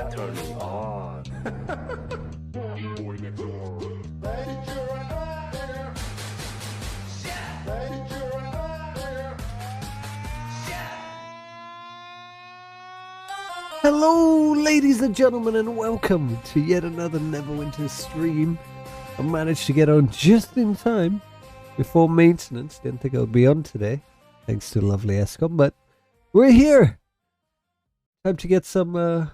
naturally on. Hello, ladies and gentlemen, and welcome to yet another Neverwinter stream. I managed to get on just in time before maintenance. Didn't think I would be on today, thanks to lovely Escom, but we're here. Time to get some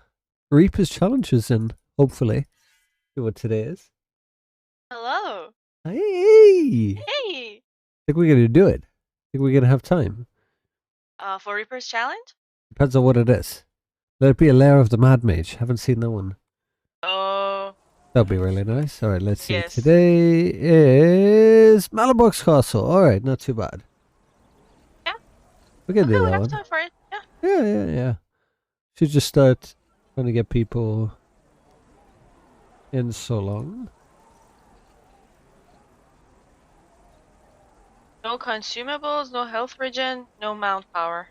Reaper's challenges in, hopefully. See what today is. Hello. Hey! Hey. Think we're gonna do it? Think we're gonna have time? For Reaper's challenge? Depends on what it is. Let it be a Lair of the Mad Mage. Haven't seen that one. Oh. That'll be really nice. Alright, let's see. Yes. Today is Malabox Castle. Alright, not too bad. Yeah. We can do we that have one. time for it. Yeah. Yeah. Should just start trying to get people in so long. No consumables, no health regen, no mount power.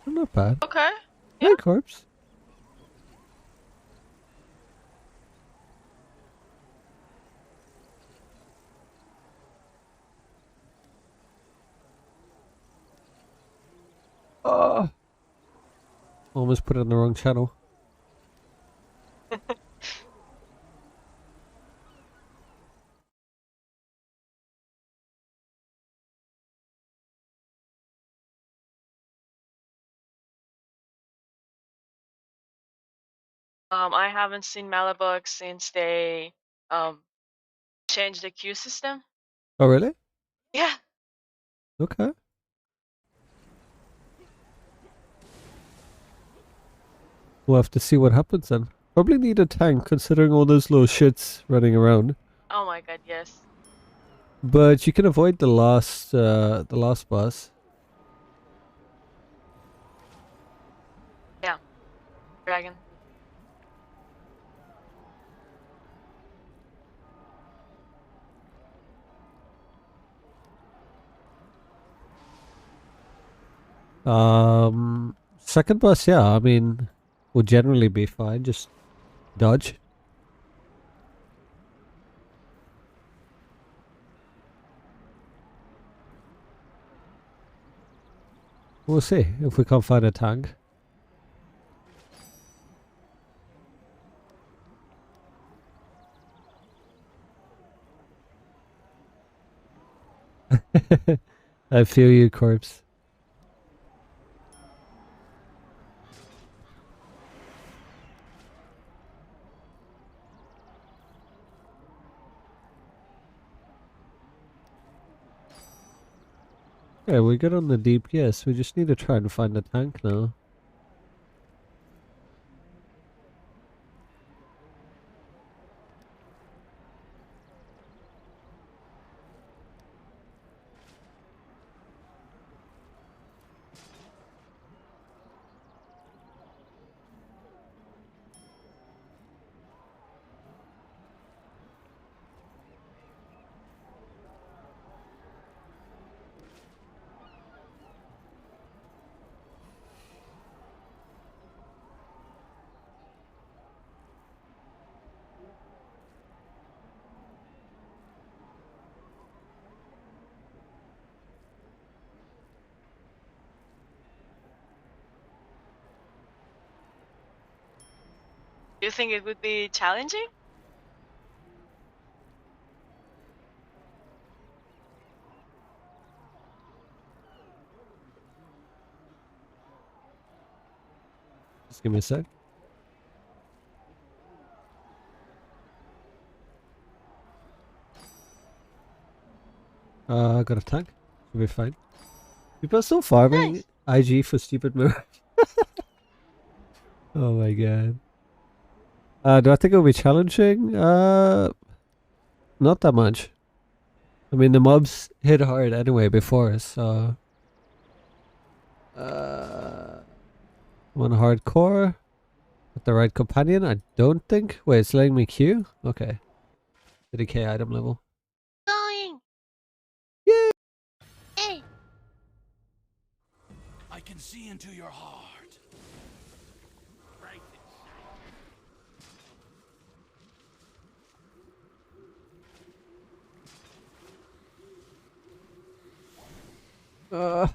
Not bad. Okay. Hey, Yeah. corpse. Oh, almost put it on the wrong channel. I haven't seen Malabug since they changed the queue system. Oh, really? Yeah. Okay. We'll have to see what happens then. Probably need a tank considering all those little shits running around. Oh my god, yes. But you can avoid the last boss. Yeah. Dragon. Second boss, yeah, I mean, will generally be fine. Just dodge. We'll see if we can't find a tank. I feel you, corpse. Yeah, we're good on the DPS. We just need to try and find a tank now. Do you think it would be challenging? Just give me a sec. I got a tank. Should be fine. People are still farming Nice. IG for stupid mirage. Oh my god. Do I think it'll be challenging? Not that much. I mean, the mobs hit hard anyway before us, so... One hardcore. With the right companion, I don't think. Wait, it's letting me queue? Okay. The decay item level. Going. Yeah. Hey. I can see into your heart. Uh,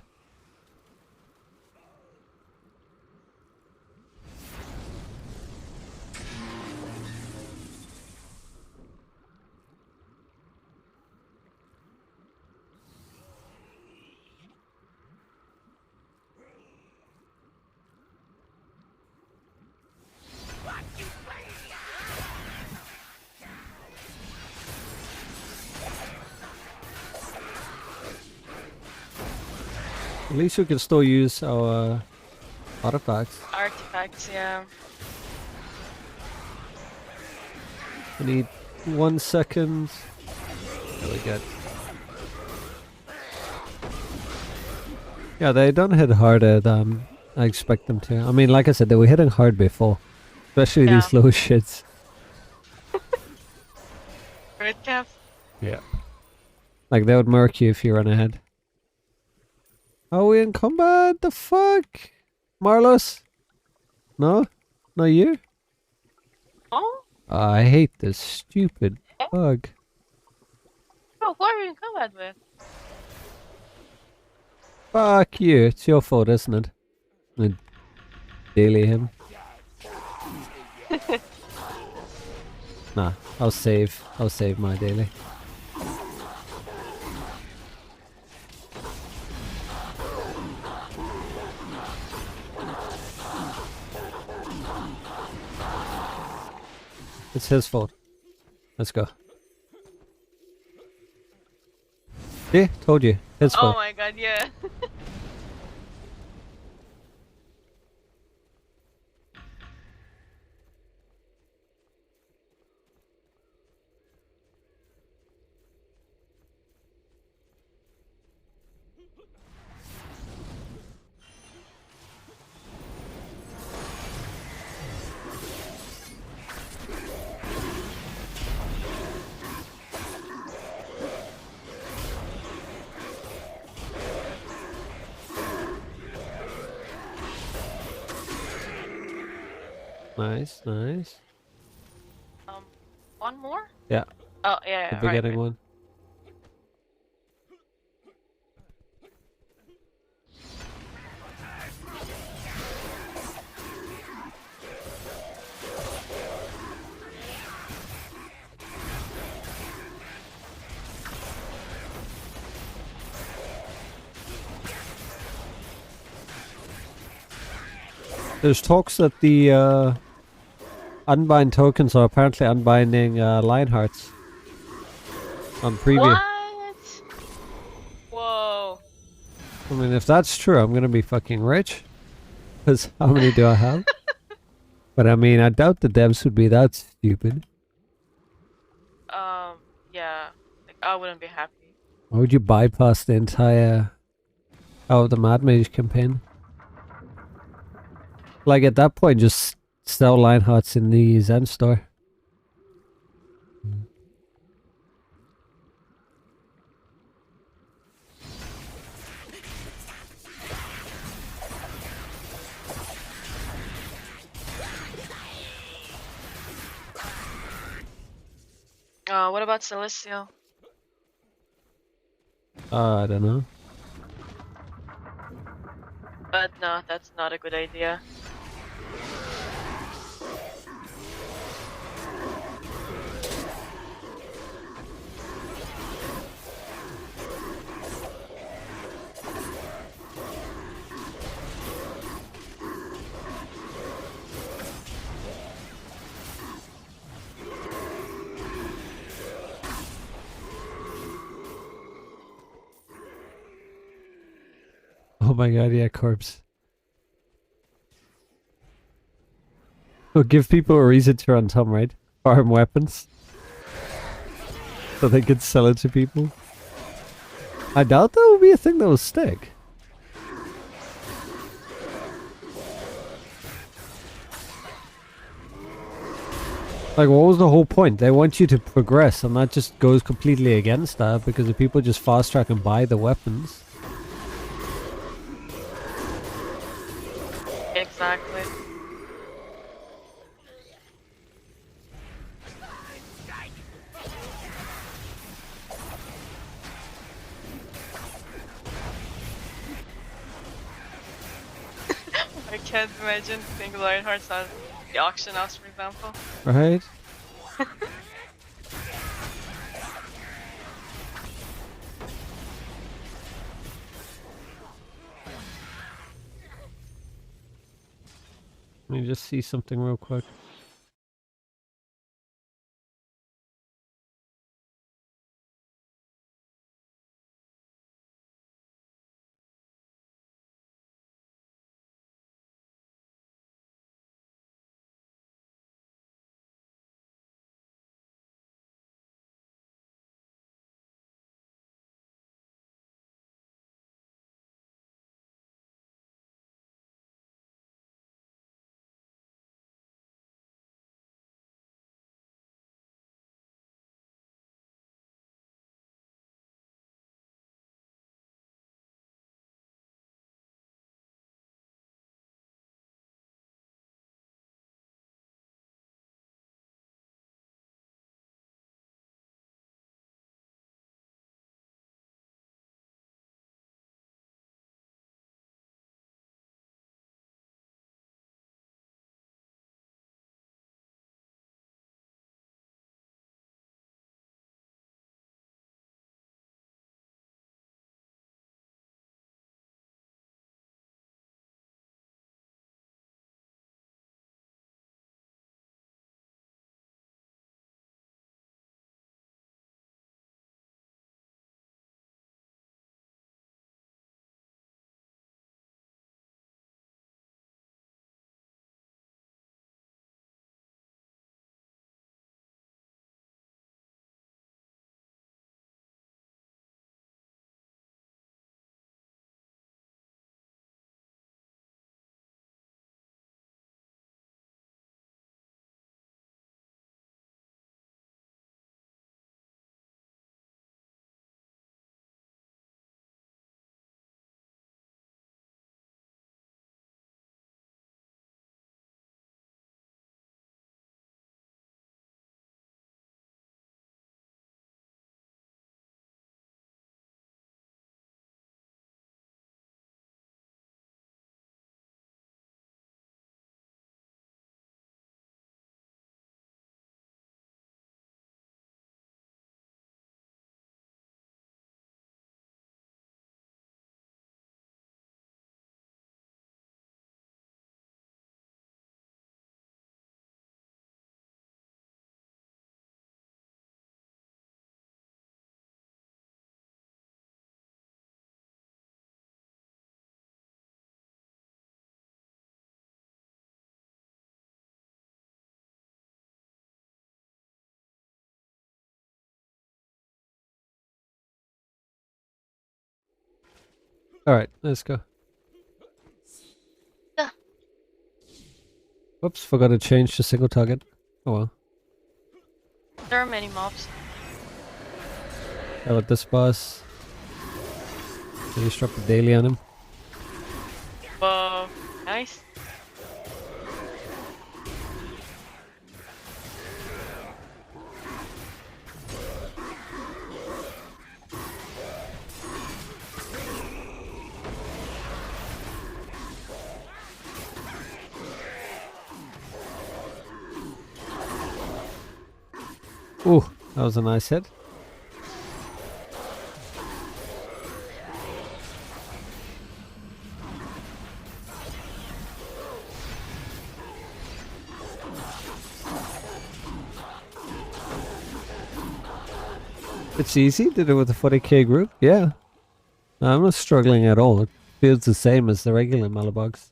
at least we can still use our artifacts. Artifacts, yeah. I need 1 second. Really good. Yeah, they don't hit harder than I expect them to. I mean, like I said, they were hitting hard before. Especially Yeah. these little shits. Red cap. Yeah. Like, they would murk you if you run ahead. Are we in combat? The fuck? Marlos? No? Not you? Oh? I hate this stupid bug. Bro, who are you in combat with? Fuck you. It's your fault, isn't it? I daily him. Nah, I'll save my daily. It's his fault. Let's go. See? Told you. His Oh fault. my god, yeah. Nice, nice. One more? Yeah, Oh, yeah, the yeah, beginning right. one. There's talks that the unbind tokens are apparently unbinding Lionhearts on preview. What? Whoa. I mean, if that's true, I'm gonna be fucking rich. Because how many do I have? But I mean, I doubt the devs would be that stupid. Yeah. Like, I wouldn't be happy. Why would you bypass the entire the Mad Mage campaign? Like at that point, just sell Lionhearts in the Zen store. What about Celestial? I don't know. But no, that's not a good idea. Oh my god, yeah, corpse. We'll give people a reason to run Tom, right? Farm weapons. So they could sell it to people. I doubt that would be a thing that will stick. Like, what was the whole point? They want you to progress, and that just goes completely against that because if people just fast track and buy the weapons. Exactly. I can't imagine playing Lionhearts on the auction house, for example. Right? Let me just see something real quick. Alright, let's go. Yeah. Whoops, forgot to change to single target. Oh well. There are many mobs. How about this boss? Did you drop the daily on him? Whoa, nice. Ooh, that was a nice hit. It's easy, did it with the 40k group, yeah. No, I'm not struggling at all. It feels the same as the regular Malabogs.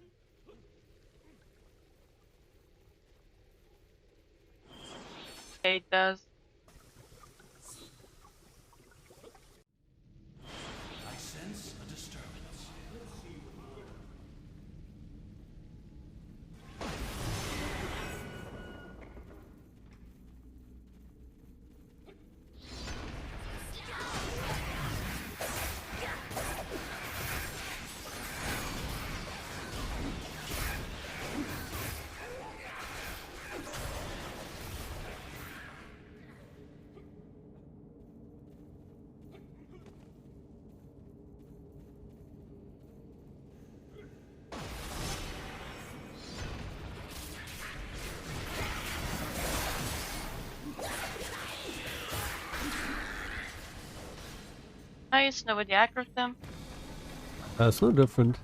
It does. I sense a disturbance. Nice, nobody aggroed them. It's no different.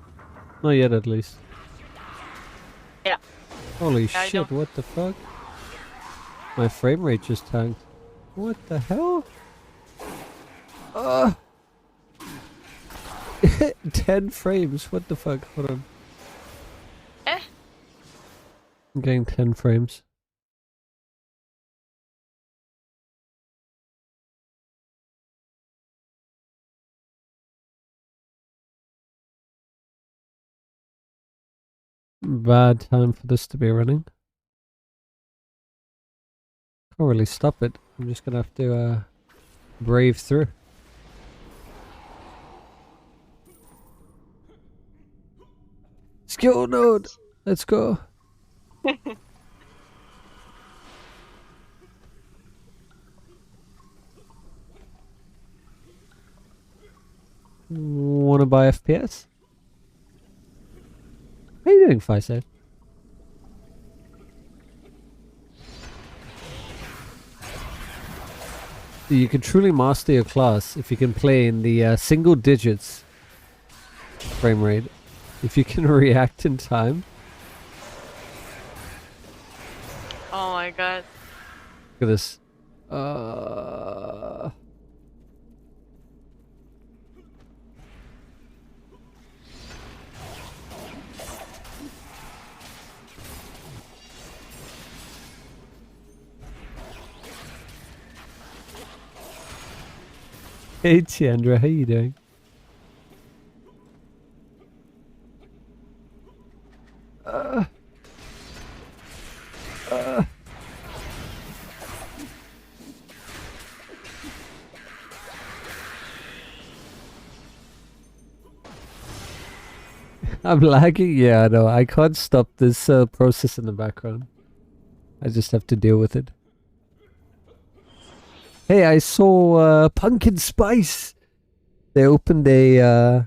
Not yet, at least. Yeah. Holy I shit, don't- what the fuck? My frame rate just tanked. What the hell? 10 frames, what the fuck? Hold on. Eh? I'm getting 10 frames. Bad time for this to be running. Can't really stop it. I'm just gonna have to brave through. Skill node! Let's go. Wanna buy FPS? How are you doing, Faisal? You can truly master your class if you can play in the single digits frame rate. If you can react in time. Oh my god. Look at this. Hey Tiandra, how you doing? I'm lagging? Yeah, no, I can't stop this process in the background. I just have to deal with it. Hey, I saw Pumpkin Spice. They opened a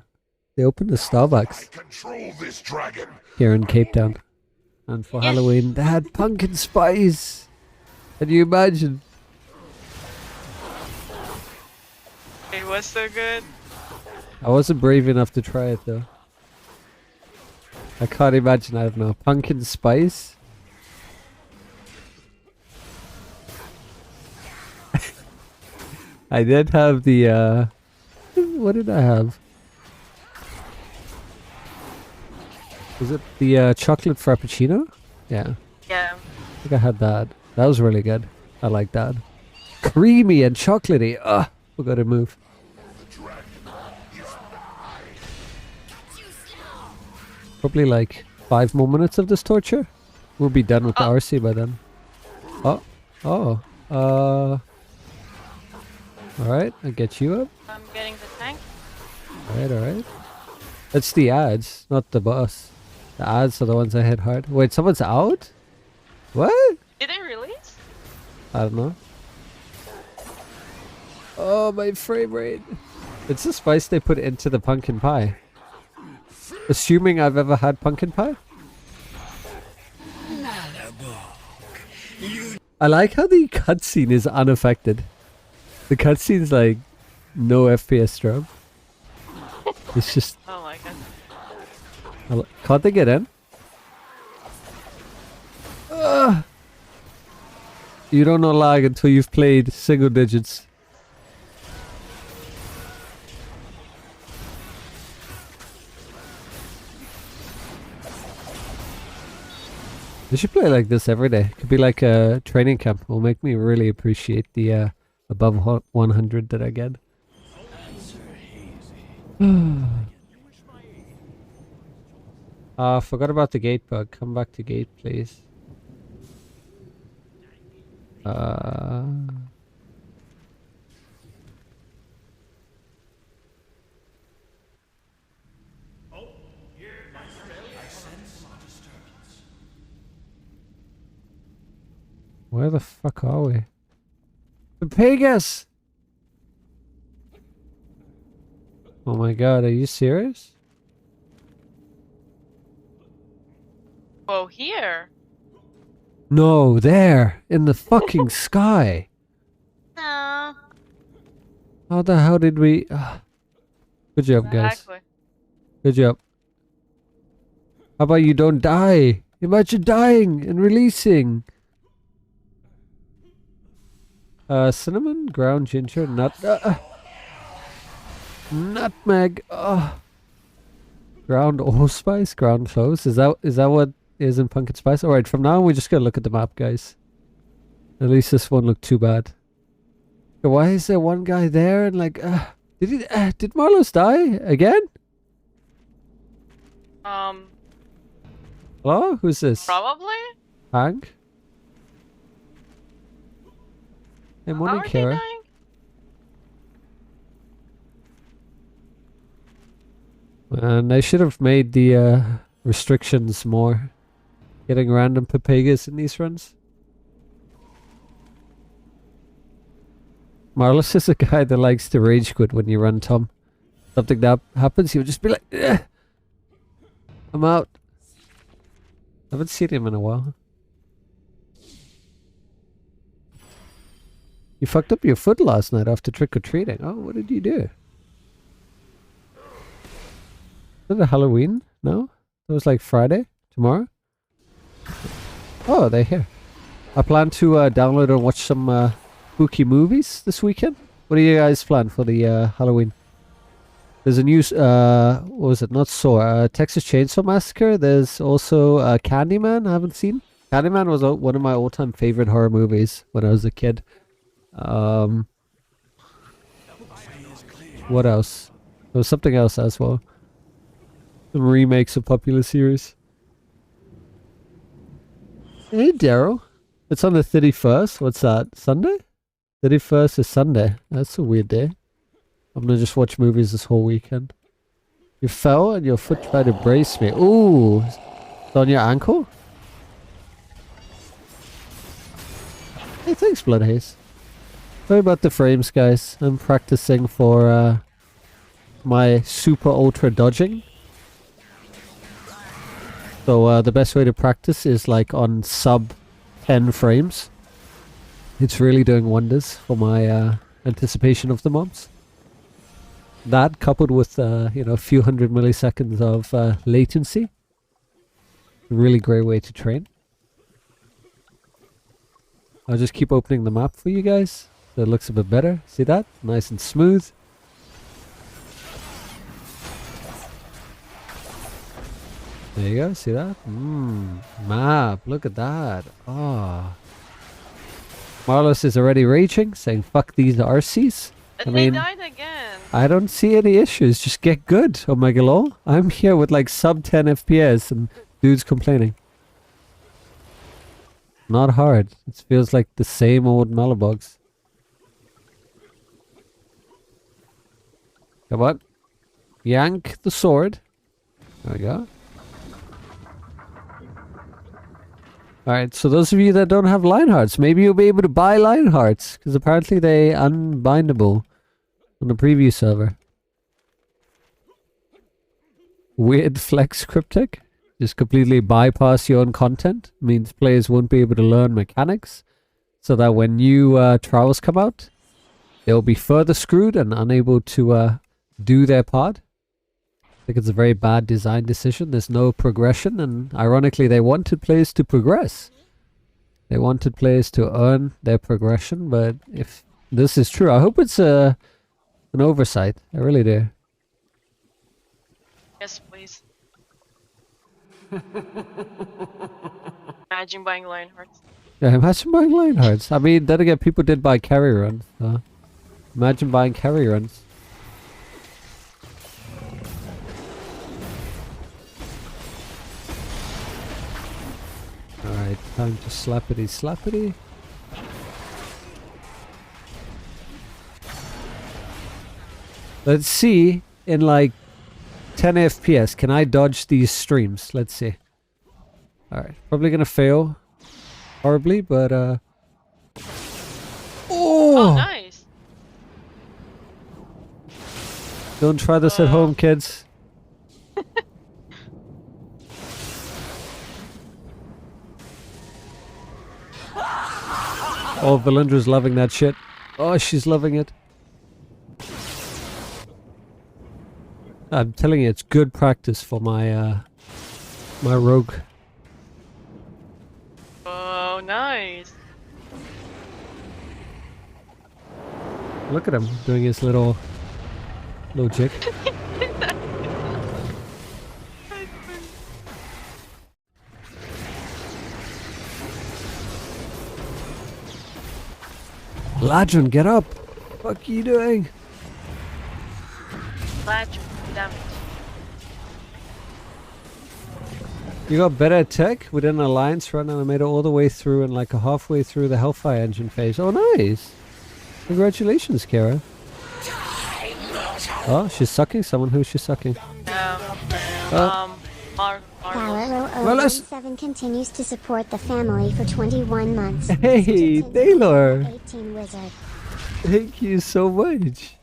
Starbucks Control this dragon. here in Cape Town. And for Yes. Halloween, they had pumpkin spice. Can you imagine? It was so good. I wasn't brave enough to try it though. I can't imagine, I don't know, pumpkin spice? I did have the, what did I have? Was it the chocolate frappuccino? Yeah, Yeah. I think I had that. That was really good. I like that. Creamy and chocolatey. Ugh, forgot to move. Probably like 5 more minutes of this torture. We'll be done with the RC by then. Alright, I'll get you up. I'm getting the tank. Alright. It's the ads, not the boss. The ads are the ones I hit hard. Wait, someone's out? What? Did they release? I don't know. Oh, my frame rate. It's the spice they put into the pumpkin pie. Assuming I've ever had pumpkin pie? I like how the cutscene is unaffected. The cutscene's like no FPS drop. It's just... Oh my god. Can't they get in? You don't know lag until you've played single digits. We should play like this every day. Could be like a training camp. It'll make me really appreciate the above 100 that I get. Forgot about the gate bug. Come back to gate, please. Where the fuck are we? The Pegasus! Oh my god, are you serious? Whoa, here. No, there! In the fucking sky! Nah. How the hell did we... Good job, guys. Exactly. Good job. How about you don't die? Imagine dying and releasing. Cinnamon, ground ginger, nutmeg. Ground allspice, ground cloves. Is that what is in pumpkin spice? All right. From now on, we just gotta look at the map, guys. At least this won't look too bad. Why is there one guy there and like? Did Marlos die again? Hello? Who's this? Probably. Hank? Hey, How morning, are they Kara. dying? And I should have made the restrictions more. Getting random Papagas in these runs. Marlos is a guy that likes to rage quit when you run Tom. Something that happens, he'll just be like, "Ugh, I'm out." I haven't seen him in a while. You fucked up your foot last night after trick-or-treating. Oh, what did you do? Is it Halloween? No? It was like Friday? Tomorrow? Oh, they're here. I plan to download and watch some spooky movies this weekend. What do you guys plan for the Halloween? There's a new, what was it? Not Saw. Texas Chainsaw Massacre. There's also Candyman. I haven't seen. Candyman was one of my all-time favorite horror movies when I was a kid. What else? There was something else as well. Some remakes of popular series. Hey, Daryl. It's on the 31st. What's that? Sunday? 31st is Sunday. That's a weird day. I'm gonna just watch movies this whole weekend. You fell and your foot tried to brace me. Ooh! It's on your ankle? Hey, thanks, Bloodhaze. Sorry about the frames, guys. I'm practicing for my super ultra dodging. So the best way to practice is like on sub 10 frames. It's really doing wonders for my anticipation of the mobs. That coupled with you know, a few hundred milliseconds of latency. Really great way to train. I'll just keep opening the map for you guys so it looks a bit better. See that? Nice and smooth. There you go, see that? Map, look at that. Ah. Marlos is already raging, saying fuck these RCs. But I they mean, died again. I don't see any issues, just get good, Omega Lol. I'm here with like sub 10 FPS and dudes complaining. Not hard, it feels like the same old Malabogs. Come on. Yank the sword. There we go. Alright, so those of you that don't have Lionhearts, maybe you'll be able to buy Lionhearts, because apparently they're unbindable on the preview server. Weird flex cryptic. Just completely bypass your own content. Means players won't be able to learn mechanics, so that when new trials come out, they'll be further screwed and unable to do their part. I think it's a very bad design decision. There's no progression, and ironically they wanted players to progress. They wanted players to earn their progression, but if this is true, I hope it's an oversight. I really do. Yes, please. Imagine buying Lionhearts. Yeah, imagine buying Lionhearts. I mean, then again, people did buy carry runs. So imagine buying carry runs. Alright, time to slappity slappity. Let's see, in like 10 FPS, can I dodge these streams? Let's see. Alright, probably gonna fail horribly, but Oh, nice. Don't try this at home, kids. Oh, Valindra's loving that shit. Oh, she's loving it. I'm telling you, it's good practice for my my rogue. Oh, nice. Look at him doing his little jig. Ladron, get up! What are you doing? Ladron, damage. You got better attack with an alliance run, and I made it all the way through and like halfway through the Hellfire engine phase. Oh, nice! Congratulations, Kara. Oh, she's sucking someone. Who's she sucking? Marlos. 7 continues to support the family for 21 months. Hey, Taylor! 18 wizard. Thank you so much.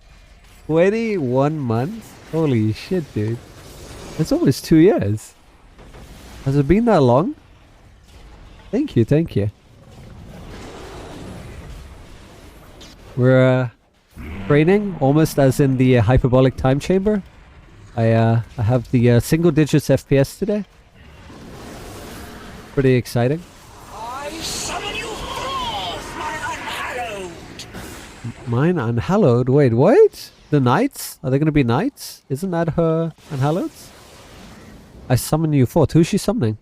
21 months? Holy shit, dude. That's almost 2 years. Has it been that long? Thank you, thank you. We're training almost as in the hyperbolic time chamber. I have the single digits FPS today. Pretty exciting. I summon you forth, my unhallowed! Mine unhallowed? Wait, what? The knights? Are they gonna be knights? Isn't that her unhallowed? I summon you forth. Who's she summoning?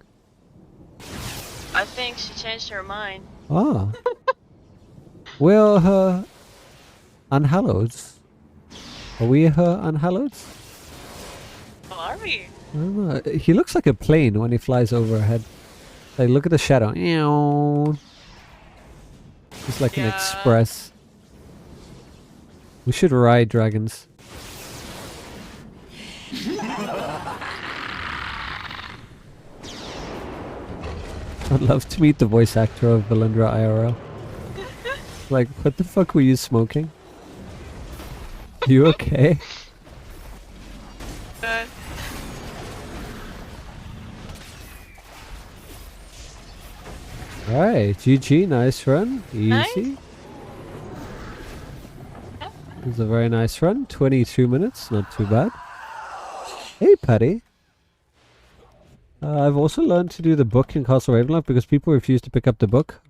I think she changed her mind. Ah. Well, her unhallowed. Are we her unhallowed? Oh, are we? I don't know. He looks like a plane when he flies overhead. Like, look at the shadow. It's like an Yeah. express. We should ride dragons. I'd love to meet the voice actor of Valendra IRL. Like, what the fuck were you smoking? You okay? Alright, GG, nice run. Easy. Nice. It was a very nice run. 22 minutes, not too bad. Hey, Patty. I've also learned to do the book in Castle Ravenloft because people refuse to pick up the book.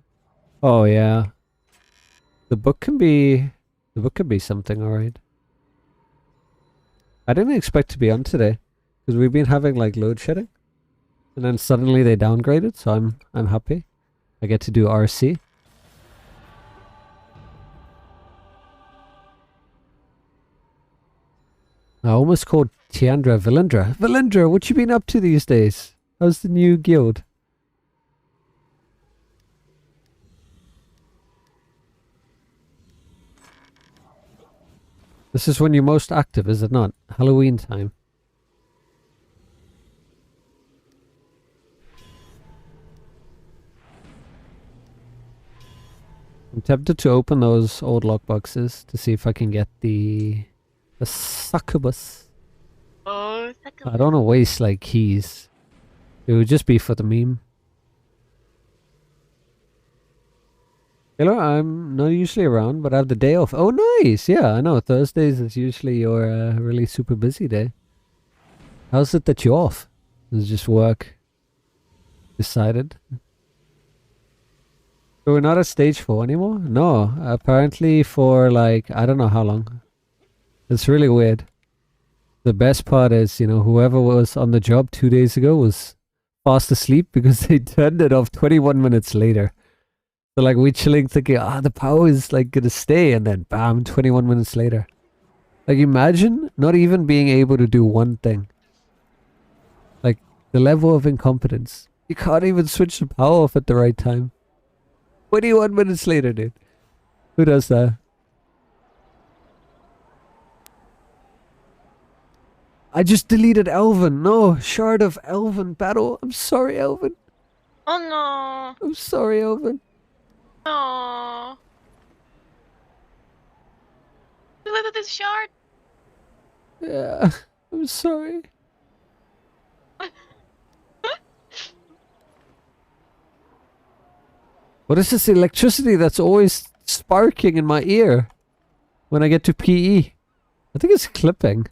Oh yeah. The book can be something, alright. I didn't expect to be on today because we've been having like load shedding. And then suddenly they downgraded, so I'm happy. I get to do RC. I almost called Tiandra Valendra. Valendra, what you been up to these days? How's the new guild? This is when you're most active, is it not? Halloween time. I'm tempted to open those old lockboxes to see if I can get the succubus. Oh, I don't want to waste like keys. It would just be for the meme. Hello, I'm not usually around, but I have the day off. Oh, nice! Yeah, I know. Thursdays is usually your really super busy day. How's it that you're off? Is it just work? Decided? So we're not at stage 4 anymore? No, apparently for like, I don't know how long. It's really weird. The best part is, you know, whoever was on the job 2 days ago was fast asleep because they turned it off 21 minutes later. So like we chilling thinking, the power is like gonna stay, and then bam, 21 minutes later. Like imagine not even being able to do one thing. Like the level of incompetence. You can't even switch the power off at the right time. 21 minutes later, dude. Who does that? I just deleted Elvin. No, Shard of Elvin battle. I'm sorry, Elvin. Oh no. I'm sorry, Elvin. Oh. Look at this shard. Yeah, I'm sorry. What is this electricity that's always sparking in my ear when I get to PE? I think it's clipping.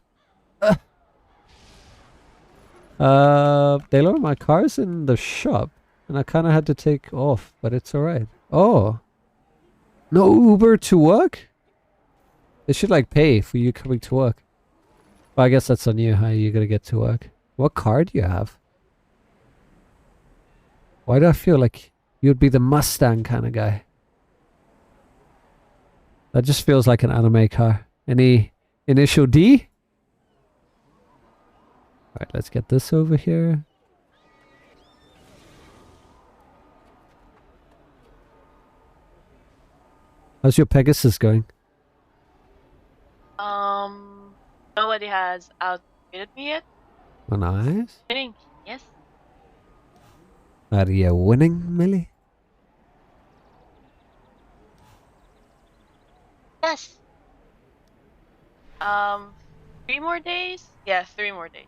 Taylor, my car's in the shop, and I kind of had to take off, but it's alright. Oh. No Uber to work? They should like pay for you coming to work. Well, I guess that's on you, how you gotta get to work. What car do you have? Why do I feel like you'd be the Mustang kind of guy? That just feels like an anime car. Any initial D? Alright, let's get this over here. How's your Pegasus going? Nobody has outbid me yet. Oh, nice. Winning, yes. Are you winning, Millie? Yes. 3 more days? Yeah, 3 more days.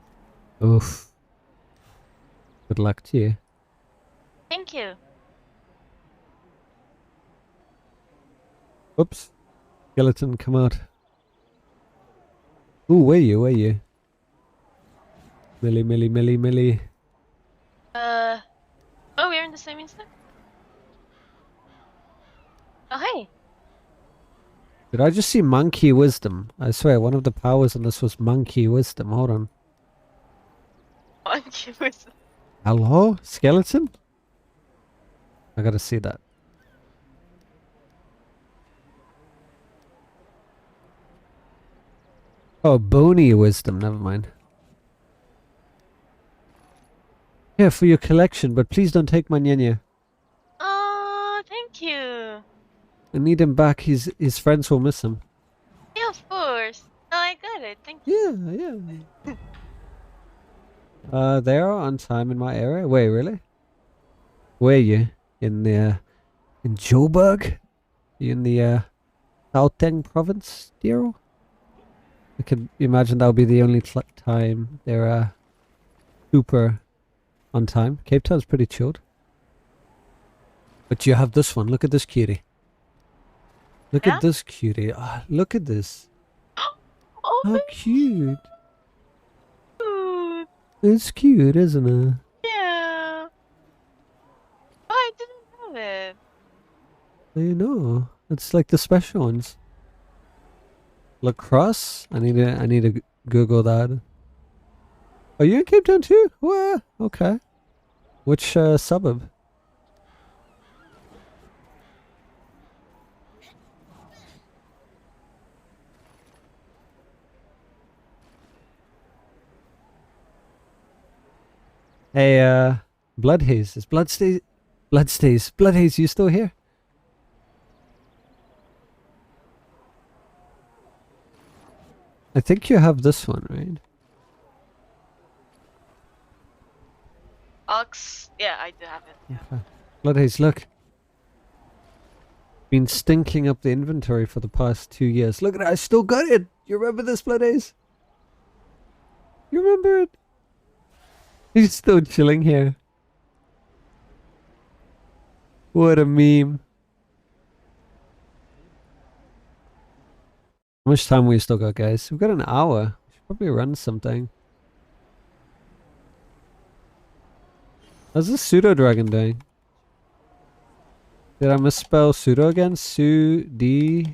Oof. Good luck to you. Thank you. Oops. Skeleton, come out. Ooh, where you? Where you? Millie, Millie, Millie, Millie. Oh, we're in the same instant? Oh, hey. Did I just see monkey wisdom? I swear, one of the powers on this was monkey wisdom. Hold on. Monkey wisdom. Hello? Skeleton? I gotta see that. Oh, bony wisdom. Never mind. Yeah, for your collection, but please don't take my Nyanya. Oh, thank you. I need him back. His friends will miss him. Yeah, of course. No, I got it. Thank you. Yeah, yeah. They are on time in my area. Wait, really? Where are you? In Joburg? You in the Gauteng province, Dero? I can imagine that'll be the only time they're super on time. Cape Town's pretty chilled. But you have this one. Look at this cutie. Look Yeah? at this cutie. Ah, look at this. Oh, How cute. cute. It's cute, isn't it? Yeah. Oh, I didn't have it. I know. It's like the special ones. Lacrosse? I need to Google that. Are you in Cape Town too? Well, okay. Which suburb? Hey, Bloodhaze. Is Bloodhaze, you still here? I think you have this one, right? Ox. Yeah, I do have it. Yeah. Bloodhaze, look. Been stinking up the inventory for the past 2 years. Look at it, I still got it! You remember this, Bloodhaze? You remember it? He's still chilling here. What a meme. How much time we still got, guys? We've got an hour. We should probably run something. How's this pseudo dragon doing? Did I misspell pseudo again? Su-D-O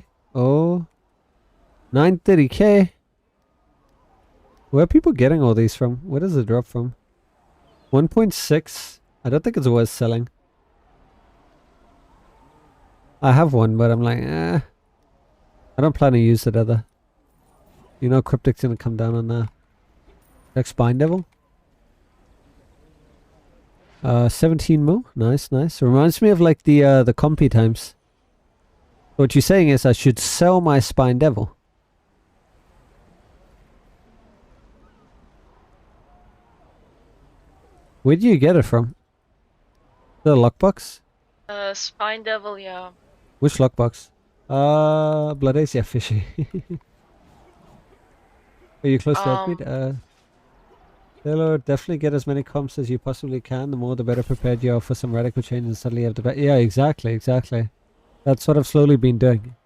930k. Where are people getting all these from? Where does it drop from? 1.6. I don't think it's worth selling. I have one, but I'm like, I don't plan to use it either. You know, Cryptic's gonna come down on the next Spine Devil. 17 mil. Nice, nice. Reminds me of like the compy times. What you're saying is I should sell my Spine Devil. Where do you get it from? The lockbox? Spine Devil, yeah. Which lockbox? Blood Ace, yeah, fishy. Are you close to upbeat? Taylor, definitely get as many comps as you possibly can. The more the better prepared you are for some radical change and suddenly you have the better. Yeah, exactly, exactly. That's what I've slowly been doing.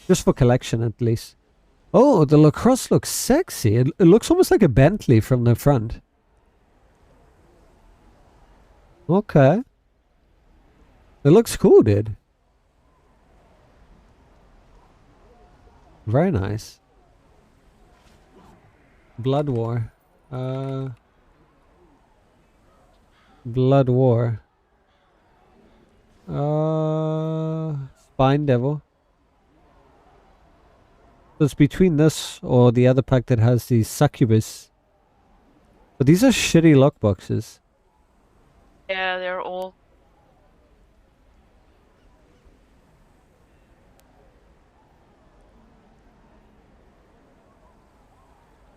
Just for collection at least. Oh, the lacrosse looks sexy. It looks almost like a Bentley from the front. Okay. It looks cool, dude. Very nice. Blood War. Blood War. Spine Devil. So it's between this or the other pack that has the Succubus. But these are shitty lock boxes. Yeah, they're old.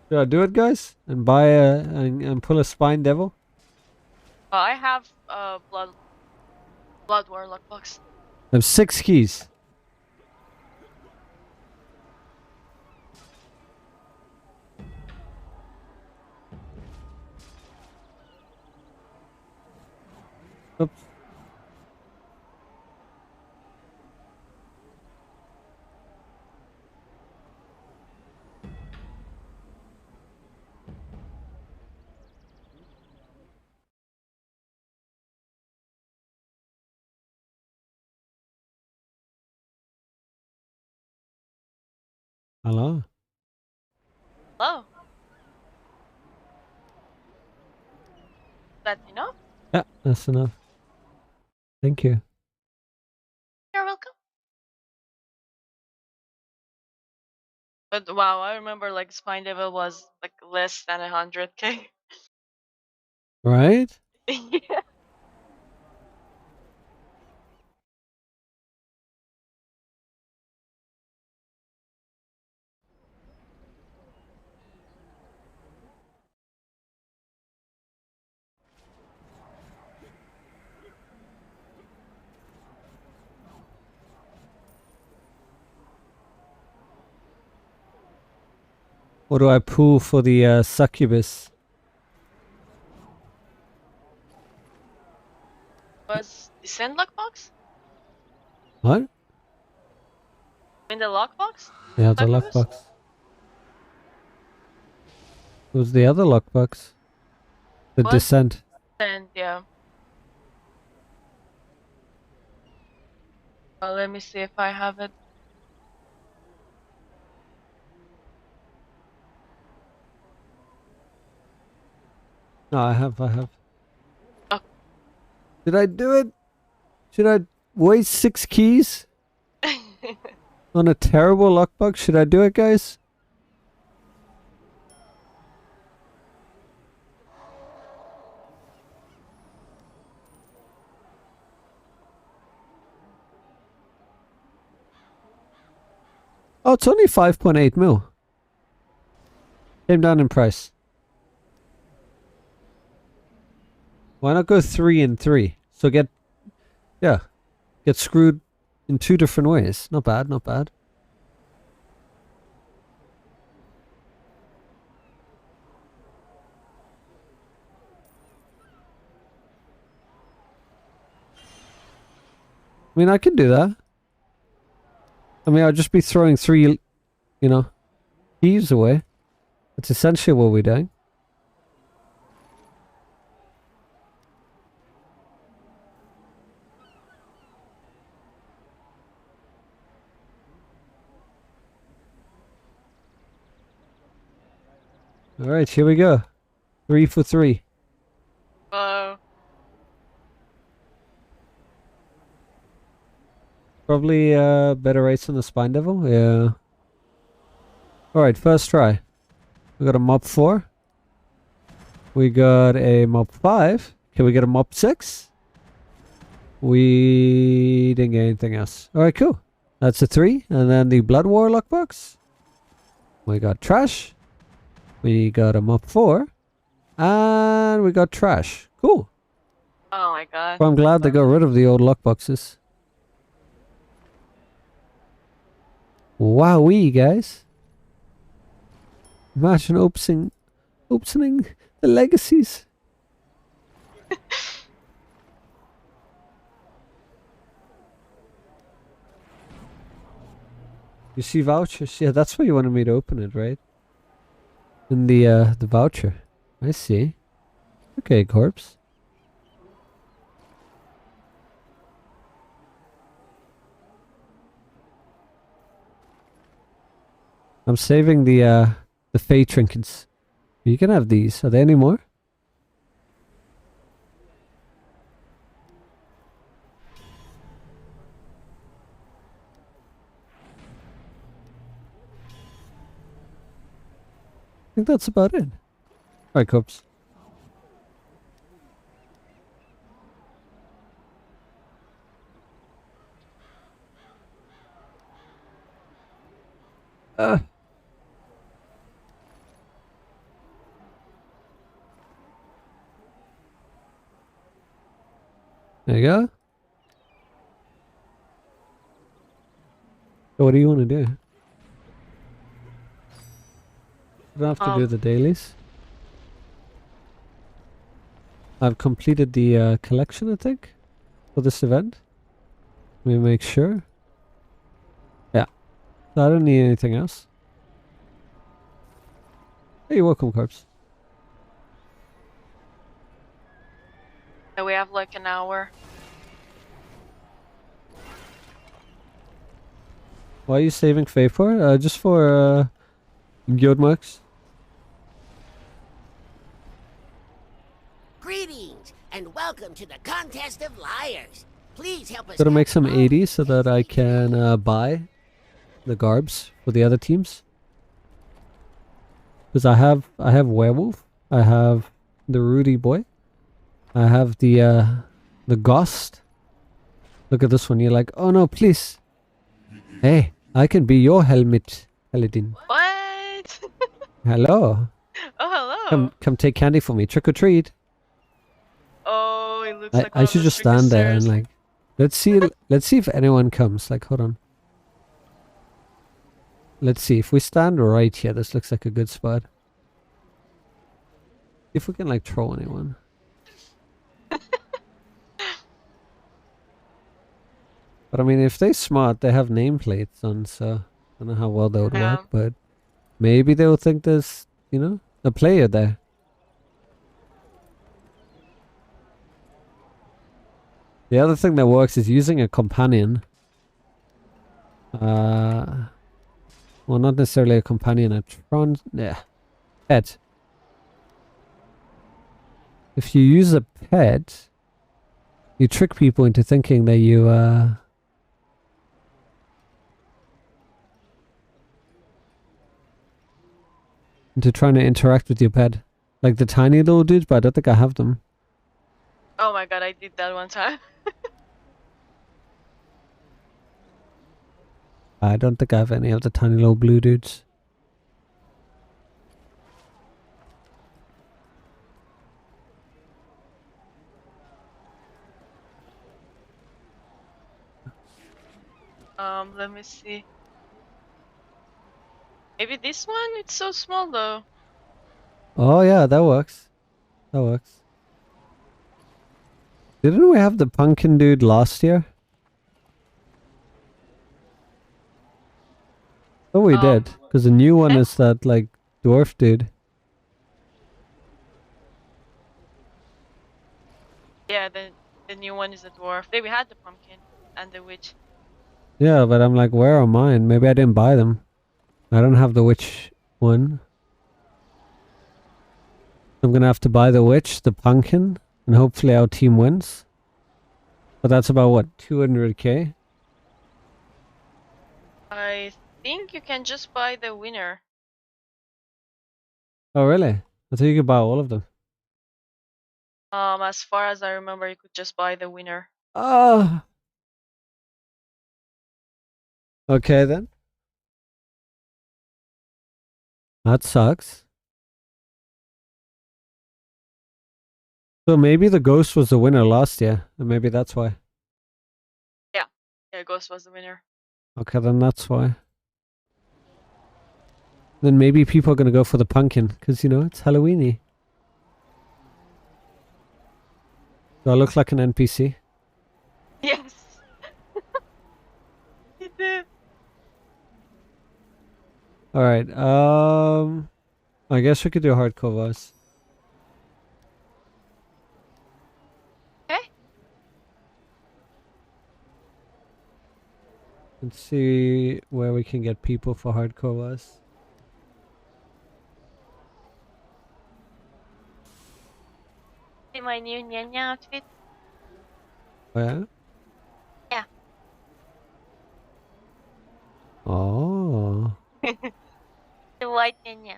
Should I do it, guys? And buy and pull a Spine Devil? I have blood war lockbox. I have 6 keys. Oops. Hello. Hello. That enough? Yeah, that's enough. Thank you. You're welcome. But wow, I remember like Spine Devil was like less than 100K. Right? Yeah. What do I pull for the Succubus? Was Descent lockbox? What? In the lockbox? Yeah, the Succubus? lockbox. Who's the other lockbox? The Was Descent. and yeah. Well, let me see if I have it. No, I have. Oh. Did I do it? Should I waste 6 keys on a terrible lockbox? Should I do it, guys? Oh, it's only 5.8 mil. Came down in price. Why not go 3 and 3? So get screwed in 2 different ways. Not bad, not bad. I mean, I could do that. I mean, I'll just be throwing 3, keys away. That's essentially what we're doing. Alright, here we go. 3 for 3. Probably better rates than the Spine Devil. Yeah. Alright, first try. We got a Mop 4. We got a Mop 5. Can we get a Mop 6? We didn't get anything else. Alright, cool. That's a 3. And then the Blood War lockbox. We got trash. We got a Mop 4. And we got trash. Cool. Oh my god. Well, I'm glad they got rid of the old lockboxes. Wowee, guys. Imagine opening the legacies. You see vouchers? Yeah, that's why you wanted me to open it, right? In the voucher. I see. Okay, corpse. I'm saving the Fey trinkets. You can have these. Are there any more? I think that's about it. Alright, Copes. There you go. So what do you want to do? You don't have to do the dailies. I've completed the collection, I think, for this event. Let me make sure. Yeah. So I don't need anything else. Hey, you're welcome, Corpse. We have like an hour. Why are you saving Fae for? Just for guild marks. Greetings, and welcome to the Contest of Liars. Please help us. Gotta make some capture 80 so that I can buy the garbs for the other teams. Because I have werewolf, I have the Rudy boy, I have the ghost. Look at this one. You're like, oh no, please. Hey, I can be your helmet, Paladin. What? Hello. Oh, hello. Come take candy for me. Trick or treat. Oh, it looks like I should just stand there and like, let's see if anyone comes. Like, hold on. Let's see if we stand right here. This looks like a good spot. If we can like troll anyone. But I mean, if they're smart, they have nameplates on, so I don't know how well they would work, but maybe they'll think there's, you know, a player there. The other thing that works is using a companion. Well, not necessarily a companion, a pet. If you use a pet, you trick people into thinking that you, into trying to interact with your pet. Like the tiny little dudes, but I don't think I have them. Oh my god, I did that one time. I don't think I have any of the tiny little blue dudes. Let me see. Maybe this one? It's so small though. Oh yeah, that works. That works. Didn't we have the pumpkin dude last year? Oh, we did. Because the new one is that, like, dwarf dude. Yeah, the new one is a dwarf. We had the pumpkin and the witch. Yeah, but I'm like, where are mine? Maybe I didn't buy them. I don't have the witch one. I'm gonna have to buy the witch, the pumpkin, and hopefully our team wins. But that's about, what, 200k? I think you can just buy the winner. Oh, really? I thought you could buy all of them. As far as I remember, you could just buy the winner. Oh! Okay, then. That sucks. So maybe the ghost was the winner last year, and maybe that's why. Yeah, Ghost was the winner. Okay, then that's why. Then maybe people are gonna go for the pumpkin, because, you know, it's Halloweeny. Do I look like an NPC? Yes! You did! Alright, I guess we could do hardcore voice. Okay. Let's see where we can get people for hardcore voice. my new Nyanya outfit? Oh, yeah? Yeah. Oh, The white Nyanya.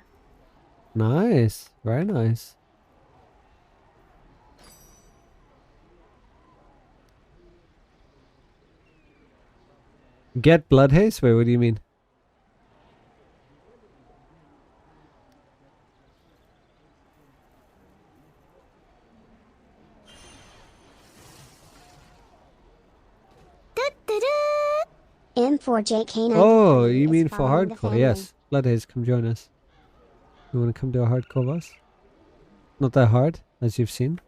nice. Very nice. Get blood haze? Wait, what do you mean? M4JK9 Oh, you is mean for following the hardcore? family. Yes. Blood haze, come join us. You want to come to a hardcore boss? Not that hard, as you've seen.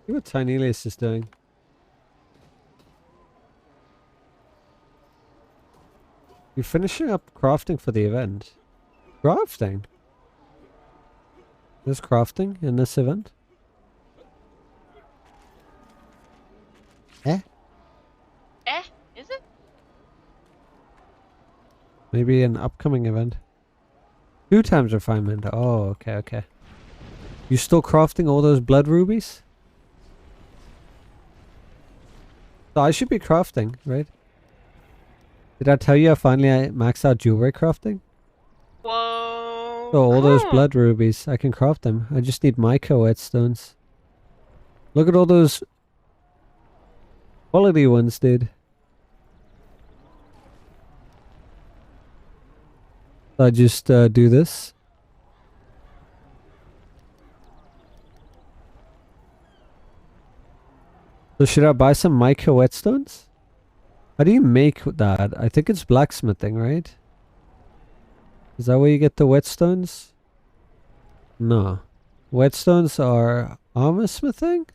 See what Tiny Lace is doing. You're finishing up crafting for the event. Crafting? There's crafting in this event? Eh? Eh? Is it? Maybe an upcoming event. 2 times refinement. Oh, okay, okay. You still crafting all those blood rubies? So I should be crafting, right? Did I tell you I maxed out jewelry crafting? Whoa. So all those Cool. blood rubies, I can craft them. I just need mica whetstones. Look at all those quality ones, dude. So I just do this. So should I buy some mica whetstones? How do you make that? I think it's blacksmithing, right? Is that where you get the whetstones? No. Whetstones are armor smithing?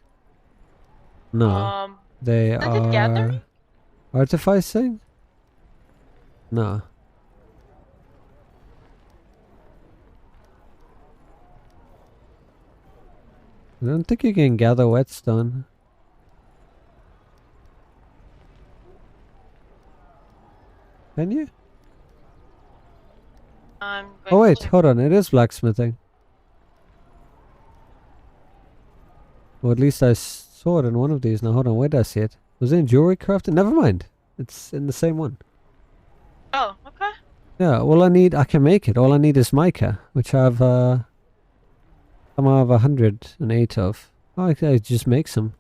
No. They Isn't it gathering? are artificing? No. I don't think you can gather whetstone. Can you? I'm going Oh wait, to check. hold on. It is blacksmithing. Or at least I saw it in one of these. Now hold on, where did I see it? Was it in jewelry crafting? Never mind. It's in the same one. Oh, okay. Yeah, I can make it. All I need is mica, which I have, somehow I have 108 of. Oh, I can just make some.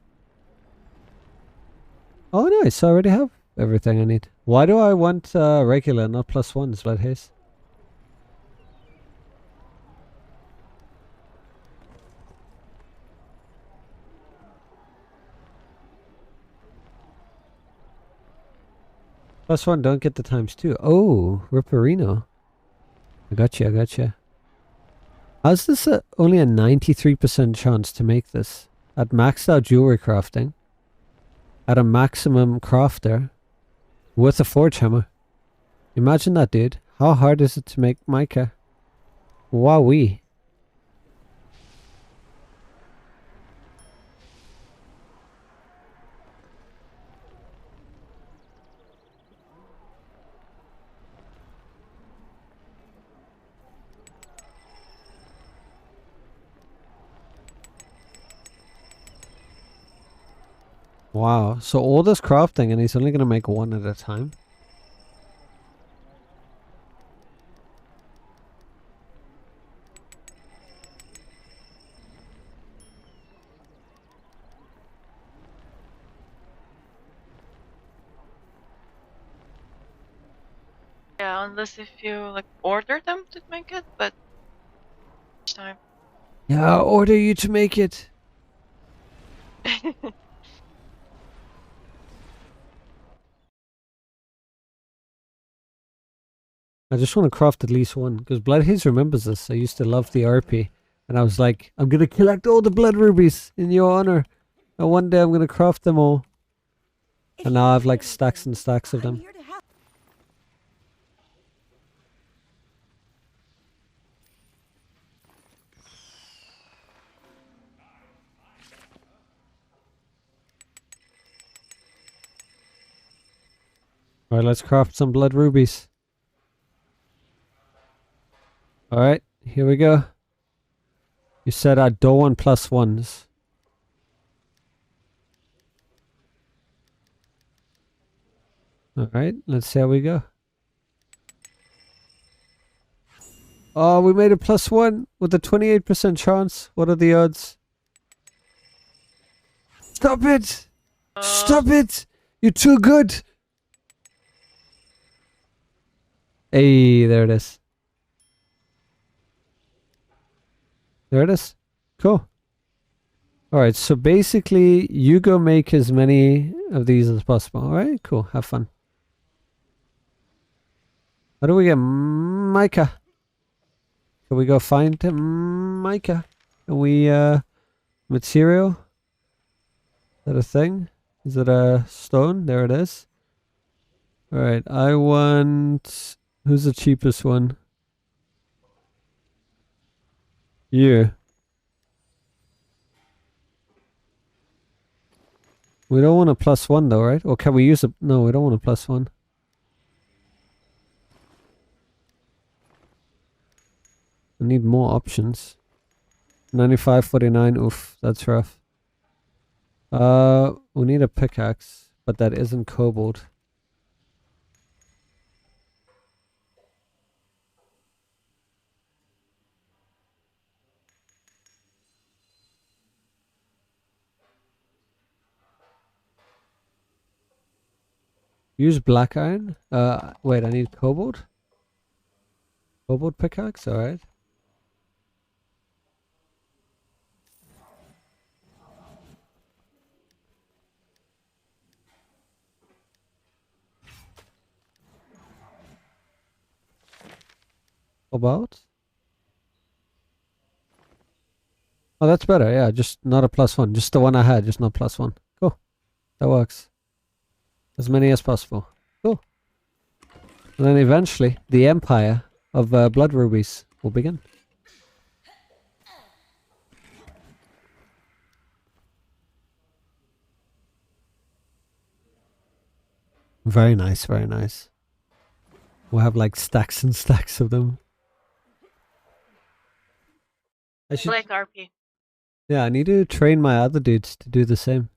Oh, nice. I already have everything I need. Why do I want regular, not +1s, Blood Haze? +1, don't get the ×2. Oh, Ripperino. I gotcha, I gotcha. How's this only a 93% chance to make this? At maxed out jewelry crafting. At a maximum crafter. With a forge hammer. Imagine that, dude. How hard is it to make mica? Wowee. Wow, so all this crafting and he's only gonna make one at a time? Yeah, unless if you like order them to make it, but each time. Yeah, I'll order you to make it. I just want to craft at least one, because Blood Haze remembers this. I used to love the RP, and I was like, I'm gonna collect all the blood rubies in your honor, and one day I'm gonna craft them all. And now I have like stacks and stacks of them. Alright, let's craft some blood rubies. Alright, here we go. You said I don't want +1s. Alright, let's see how we go. Oh, we made a +1 with a 28% chance. What are the odds? Stop it! Stop it! You're too good! Hey, there it is. There it is. Cool. Alright, so basically, you go make as many of these as possible. Alright, cool. Have fun. How do we get mica? Can we go find mica? Can we, material? Is that a thing? Is it a stone? There it is. Alright, I want... Who's the cheapest one? You. We don't want a +1 though, right? Or can we use a... No, we don't want a +1. I need more options. 95.49. Oof, that's rough. We need a pickaxe, but that isn't cobalt. Use black iron. Wait, I need cobalt. Cobalt pickaxe. All right. Cobalt. Oh, that's better. Yeah, just not a +1. Just the one I had, just not +1. Cool. That works. As many as possible. Cool. And then eventually, the empire of blood rubies will begin. Very nice, very nice. We'll have like stacks and stacks of them. I should... Like RP. Yeah, I need to train my other dudes to do the same.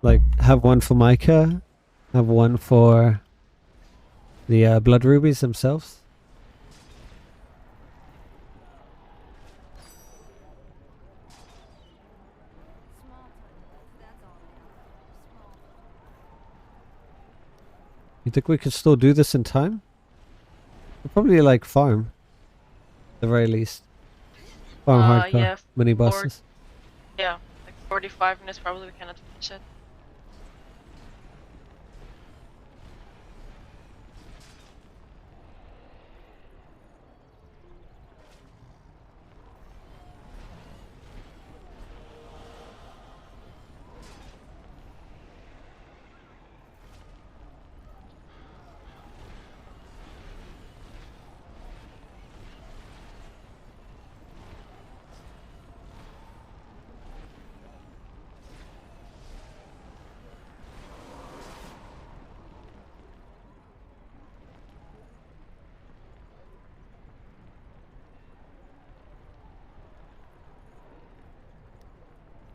Like, have one for mica, have one for the blood rubies themselves. You think we could still do this in time? We'll probably like farm, at the very least. Farm hardcore, Yeah, mini bosses. Yeah, like 45 minutes probably we cannot finish it.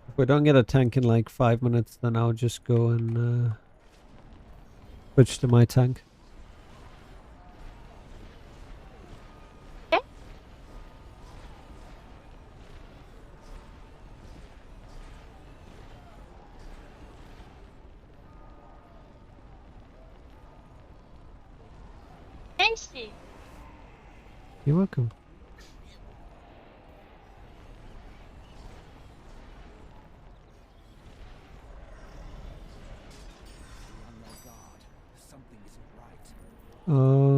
If we don't get a tank in like 5 minutes, then I'll just go and switch to my tank. Tasty. You're welcome. Um...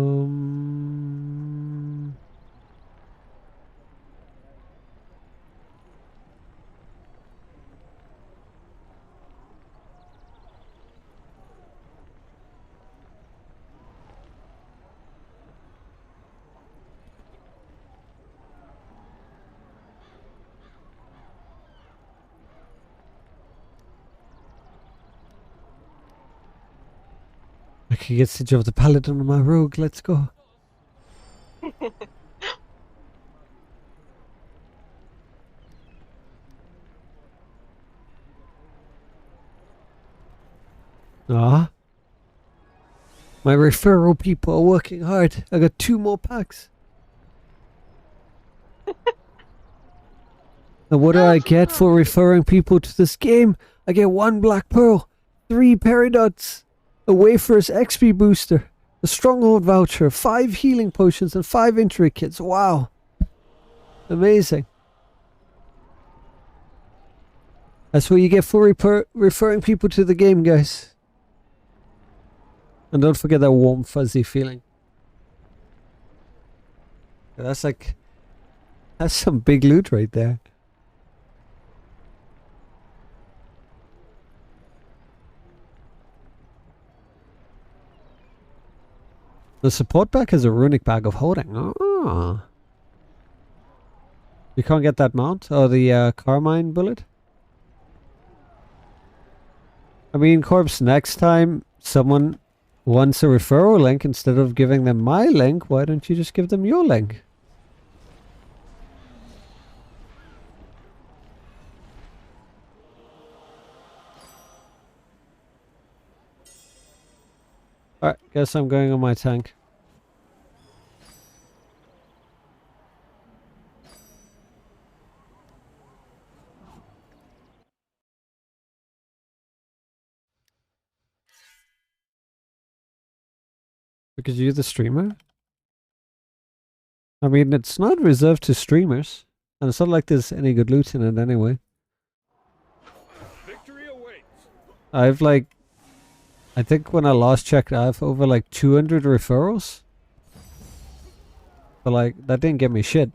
I can get Siege of the Paladin on my rogue. Let's go. Ah. My referral people are working hard. I got 2 more packs. And what do I get for referring people to this game? I get 1 Black Pearl, 3 Peridots, a Wayfarer's XP booster, a Stronghold voucher, 5 healing potions, and 5 entry kits. Wow. Amazing. That's what you get for referring people to the game, guys. And don't forget that warm, fuzzy feeling. That's like... That's some big loot right there. The support pack is a runic bag of holding. Oh. You can't get that mount? Or the Carmine bullet? I mean, Corpse, next time someone wants a referral link, instead of giving them my link, why don't you just give them your link? Alright, guess I'm going on my tank. Because you're the streamer? I mean, it's not reserved to streamers. And it's not like there's any good loot in it anyway. Victory awaits. I've like... I think when I last checked, I have over like 200 referrals. But like, that didn't get me shit.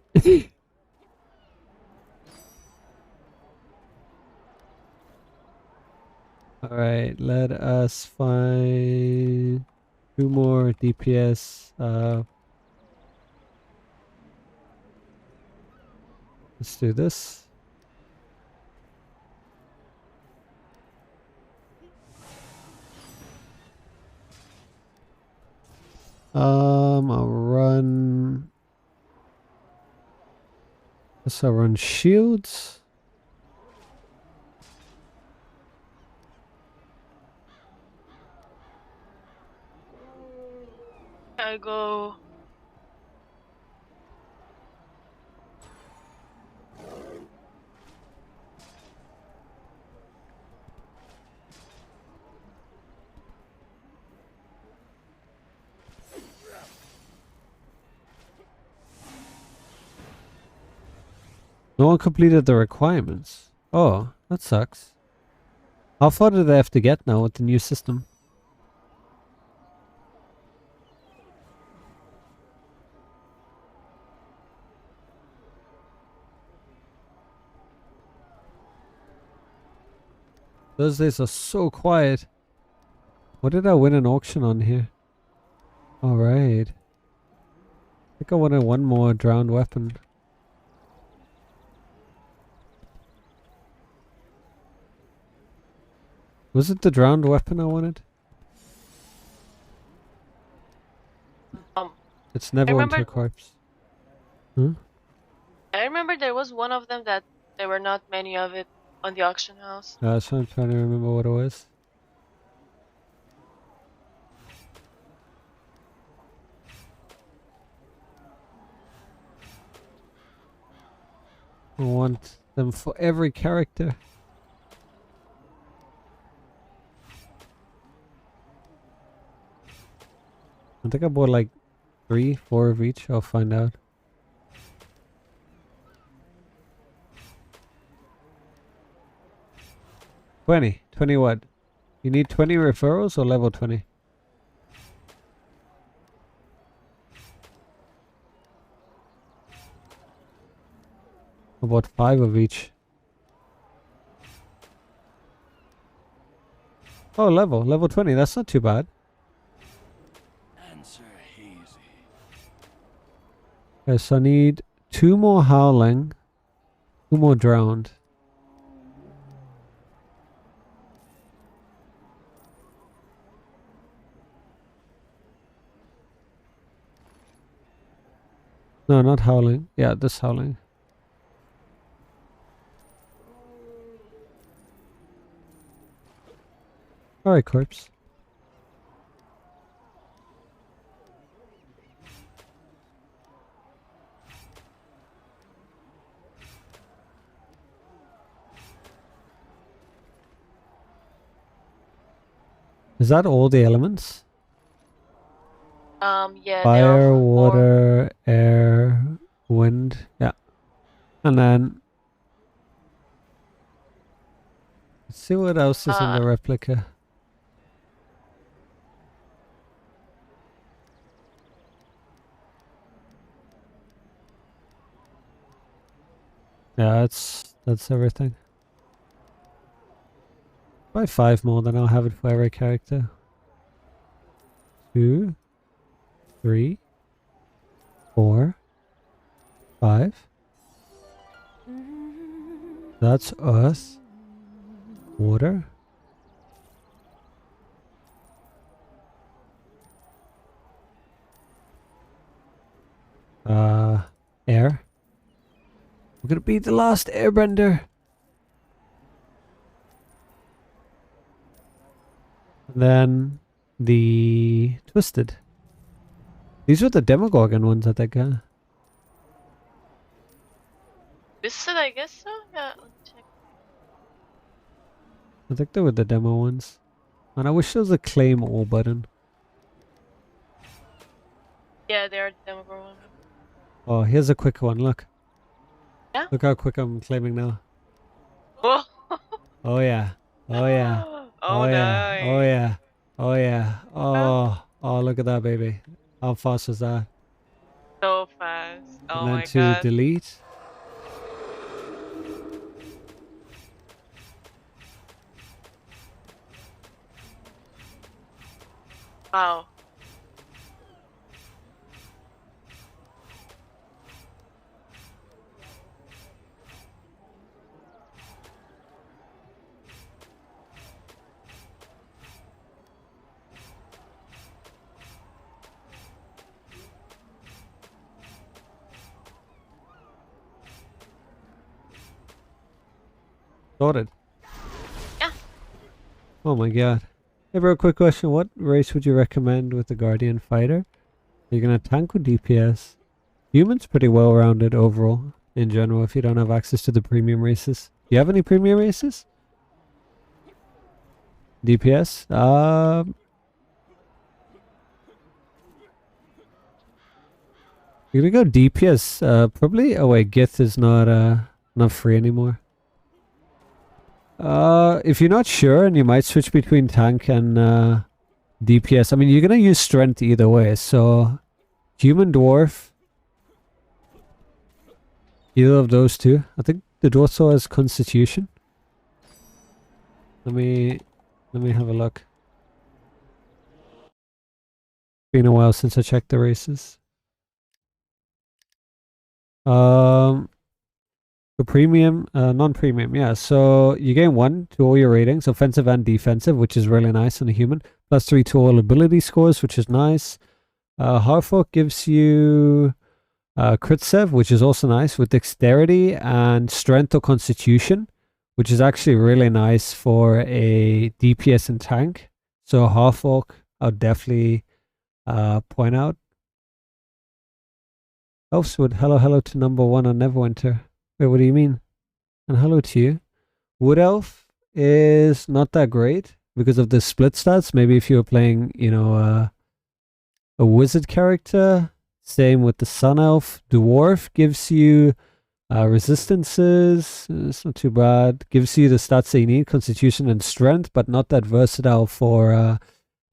Alright, let us find 2 more DPS. Let's do this. I'll run... I'll run shields. I go. No one completed the requirements. Oh, that sucks. How far do they have to get now with the new system? Thursdays are so quiet. What did I win an auction on here? Alright. I think I wanted 1 more drowned weapon. Was it the drowned weapon I wanted? It's Neverwinter Corpse. Huh? I remember there was one of them that there were not many of it on the auction house. So I'm trying to remember what it was. I want them for every character. I think I bought like 3, 4 of each. I'll find out. $20 what? You need 20 referrals or level 20? I bought 5 of each. Oh, level 20. That's not too bad. Answer hazy. Okay, so I need 2 more howling, 2 more drowned. No, not howling. Yeah, this howling. Alright, corpse. Is that all the elements? Yeah, there are Fire, 4. water, air, wind. Yeah. And then let's see what else is in the replica. Yeah, that's everything. By 5 more, then I'll have it for every character. 2, 3, 4, 5. That's earth, water, air. We're gonna be the last airbender. And then the twisted. These were the Demogorgon ones, I think. Twisted, I guess so? Yeah, let me check. I think they were the demo ones. And I wish there was a claim all button. Yeah, they are Demogorgon. Oh, here's a quick one. Look. Yeah? Look how quick I'm claiming now. Whoa! Oh yeah. Oh yeah. Oh, yeah. Oh nice. yeah. Oh yeah. Oh, look at that, baby. How fast was that? So fast. And Oh then my to god. delete. Wow. Sorted. Yeah. Oh my god. Hey bro, quick question. What race would you recommend with the Guardian Fighter? Are you gonna tank with DPS? Human's pretty well rounded overall, in general, if you don't have access to the premium races. Do you have any premium races? DPS? You're gonna go DPS, probably? Oh wait, Gith is not free anymore. If you're not sure, and you might switch between tank and DPS. I mean, you're gonna use strength either way. So, human, dwarf, either of those two. I think the dwarf also has constitution. Let me have a look. Been a while since I checked the races. The premium, non-premium, yeah. So you gain 1 to all your ratings, offensive and defensive, which is really nice on a human. +3 to all ability scores, which is nice. Harfork gives you crit sev, which is also nice, with dexterity and strength or constitution, which is actually really nice for a DPS and tank. So Harfork, I'll definitely point out. Elfswood, hello to number 1 on Neverwinter. Wait, what do you mean? And hello to you. Wood Elf is not that great because of the split stats. Maybe if you were playing, you know, a wizard character. Same with the Sun Elf. Dwarf gives you resistances. It's not too bad. Gives you the stats that you need, constitution and strength, but not that versatile for a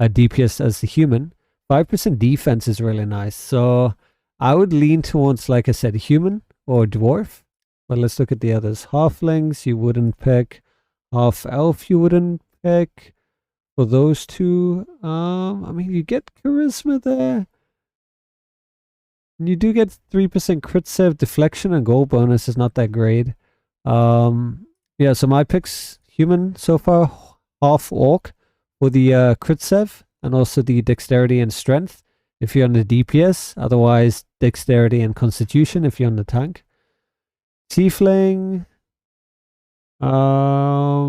DPS as the human. 5% defense is really nice. So I would lean towards, like I said, human or dwarf. But let's look at the others. Halflings you wouldn't pick. Half elf you wouldn't pick. For those two, I mean, you get charisma there. And you do get 3% crit save, deflection, and gold bonus is not that great. Yeah, so my picks, human so far, half orc for the crit save, and also the dexterity and strength. if you're on the DPS. Otherwise, dexterity and constitution if you're on the tank. Tiefling. I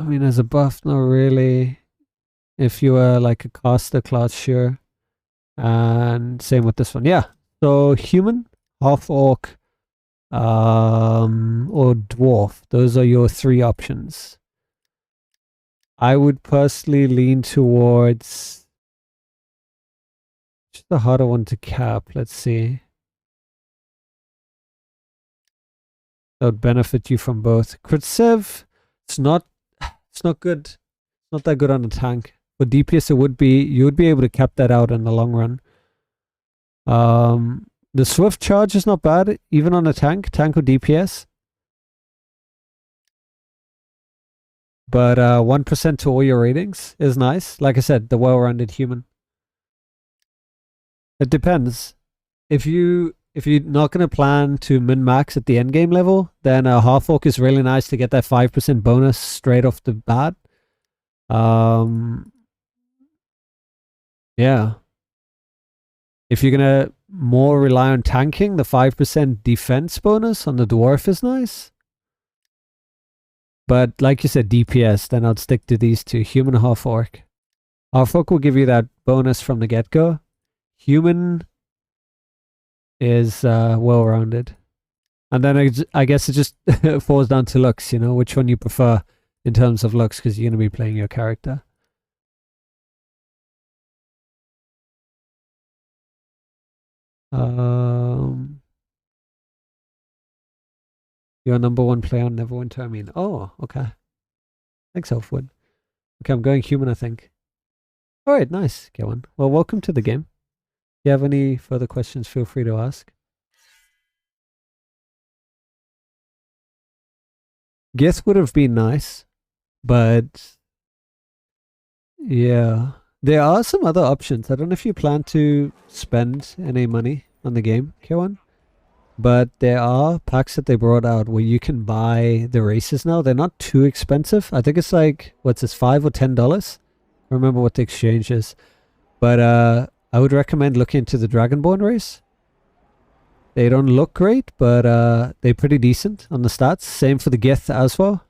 mean, as a buff, not really. If you were like a caster class, sure. And same with this one. Yeah. So human, half orc, or dwarf. Those are your three options. I would personally lean towards just the harder one to cap. Let's see. That would benefit you from both. Crit Sev, it's not good. It's not that good on the tank. For DPS, it would be. You would be able to cap that out in the long run. The swift charge is not bad, even on a tank or DPS. But 1% to all your ratings is nice. Like I said, the well-rounded human. It depends. If you're not going to plan to min-max at the end game level, then a half orc is really nice to get that 5% bonus straight off the bat. Yeah. If you're going to more rely on tanking, the 5% defense bonus on the dwarf is nice. But like you said, DPS, then I'd stick to these two, human and half orc. Half orc will give you that bonus from the get-go. Human is well-rounded. And then I guess it just falls down to looks, you know, which one you prefer in terms of looks, because you're going to be playing your character. Your number one player on Neverwinter, I mean. Oh, okay. Thanks, Elfwood. Okay, I'm going human, I think. Alright, nice. Get one. Well, welcome to the game. If you have any further questions, feel free to ask. Gith would have been nice, but yeah. There are some other options. I don't know if you plan to spend any money on the game, K1. But there are packs that they brought out where you can buy the races now. They're not too expensive. I think it's like, what's this, $5 or $10? I don't remember what the exchange is. But I would recommend looking into the Dragonborn race. They don't look great, but they're pretty decent on the stats. Same for the Gith as well.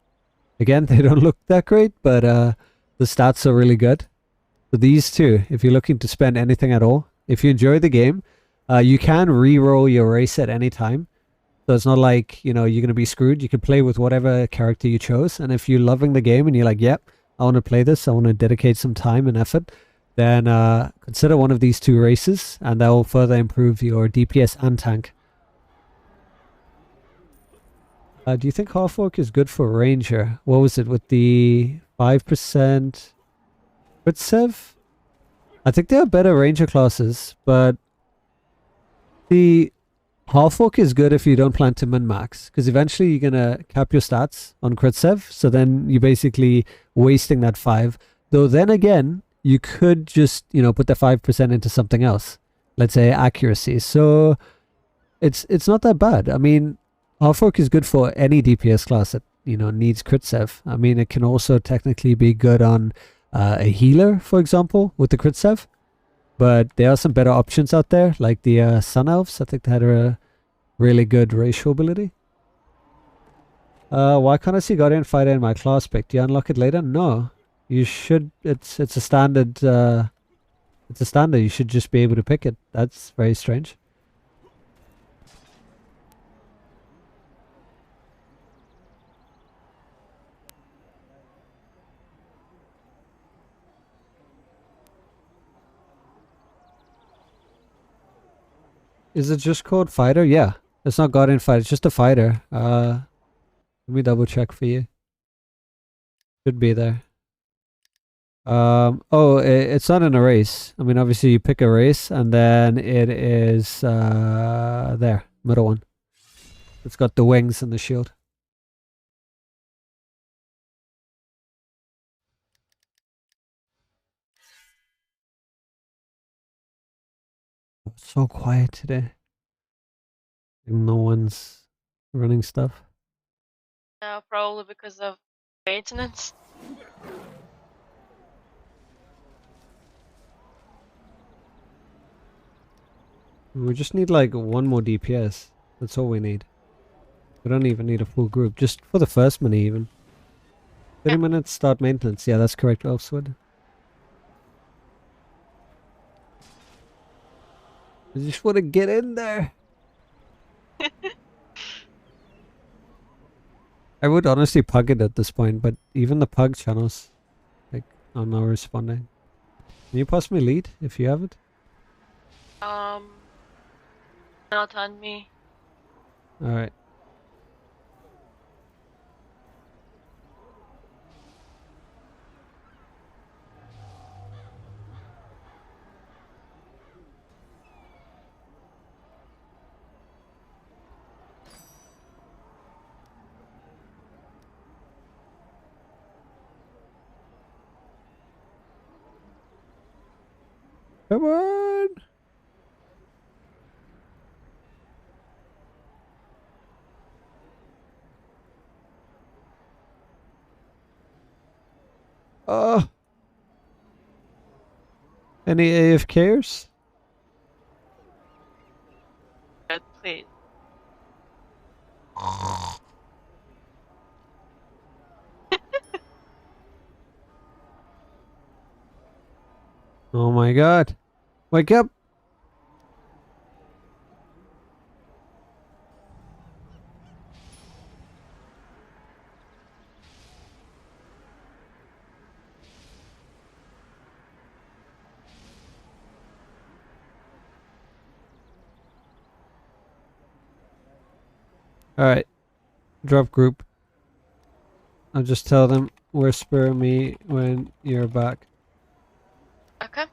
Again, they don't look that great, but the stats are really good. So these two, if you're looking to spend anything at all, if you enjoy the game, you can re-roll your race at any time. So it's not like, you know, you're going to be screwed. You can play with whatever character you chose. And if you're loving the game and you're like, yep, I want to play this, I want to dedicate some time and effort, then consider one of these two races, and that will further improve your DPS and tank. Do you think half orc is good for ranger? What was it with the 5% crit sev? I think there are better ranger classes, but the half orc is good if you don't plan to min-max, because eventually you're gonna cap your stats on crit sev, so then you're basically wasting that 5. Though then again, you could just, you know, put the 5% into something else. Let's say accuracy. So it's not that bad. I mean, half orc is good for any DPS class that, you know, needs crit sev. I mean, it can also technically be good on a healer, for example, with the crit sev. But there are some better options out there, like the Sun Elves. I think they had a really good racial ability. Why can't I see Guardian Fighter in my class pick? Do you unlock it later? No. You should. It's a standard. It's a standard. You should just be able to pick it. That's very strange. Is it just called fighter? Yeah. It's not Guardian Fighter. It's just a fighter. Let me double check for you. Should be there. It's not in a race. I mean, obviously you pick a race and then it is there, middle one. It's got the wings and the shield. So quiet today. No one's running stuff. Yeah, probably because of maintenance. We just need like one more DPS. That's all we need. We don't even need a full group. Just for the first mini even. 30 minutes start maintenance. Yeah, that's correct, Elfswood. I just want to get in there. I would honestly pug it at this point, but even the pug channels, like, are not responding. Can you possibly lead if you have it? Not on me. Alright. Come on! Oh! Any AFKers? Good, please. Oh my god. Wake up! Alright. Drop group. I'll just tell them, whisper me when you're back. Okay.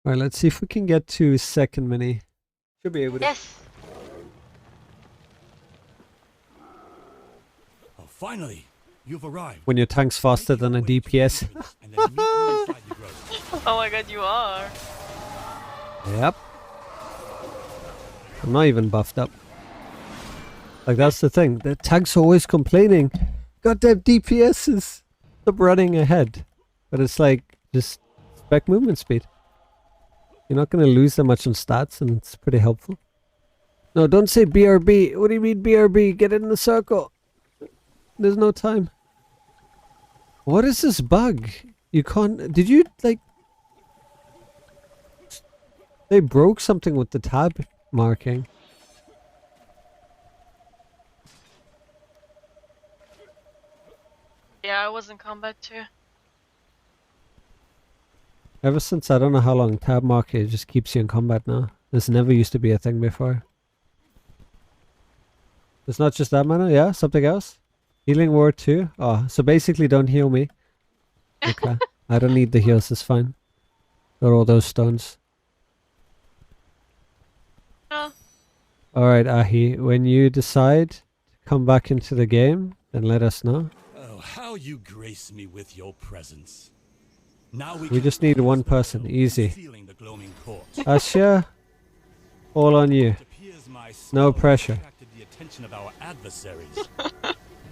Alright, let's see if we can get to second mini. Should be able to. Yes. Oh, finally, you've arrived. When your tank's faster than a DPS. And then meet me inside the grove. Oh my god, you are. Yep. I'm not even buffed up. Like, that's the thing. The tank's always complaining. Goddamn DPSs. Stop running ahead. But it's like, just spec movement speed. You're not going to lose that much on stats, and it's pretty helpful. No, don't say BRB. What do you mean BRB? Get in the circle. There's no time. What is this bug? You can't... Did you, like... They broke something with the tab marking. Yeah, I was in combat too. Ever since I don't know how long tab marking just keeps you in combat now. This never used to be a thing before. It's not just that mana, yeah? Something else? Healing word too? Oh, so basically don't heal me. Okay. I don't need the heals, it's fine. Got all those stones. Oh. Alright, Ahi, when you decide to come back into the game, then let us know. Oh, how you grace me with your presence. Now We just need one person, easy. Sealing the gloaming court. Asya, all on you. It appears my No spell pressure. attracted the attention of our adversaries.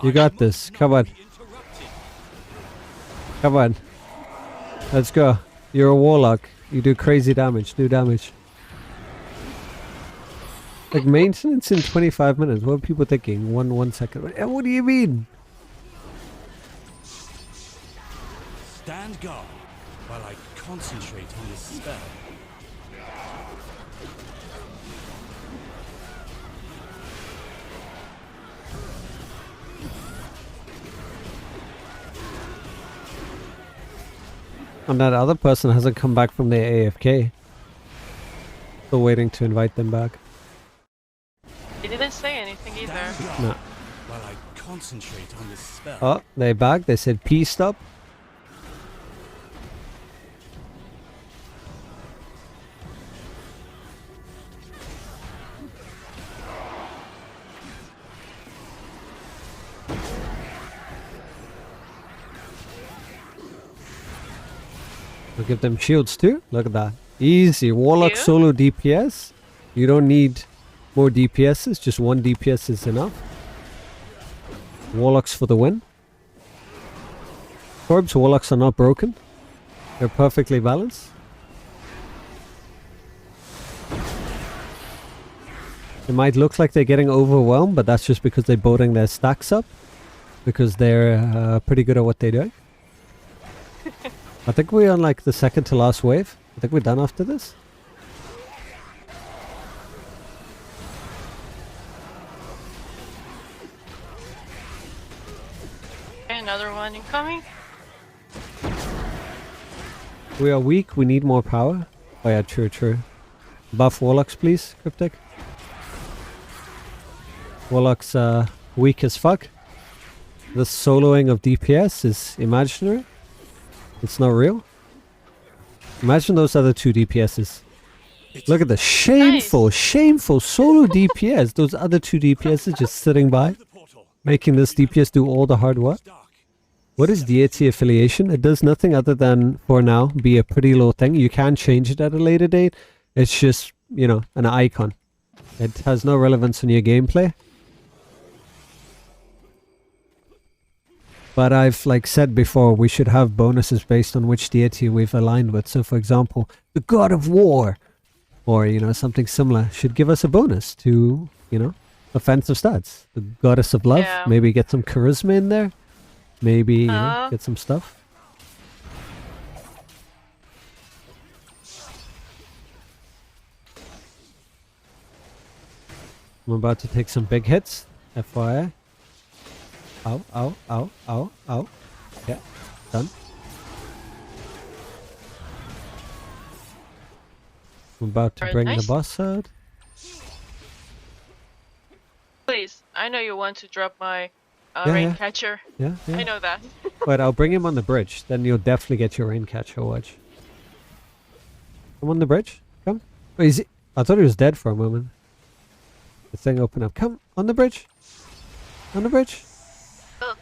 You got this, come on. Come on. Let's go. You're a warlock. You do crazy damage. Do damage. Like maintenance in 25 minutes. What are people thinking? One second. What do you mean? Stand guard while I concentrate on this spell. And that other person hasn't come back from their AFK. Still waiting to invite them back. He didn't say anything either. Stand guard No. while I concentrate on this spell. Oh, they back. They said P stop. I'll give them shields too. Look at that. Easy. Warlock You? solo DPS. You don't need more DPSs. Just one DPS is enough. Warlocks for the win. Corpse Warlocks are not broken. They're perfectly balanced. It might look like they're getting overwhelmed, but that's just because they're building their stacks up. Because they're pretty good at what they're doing. I think we're on like the second to last wave. I think we're done after this. Another one incoming. We are weak. We need more power. Oh yeah, true, true. Buff Warlocks, please, Cryptic. Warlocks weak as fuck. The soloing of DPS is imaginary. It's not real. Imagine those other two DPSs. Look at the shameful, shameful solo DPS. Those other two DPSs just sitting by, making this DPS do all the hard work. What is deity affiliation? It does nothing other than, for now, be a pretty low thing. You can change it at a later date. It's just, you know, an icon. It has no relevance in your gameplay. But I've like said before, we should have bonuses based on which deity we've aligned with. So for example, the God of War, or you know, something similar, should give us a bonus to, you know, offensive stats. The Goddess of Love, Yeah. maybe get some charisma in there. Maybe, you know, get some stuff. I'm about to take some big hits, FYI. Ow, ow, ow, ow, ow. Yeah, done. I'm about to Alright, bring the nice. boss out. Please, I know you want to drop my Yeah, rain yeah. catcher. Yeah, I yeah. know that. Wait, I'll bring him on the bridge. Then you'll definitely get your rain catcher, watch. Come on the bridge. Come. Oh, is he? I thought he was dead for a moment. The thing opened up. Come, on the bridge. On the bridge. Oh.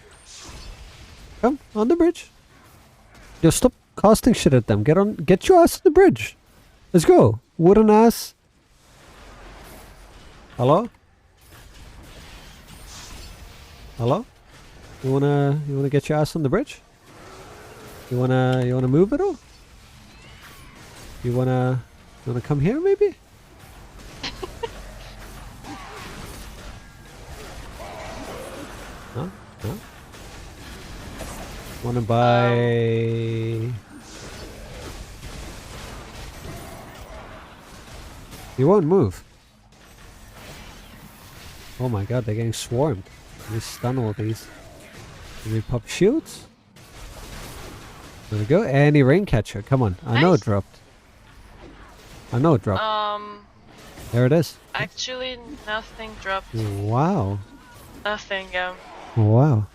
Come, on the bridge. Yo, stop casting shit at them. Get your ass on the bridge. Let's go. Wooden ass. Hello? Hello? You wanna get your ass on the bridge? You wanna move at all? You wanna come here maybe? No? No? Wanna buy... You won't move. Oh my god, they're getting swarmed. Let me stun all these. Let me pop shields. There we go. Any rain catcher. Come on. I know it Nice. dropped. I know it dropped. There it is. Actually, nothing dropped. Wow. Nothing. Wow.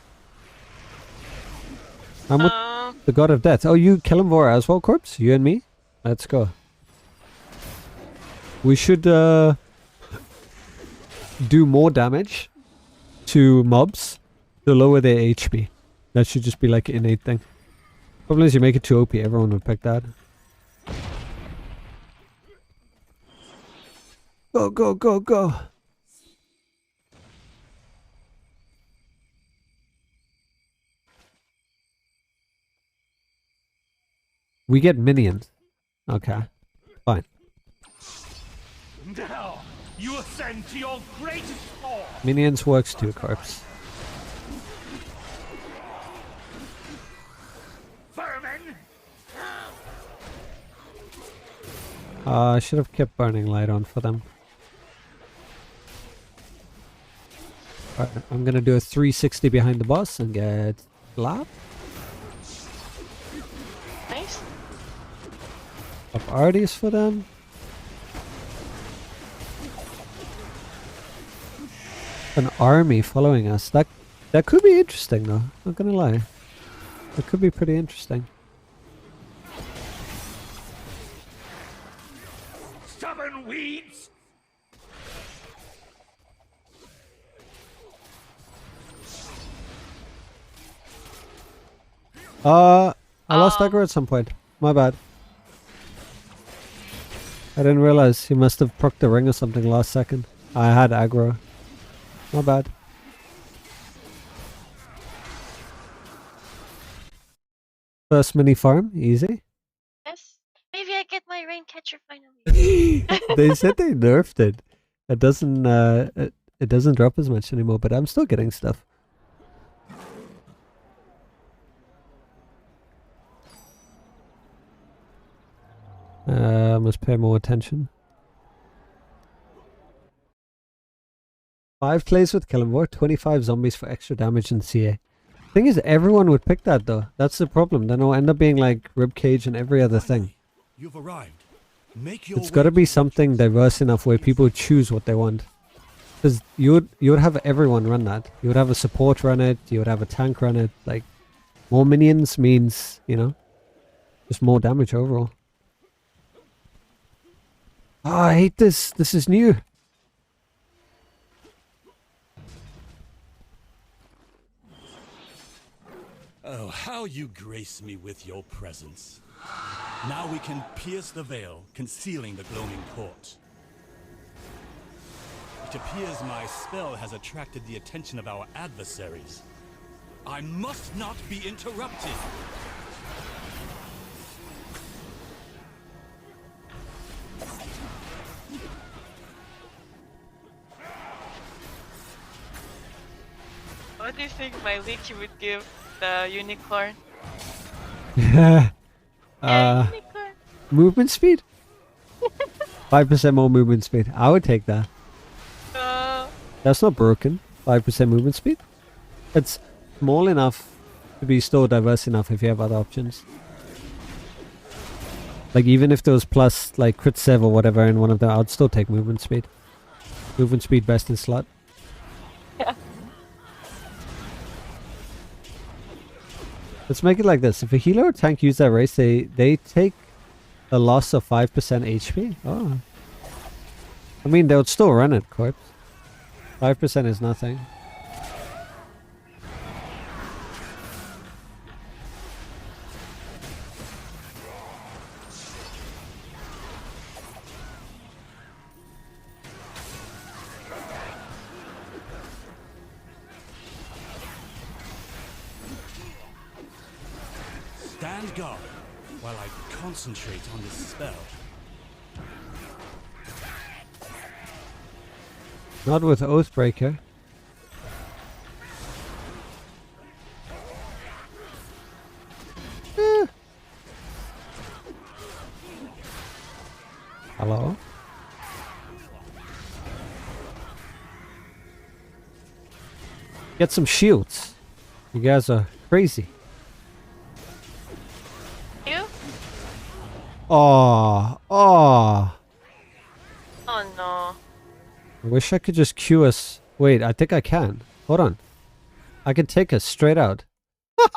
I'm with the God of Death. Oh, you kill him for as well, Corpse? You and me? Let's go. We should do more damage to mobs to lower their HP. That should just be like an innate thing. Problem is you make it too OP, everyone would pick that. Go, go, go, go. We get minions. Okay. Fine. Now, you ascend to your greatest form. Minions works too, Corpse. Vermin! I should have kept burning light on for them. Alright, I'm gonna do a 360 behind the boss and get slapped. Nice. Up arties for them. An army following us. That could be interesting though. Not gonna lie. That could be pretty interesting. Stubborn weeds! I lost aggro at some point. My bad. I didn't realize. He must have procced the ring or something last second. I had aggro. Not bad. First mini farm, easy. Yes. Maybe I get my rain catcher finally. They said they nerfed it. It doesn't drop as much anymore, but I'm still getting stuff. Must pay more attention. 5 plays with Kellenvor, 25 zombies for extra damage in CA. Thing is, everyone would pick that though. That's the problem. Then it'll end up being like Ribcage and every other thing. You've arrived. Make your It's got to be something diverse enough where people choose what they want. Because you would have everyone run that. You would have a support run it. You would have a tank run it. Like, more minions means, you know, just more damage overall. Oh, I hate this. This is new. Oh, how you grace me with your presence. Now we can pierce the veil, concealing the gloaming court. It appears my spell has attracted the attention of our adversaries. I must not be interrupted. What do you think my leaky would give the unicorn? Yeah, Unicorn. movement speed? 5% more movement speed. I would take that. That's not broken. 5% movement speed. It's small enough to be still diverse enough if you have other options. Like even if there was plus like crit save or whatever in one of them, I'd still take movement speed. Movement speed best in slot. Yeah. Let's make it like this. If a healer or tank use that race, they take a loss of 5% HP. Oh. I mean, they would still run it, Corpse. 5% is nothing. Stand guard while I concentrate on this spell. Not with Oathbreaker. Hello? Get some shields. You guys are crazy. You? Oh, oh. Oh no. I wish I could just queue us. Wait, I think I can. Hold on. I can take us straight out. If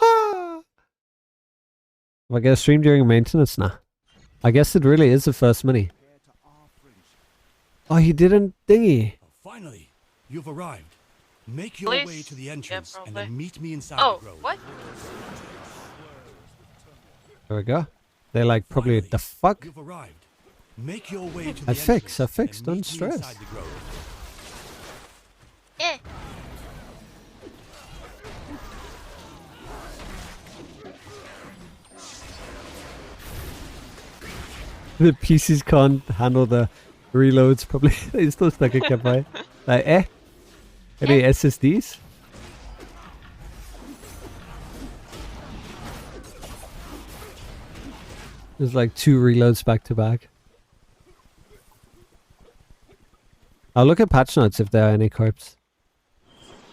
I get a stream during maintenance? Nah. I guess it really is the first mini. Oh, he didn't thingy. Finally, you've arrived. Make your Please. way to the entrance and probably. then meet me inside Oh, the grove. what? There we go. They're like probably Finally, the fuck. You've arrived. Make your way to the I fix, entrance and don't meet me stress. inside the grove. Eh. The PCs can't handle the reloads probably. They still stuck in Capai. Like, any SSDs? There's like 2 reloads back to back. I'll look at patch notes if there are any corpse.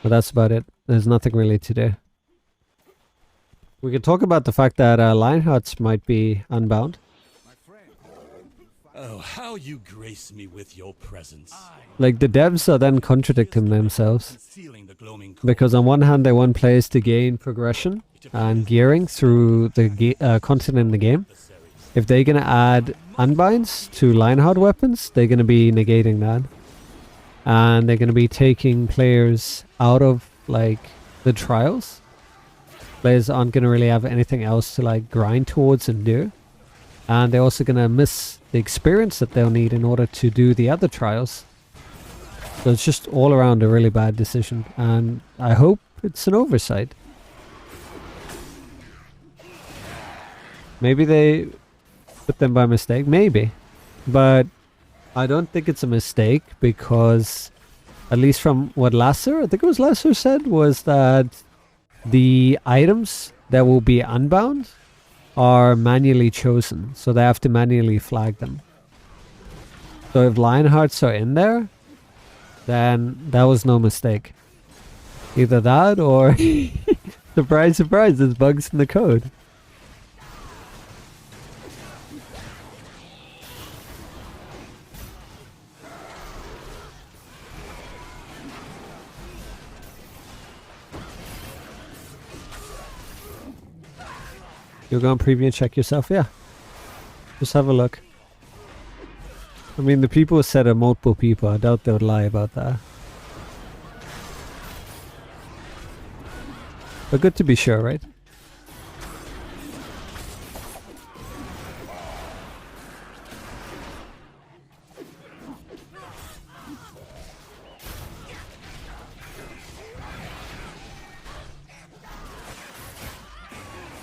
But that's about it. There's nothing really to do. We could talk about the fact that Lionhearts might be unbound. Oh, how you grace me with your presence. Like the devs are then contradicting themselves. Concealing the gloaming court. Because on one hand they want players to gain progression and gearing through the content in the game. If they're going to add unbinds to Lionheart weapons, they're going to be negating that. And they're going to be taking players out of like the trials. Players aren't going to really have anything else to like grind towards and do. And they're also going to miss the experience that they'll need in order to do the other trials. So it's just all around a really bad decision. And I hope it's an oversight. Maybe they put them by mistake. Maybe. But I don't think it's a mistake because, at least from what Lasser, I think it was Lasser said, was that the items that will be unbound are manually chosen, so they have to manually flag them. So if Lionhearts are in there, then that was no mistake. Either that or surprise, surprise, there's bugs in the code. You'll go on preview and check yourself? Yeah. Just have a look. I mean, the people said are multiple people. I doubt they would lie about that. But good to be sure, right?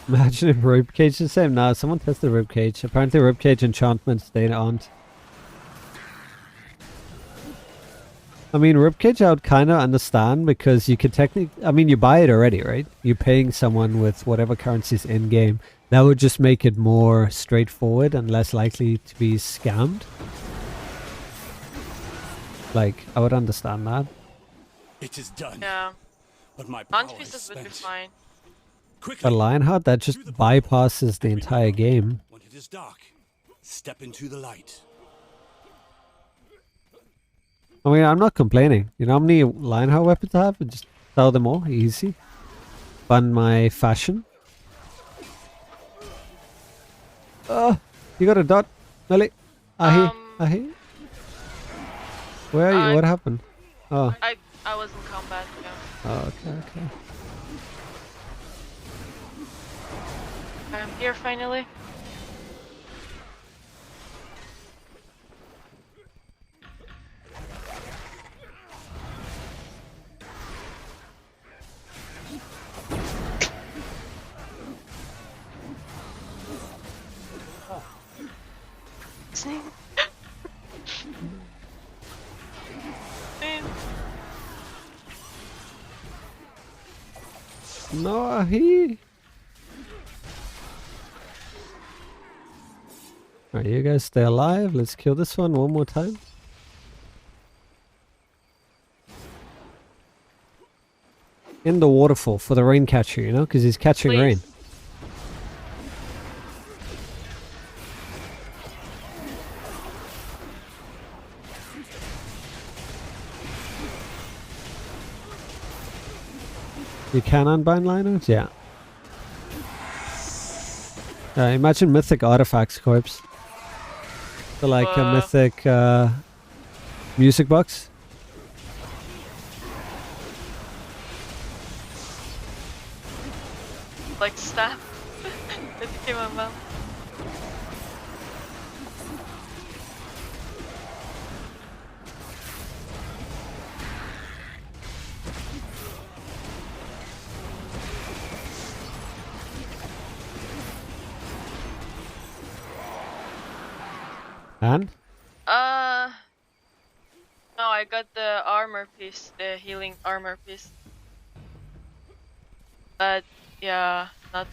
Imagine if Ribcage is the same. Nah, someone tested Ribcage. Apparently Ribcage enchantments they aren't. I mean, Ribcage I would kind of understand because you could technically... I mean, you buy it already, right? You're paying someone with whatever currency's in-game. That would just make it more straightforward and less likely to be scammed. Like, I would understand that. It is done. Yeah. But my Launch power is pieces would be spent. fine. Quickly, But Lionheart, that just bypasses the entire game. when it is dark, step into the light. I mean, I'm not complaining. You know how many Lionheart weapons I have? And just sell them all. Easy. Fund my fashion. Oh, you got a dot, Melly. Ahi. Ahi. Where are you? What happened? Oh. I was in combat, yeah. Oh, okay, okay. I'm here finally. Sneak. No, Ahi. Alright, you guys stay alive. Let's kill this one more time. In the waterfall for the rain catcher, you know, because he's catching Please. rain. You can unbind liners? Yeah. Imagine mythic artifacts corpse. So like a mythic music box. Like staff. It became a mouth. And? No, I got the armor piece, the healing armor piece. But yeah, not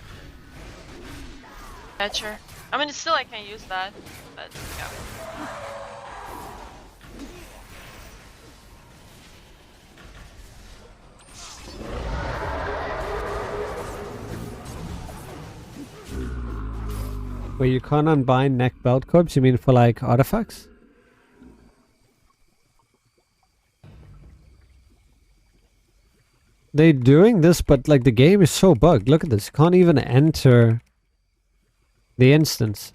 catcher. I mean, still I can use that, but yeah. Where you can't unbind neck belt corpse, you mean for like artifacts? They're doing this, but like the game is so bugged. Look at this. You can't even enter the instance.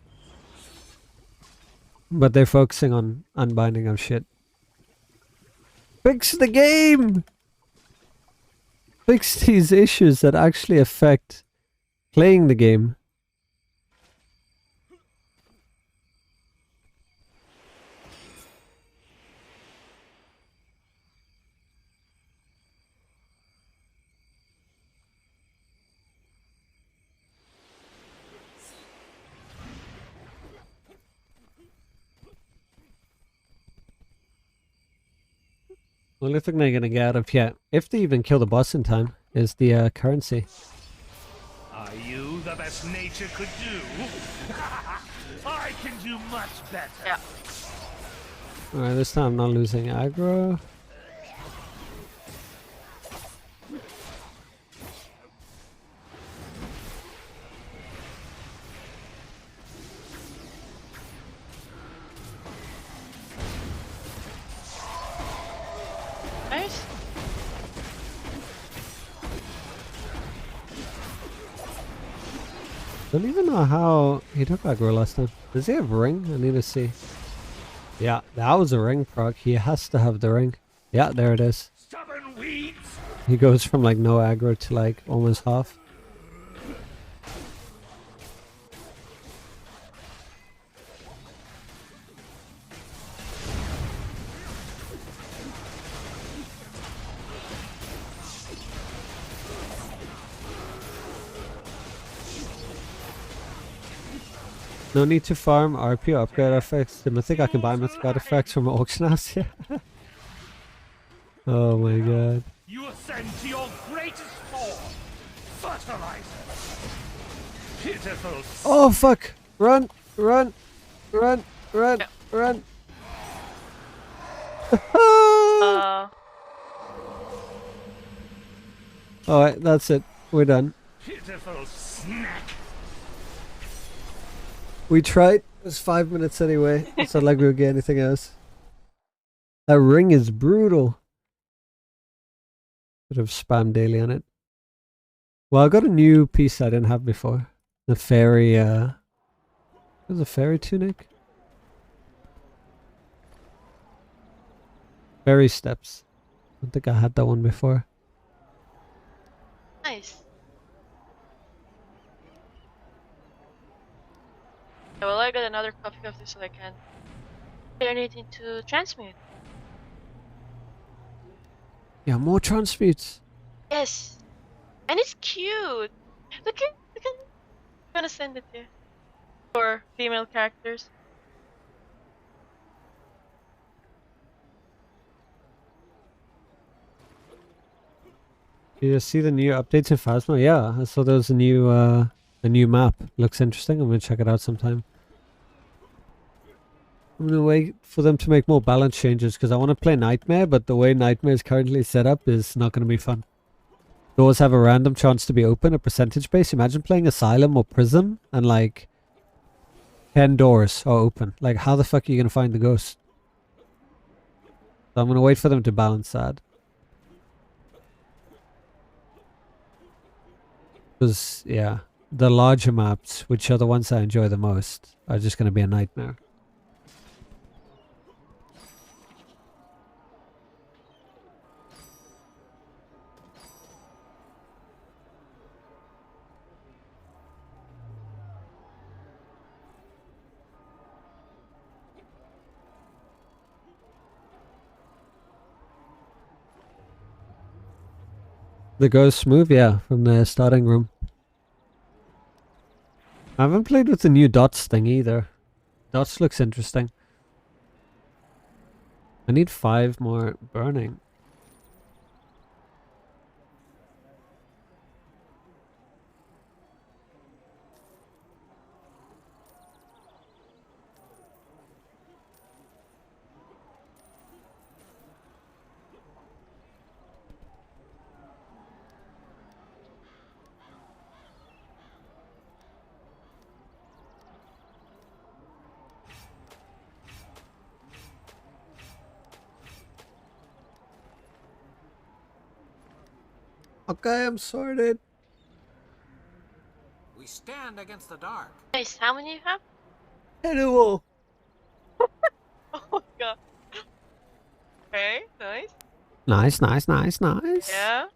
But they're focusing on unbinding of shit. Fix the game! Fix these issues that actually affect playing the game. only thing they're gonna get out of yet, if they even kill the boss in time, is the currency. Are you the best nature could do? I can do much better. Yeah. Alright, this time I'm not losing aggro. Nice. Don't even know how he took aggro last time. Does he have ring? I need to see. Yeah, that was a ring proc. He has to have the ring. Yeah, there it is. Stubborn weeds. He goes from like no aggro to like almost half. No need to farm RP or upgrade artifacts. The mythic, I can buy mythic artifacts from auction house. Yeah. Oh my god. You ascend to your greatest form. Fertilizer. Pitiful. Oh fuck! Run! Run! Run! Run! Yeah. Run! Alright, that's it. We're done. Pitiful snack. We tried. It was 5 minutes anyway. It's not like we'll get anything else. That ring is brutal. Bit of spam daily on it. Well, I got a new piece I didn't have before. The fairy, there's a fairy tunic. Fairy steps. I don't think I had that one before. Nice. Yeah, well, I got another copy of this so I can turn it into transmute. Yeah, more transmutes. Yes. And it's cute. Look at I'm gonna send it to you. For female characters. You see the new updates in Phasma? Yeah, I saw there was a new map. Looks interesting. I'm gonna check it out sometime. I'm gonna wait for them to make more balance changes because I want to play Nightmare, but the way Nightmare is currently set up is not gonna be fun. Doors have a random chance to be open, a percentage base. Imagine playing Asylum or Prism and like 10 doors are open. Like, how the fuck are you gonna find the ghost? So I'm gonna wait for them to balance that. Because, yeah, the larger maps, which are the ones I enjoy the most, are just going to be a nightmare. The ghost move, yeah, from the starting room. I haven't played with the new dots thing either. Dots looks interesting. I need 5 more burning. Okay, I'm sorted. We stand against the dark. Nice. How many you have? Hello. Oh my god. Okay, nice. Nice, nice, nice, nice. Yeah.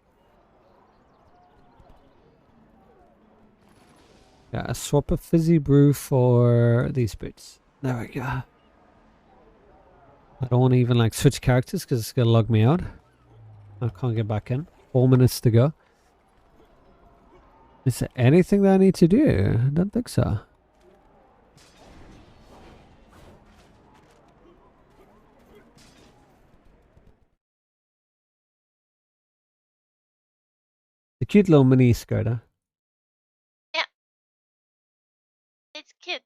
Yeah, swap a fizzy brew for these boots. There we go. I don't want to even like switch characters because it's going to log me out. I can't get back in. 4 minutes to go. Is there anything that I need to do? I don't think so. cute little mini skirt, huh? Yeah. It's cute.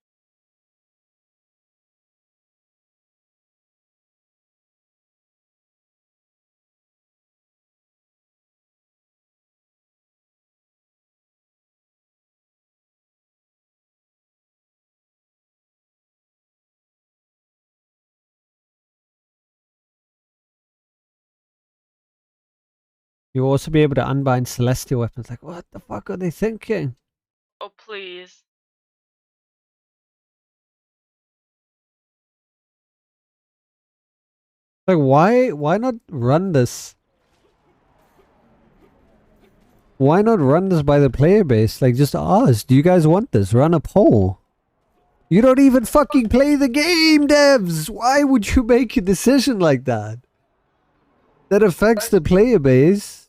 You'll also be able to unbind celestial weapons. Like, what the fuck are they thinking? Oh, please. Like, why not run this? Why not run this by the player base? Like, just ask, do you guys want this? Run a poll. You don't even fucking play the game, devs! Why would you make a decision like that? That affects the player base.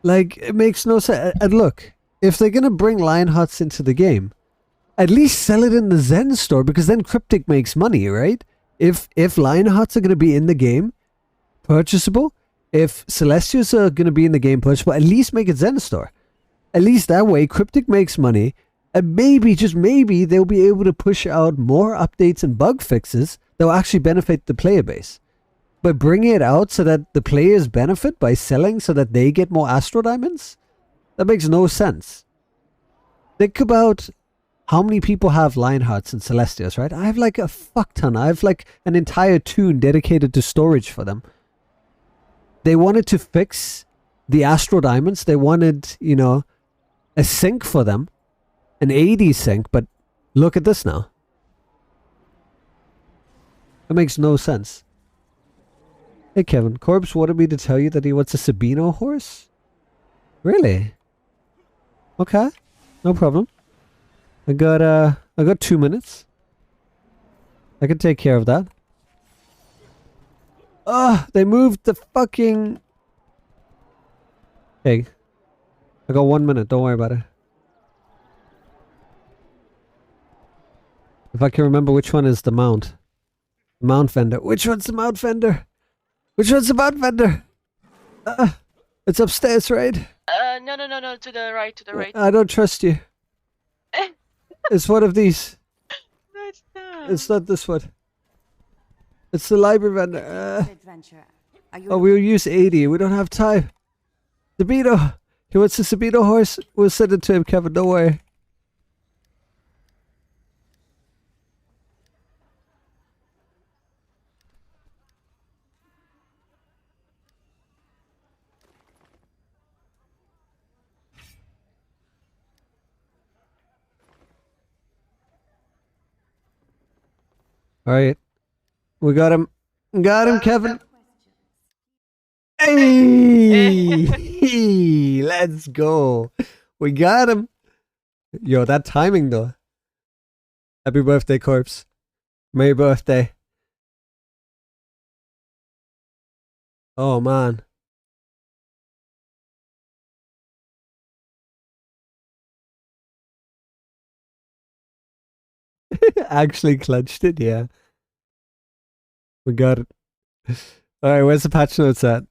Like, it makes no sense. And look, if they're gonna bring Lionhearts into the game, at least sell it in the Zen store, because then Cryptic makes money, right? If Lionhearts are gonna be in the game, purchasable. If Celestials are gonna be in the game, purchasable, at least make it Zen store. At least that way, Cryptic makes money, and maybe, just maybe, they'll be able to push out more updates and bug fixes that will actually benefit the player base. But bringing it out so that the players benefit by selling so that they get more Astro Diamonds? That makes no sense. Think about how many people have Lionhearts and Celestials, right? I have like a fuck ton. I have like an entire toon dedicated to storage for them. They wanted to fix the Astro Diamonds. They wanted, you know, a sync for them. An 80 sync, but look at this now. That makes no sense. Hey Kevin, Corbs wanted me to tell you that he wants a Sabino horse? Really? Okay, no problem. I got 2 minutes. I can take care of that. They moved the fucking... Hey, I got 1 minute, don't worry about it. If I can remember which one is the mount. The mount vendor. Which one's the mount vendor? Which one's the mount vendor? It's upstairs, right? No, to the right. I don't trust you. It's one of these. No, it's not. It's not this one. It's the library vendor. Adventure. Are you Oh, we'll use 80. We don't have time. Sabino. He wants the Sabino horse. We'll send it to him, Kevin. Don't worry. Alright. We got him. Got him, Kevin. Hey! Let's go. We got him. Yo, that timing though. Happy birthday, Corpse. Merry birthday. Oh, man. Actually clutched it, yeah. We got it. Alright, where's the patch notes at?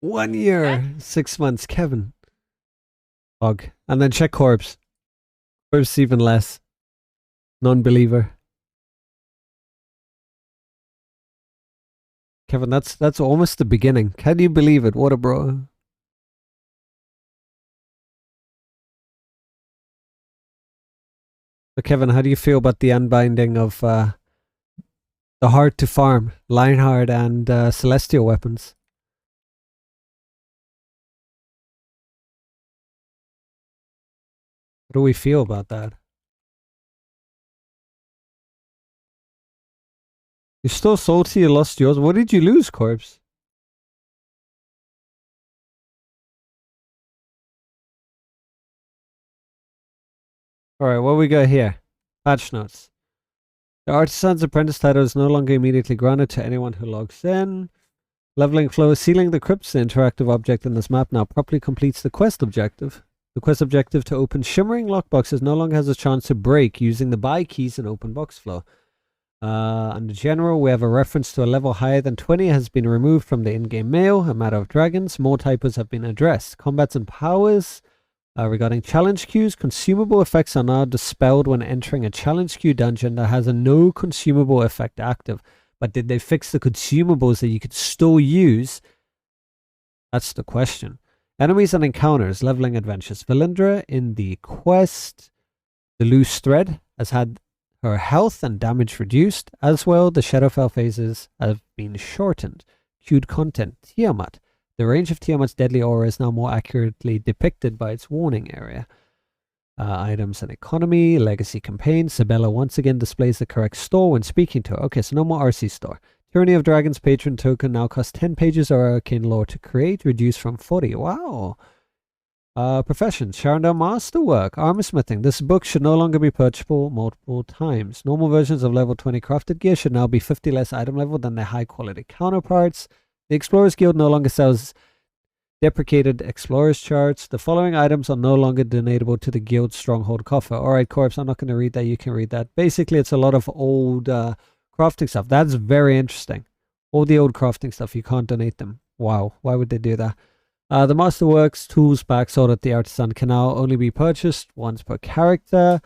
One year, 6 months, Kevin. Og. And then check Corpse. Corpse even less. Non-believer. Kevin, that's almost the beginning. Can you believe it? What a bro. So Kevin, how do you feel about the unbinding of the hard to farm, Lionheart and Celestial weapons? What do we feel about that? You're still salty you lost yours. What did you lose, Corpse? Alright, what we got here? Patch notes. The Artisan's Apprentice title is no longer immediately granted to anyone who logs in. Leveling flow. Sealing the crypts, the interactive object in this map, now properly completes the quest objective. The quest objective to open shimmering lockboxes no longer has a chance to break using the buy keys in open box flow. Under general, we have a reference to a level higher than 20 has been removed from the in-game mail. A matter of dragons. More typos have been addressed. Combats and powers. Regarding challenge queues, consumable effects are now dispelled when entering a challenge queue dungeon that has a no consumable effect active. But did they fix the consumables that you could still use? That's the question. Enemies and encounters, leveling adventures. Valindra in the quest, the loose thread, has had her health and damage reduced. As well, the Shadowfell phases have been shortened. Queued content, Tiamat. The range of Tiamat's deadly aura is now more accurately depicted by its warning area. Items and economy, legacy campaign. Sabella once again displays the correct store when speaking to her. Okay, so no more RC store. Tyranny of Dragons patron token now costs 10 pages of arcane lore to create, reduced from 40. Wow. Professions. Sharandar Masterwork. Armorsmithing. This book should no longer be purchasable multiple times. Normal versions of level 20 crafted gear should now be 50 less item level than their high quality counterparts. The Explorers Guild no longer sells deprecated Explorers charts. The following items are no longer donatable to the Guild Stronghold coffer. Alright, Corpse, I'm not going to read that. You can read that. Basically, it's a lot of old crafting stuff. That's very interesting. All the old crafting stuff, you can't donate them. Wow, why would they do that? The Masterworks tools back sold at the Artisan can now only be purchased once per character.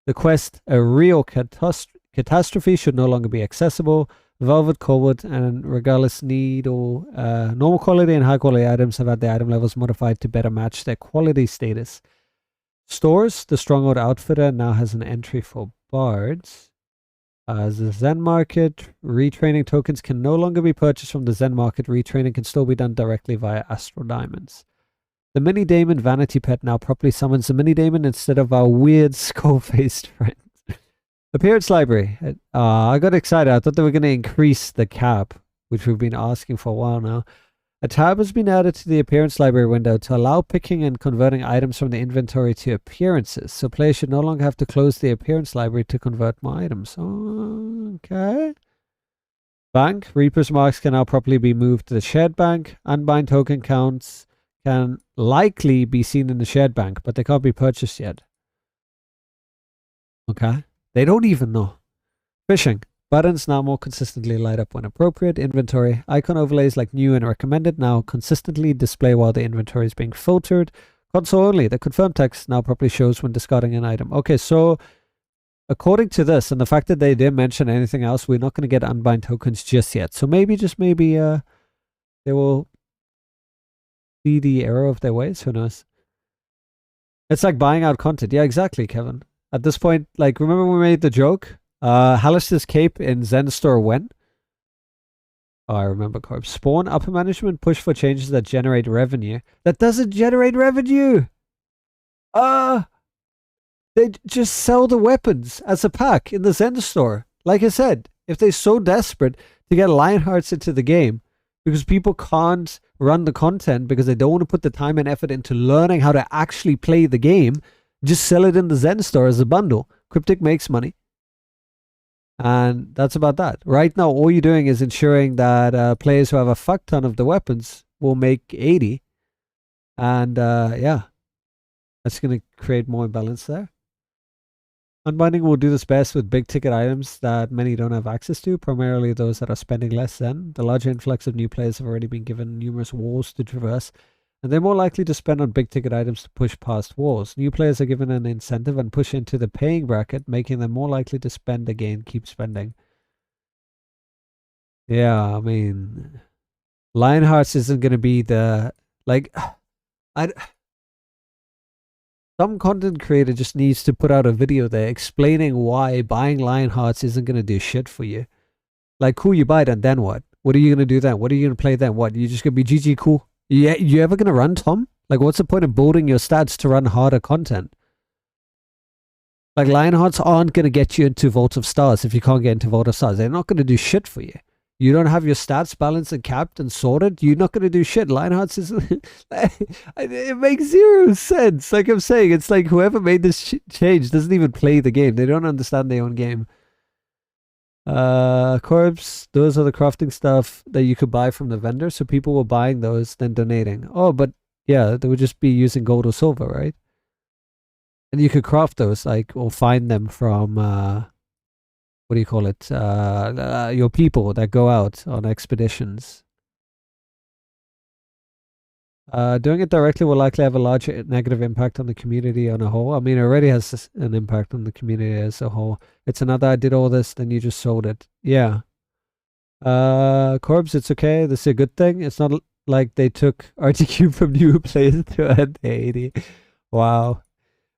The quest, A Real Catastrophe, should no longer be accessible. Velvet, Cobalt, and Regalis Needle. Normal quality and high quality items have had their item levels modified to better match their quality status. Stores, the Stronghold Outfitter now has an entry for bards. The Zen Market, retraining tokens can no longer be purchased from the Zen Market. Retraining can still be done directly via Astral Diamonds. The Mini Daemon Vanity Pet now properly summons the Mini Daemon instead of our weird skull-faced friend. Appearance Library. I got excited. I thought they were going to increase the cap, which we've been asking for a while now. A tab has been added to the Appearance Library window to allow picking and converting items from the inventory to appearances. So players should no longer have to close the Appearance Library to convert more items. Okay. Bank. Reaper's Marks can now properly be moved to the shared bank. Unbind token counts can likely be seen in the shared bank, but they can't be purchased yet. Okay. They don't even know. Fishing. Buttons now more consistently light up when appropriate. Inventory. Icon overlays like new and recommended now consistently display while the inventory is being filtered. Console only. The confirmed text now properly shows when discarding an item. Okay, so according to this and the fact that they didn't mention anything else, we're not going to get unbind tokens just yet. So maybe, just maybe, they will see the error of their ways. Who knows? It's like buying out content. Yeah, exactly, Kevin. At this point, like, remember we made the joke? Hallister's cape in Zen Store when? Oh, I remember, Corp. Spawn, upper management, push for changes that generate revenue. That doesn't generate revenue! They just sell the weapons as a pack in the Zen Store. Like I said, if they're so desperate to get Lionhearts into the game, because people can't run the content because they don't want to put the time and effort into learning how to actually play the game, just sell it in the Zen Store as a bundle. Cryptic makes money. And that's about that. Right now, all you're doing is ensuring that players who have a fuck ton of the weapons will make 80. And yeah, that's going to create more imbalance there. Unbinding will do this best with big ticket items that many don't have access to, primarily those that are spending less than. The larger influx of new players have already been given numerous walls to traverse, and they're more likely to spend on big ticket items to push past walls. New players are given an incentive and push into the paying bracket, making them more likely to spend again, keep spending. Yeah, I mean, Lionhearts isn't going to be the, like, some content creator just needs to put out a video there explaining why buying Lionhearts isn't going to do shit for you. Like, cool, you buy it, and then what? What are you going to do then? What are you going to play then? What? You just going to be GG cool? Yeah, you ever going to run, Tom? Like, what's the point of building your stats to run harder content? Like, Lionhearts aren't going to get you into Vault of Stars if you can't get into Vault of Stars. They're not going to do shit for you. You don't have your stats balanced and capped and sorted, you're not going to do shit. Lionhearts is... it makes zero sense. Like I'm saying, it's like whoever made this change doesn't even play the game. They don't understand their own game. Corpse, those are the crafting stuff that you could buy from the vendor. So people were buying those, then donating. Oh, but yeah, they would just be using gold or silver, right? And you could craft those, like, or find them from... what what do you call it? Your people that go out on expeditions. Doing it directly will likely have a large negative impact on the community on a whole. I mean, it already has an impact on the community as a whole. It's another, I did all this, then you just sold it. Yeah. Corbs, it's okay. This is a good thing. It's not like they took RTQ from new players to add 80. Wow.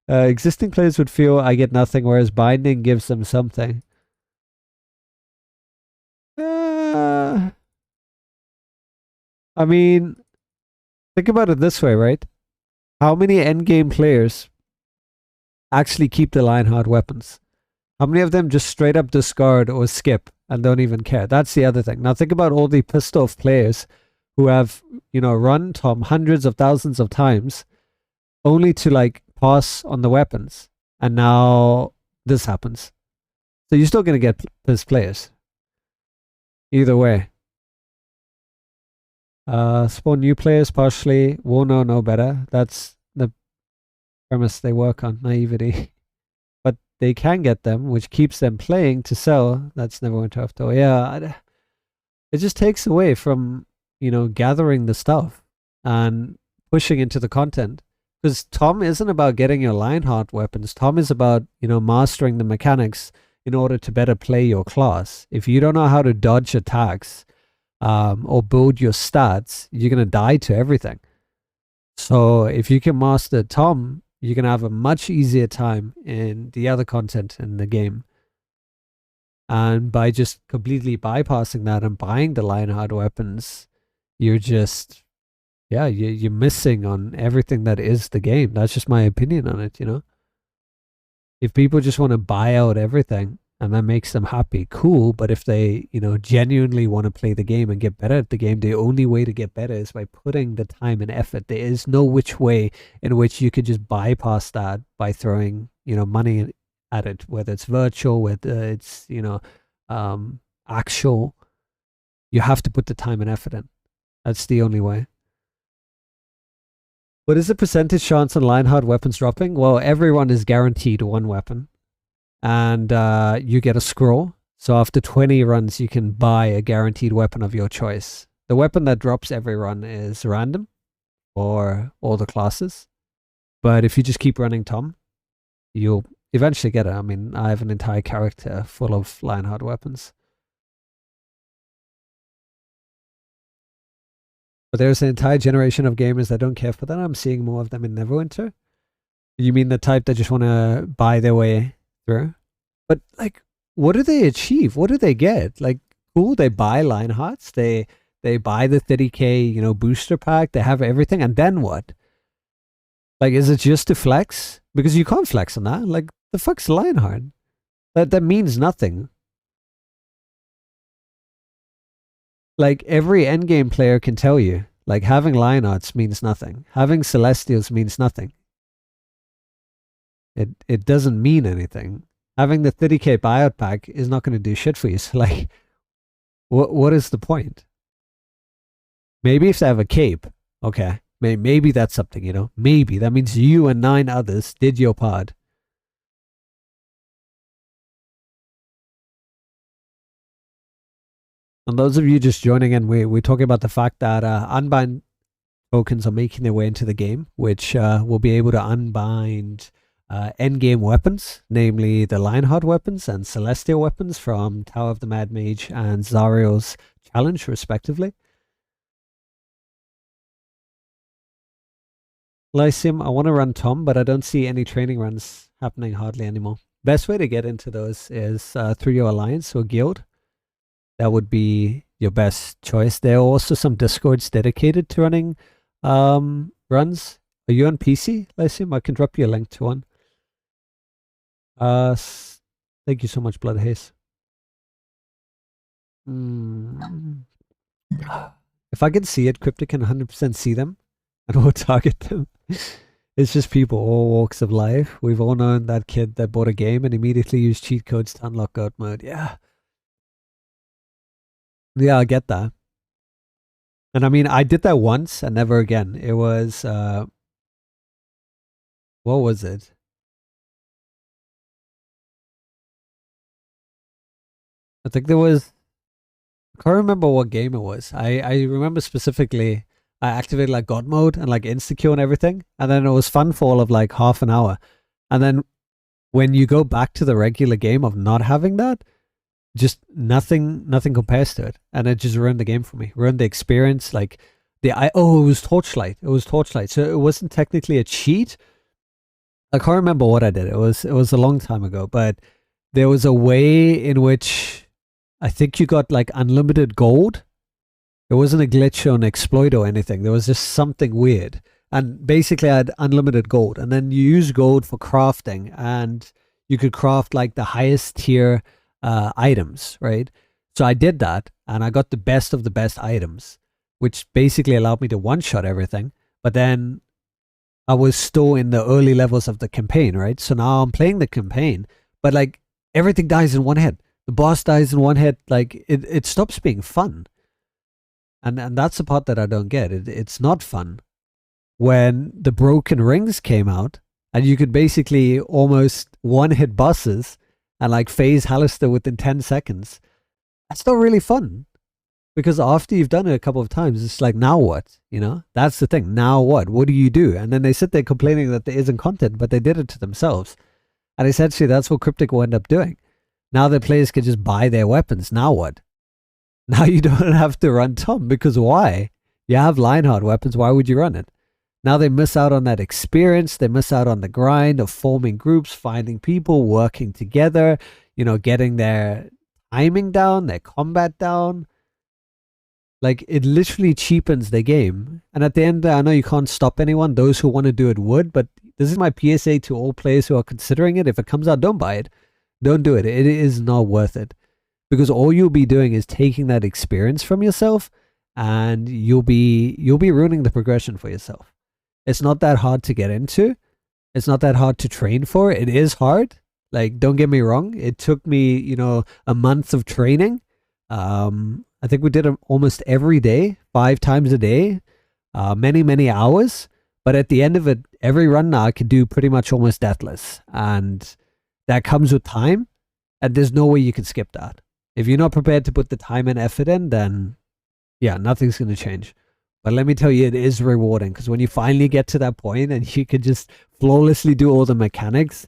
Existing players would feel I get nothing, whereas binding gives them something. I mean, think about it this way, right? How many endgame players actually keep the Lionheart weapons? How many of them just straight up discard or skip and don't even care? That's the other thing. Now think about all the pissed off players who have, you know, run Tom hundreds of thousands of times only to like pass on the weapons. And now this happens. So you're still going to get pissed players. Either way. Spawn new players partially. Will know better. That's the premise they work on. Naivety. But they can get them, which keeps them playing to sell. That's Neverwinter after all. Yeah. It just takes away from, you know, gathering the stuff and pushing into the content. Because Tom isn't about getting your Lionheart weapons. Tom is about, you know, mastering the mechanics in order to better play your class. If you don't know how to dodge attacks, or build your stats, you're going to die to everything. So if you can master Tom, you're going to have a much easier time in the other content in the game. And by just completely bypassing that and buying the Lionheart weapons, you're just, yeah, you're missing on everything that is the game. That's just my opinion on it, you know? If people just want to buy out everything, and that makes them happy, cool. But if they, you know, genuinely want to play the game and get better at the game, the only way to get better is by putting the time and effort. There is no which way in which you could just bypass that by throwing, you know, money at it, whether it's virtual, whether it's, you know, actual. You have to put the time and effort in. That's the only way. What is the percentage chance on Lionheart weapons dropping? Well, everyone is guaranteed one weapon. And you get a scroll. So after 20 runs, you can buy a guaranteed weapon of your choice. The weapon that drops every run is random for all the classes. But if you just keep running Tom, you'll eventually get it. I mean, I have an entire character full of Lionheart weapons. But there's an entire generation of gamers that don't care for that. I'm seeing more of them in Neverwinter. You mean the type that just want to buy their way through? But like, what do they achieve? What do they get? Like, cool, they buy Lionhearts, they buy the 30k, you know, booster pack, they have everything, and then what? Like, is it just to flex? Because you can't flex on that. Like, the fuck's Lionheart? That means nothing. Like, every endgame player can tell you, like, having Lionhearts means nothing. Having Celestials means nothing. It doesn't mean anything. Having the 30k buyout pack is not going to do shit for you. So, like, what is the point? Maybe if they have a cape, okay. Maybe that's something, you know. Maybe. That means you and 9 others did your part. And those of you just joining in, we're talking about the fact that unbind tokens are making their way into the game, which will be able to unbind endgame weapons, namely the Lionheart weapons and Celestial weapons from Tower of the Mad Mage and Zariel's challenge, respectively. Lysium, I want to run Tom, but I don't see any training runs happening hardly anymore. Best way to get into those is through your alliance or guild. That would be your best choice. There are also some Discords dedicated to running runs. Are you on PC, Lysium? I can drop you a link to one. Thank you so much, Blood Haze. If I can see it, Cryptic can 100% see them and will target them. It's just people, all walks of life. We've all known that kid that bought a game and immediately used cheat codes to unlock God mode. Yeah. Yeah, I get that. And I mean, I did that once and never again. It was, what was it? I think there was, I can't remember what game it was. I remember specifically I activated like God mode and like insta-kill and everything. And then it was fun for all of like half an hour. And then when you go back to the regular game of not having that, just nothing compares to it. And it just ruined the game for me. Ruined the experience. Like it was Torchlight. It was Torchlight. So it wasn't technically a cheat. I can't remember what I did. It was a long time ago, but there was a way in which I think you got like unlimited gold. It wasn't a glitch or an exploit or anything. There was just something weird. And basically I had unlimited gold. And then you use gold for crafting, and you could craft like the highest tier items, right? So I did that, and I got the best of the best items, which basically allowed me to one-shot everything. But then I was still in the early levels of the campaign, right? So now I'm playing the campaign, but like everything dies in one hit. The boss dies in one hit. Like it stops being fun. And that's the part that I don't get. It's not fun. When the broken rings came out, and you could basically almost one-hit bosses and like phase Hallister within 10 seconds, that's not really fun. Because after you've done it a couple of times, it's like, now what? You know? That's the thing. Now what? What do you do? And then they sit there complaining that there isn't content, but they did it to themselves. And essentially, that's what Cryptic will end up doing. Now the players can just buy their weapons. Now what? Now you don't have to run Tom, because why? You have Lionheart weapons. Why would you run it? Now they miss out on that experience. They miss out on the grind of forming groups, finding people, working together, you know, getting their timing down, their combat down. Like, it literally cheapens the game. And at the end, I know you can't stop anyone. Those who want to do it would, but this is my PSA to all players who are considering it. If it comes out, don't buy it. Don't do it. It is not worth it. Because all you'll be doing is taking that experience from yourself, and you'll be ruining the progression for yourself. It's not that hard to get into. It's not that hard to train for. It is hard. Like, don't get me wrong. It took me, you know, a month of training. I think we did it almost every day, 5 times a day, many hours. But at the end of it, every run now I could do pretty much almost deathless. And that comes with time. And there's no way you can skip that. If you're not prepared to put the time and effort in, then yeah, nothing's going to change. But let me tell you, it is rewarding, because when you finally get to that point and you could just flawlessly do all the mechanics,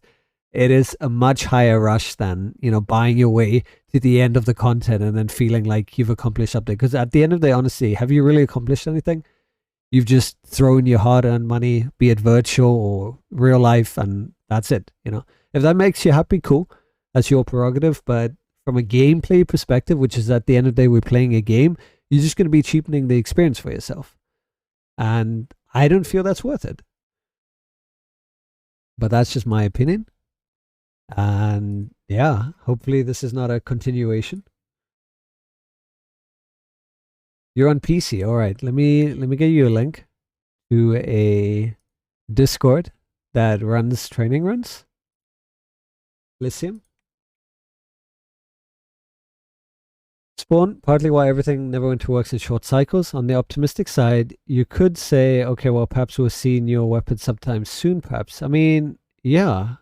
it is a much higher rush than, you know, buying your way to the end of the content and then feeling like you've accomplished something. Because at the end of the day, honestly, have you really accomplished anything? You've just thrown your hard-earned money, be it virtual or real life, and that's it. You know, if that makes you happy, cool. That's your prerogative. But from a gameplay perspective, which is at the end of the day, we're playing a game, you're just going to be cheapening the experience for yourself. And I don't feel that's worth it. But that's just my opinion. And yeah, hopefully this is not a continuation. You're on PC. All right. Let me get you a link to a Discord that runs training runs. Lyceum. Spawn, partly why everything Neverwinter works in short cycles. On the optimistic side, you could say, okay, well, perhaps we'll see new weapons sometime soon, perhaps. I mean, yeah.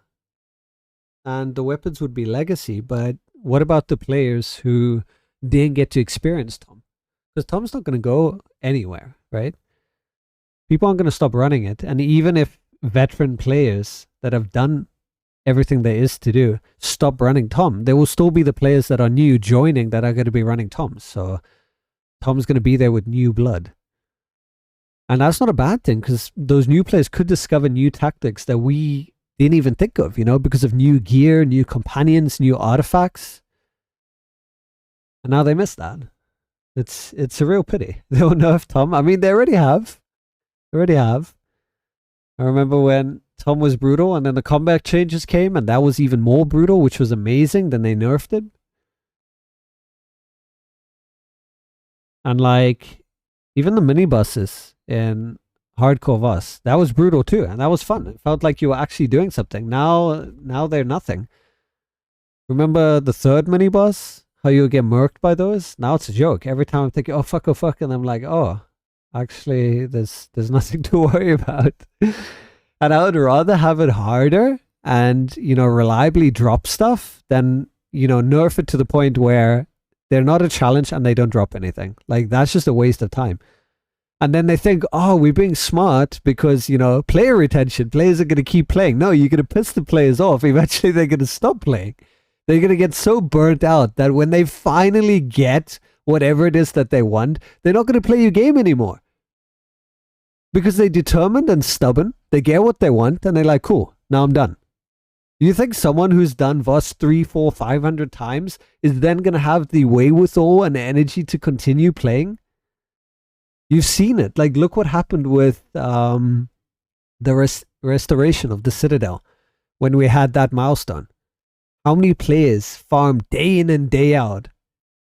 And the weapons would be legacy, but what about the players who didn't get to experience Tom? Because Tom's not going to go anywhere, right? People aren't going to stop running it. And even if veteran players that have done everything there is to do stop running Tom, there will still be the players that are new joining that are going to be running Tom. So Tom's going to be there with new blood. And that's not a bad thing, because those new players could discover new tactics that we didn't even think of, you know, because of new gear, new companions, new artifacts. And now they miss that. It's a real pity. They will nerf Tom. I mean, they already have. I remember when Tom was brutal, and then the combat changes came, and that was even more brutal, which was amazing. Then they nerfed it. And like, even the minibuses in Hardcore Voss, that was brutal too, and that was fun. It felt like you were actually doing something. Now they're nothing. Remember the third miniboss? How you would get murked by those? Now it's a joke. Every time I'm thinking, oh fuck, and I'm like, oh, actually, there's nothing to worry about. And I would rather have it harder and, you know, reliably drop stuff than, nerf it to the point where they're not a challenge and they don't drop anything. Like, that's just a waste of time. And then they think, oh, we're being smart because, player retention, players are going to keep playing. No, you're going to piss the players off. Eventually, they're going to stop playing. They're going to get so burnt out that when they finally get whatever it is that they want, they're not going to play your game anymore. Because they're determined and stubborn. They get what they want and they're like, cool, now I'm done. You think someone who's done VOS 300, 400, 500 times is then going to have the wherewithal and the energy to continue playing? You've seen it. Like, look what happened with the restoration of the Citadel when we had that milestone. How many players farmed day in and day out?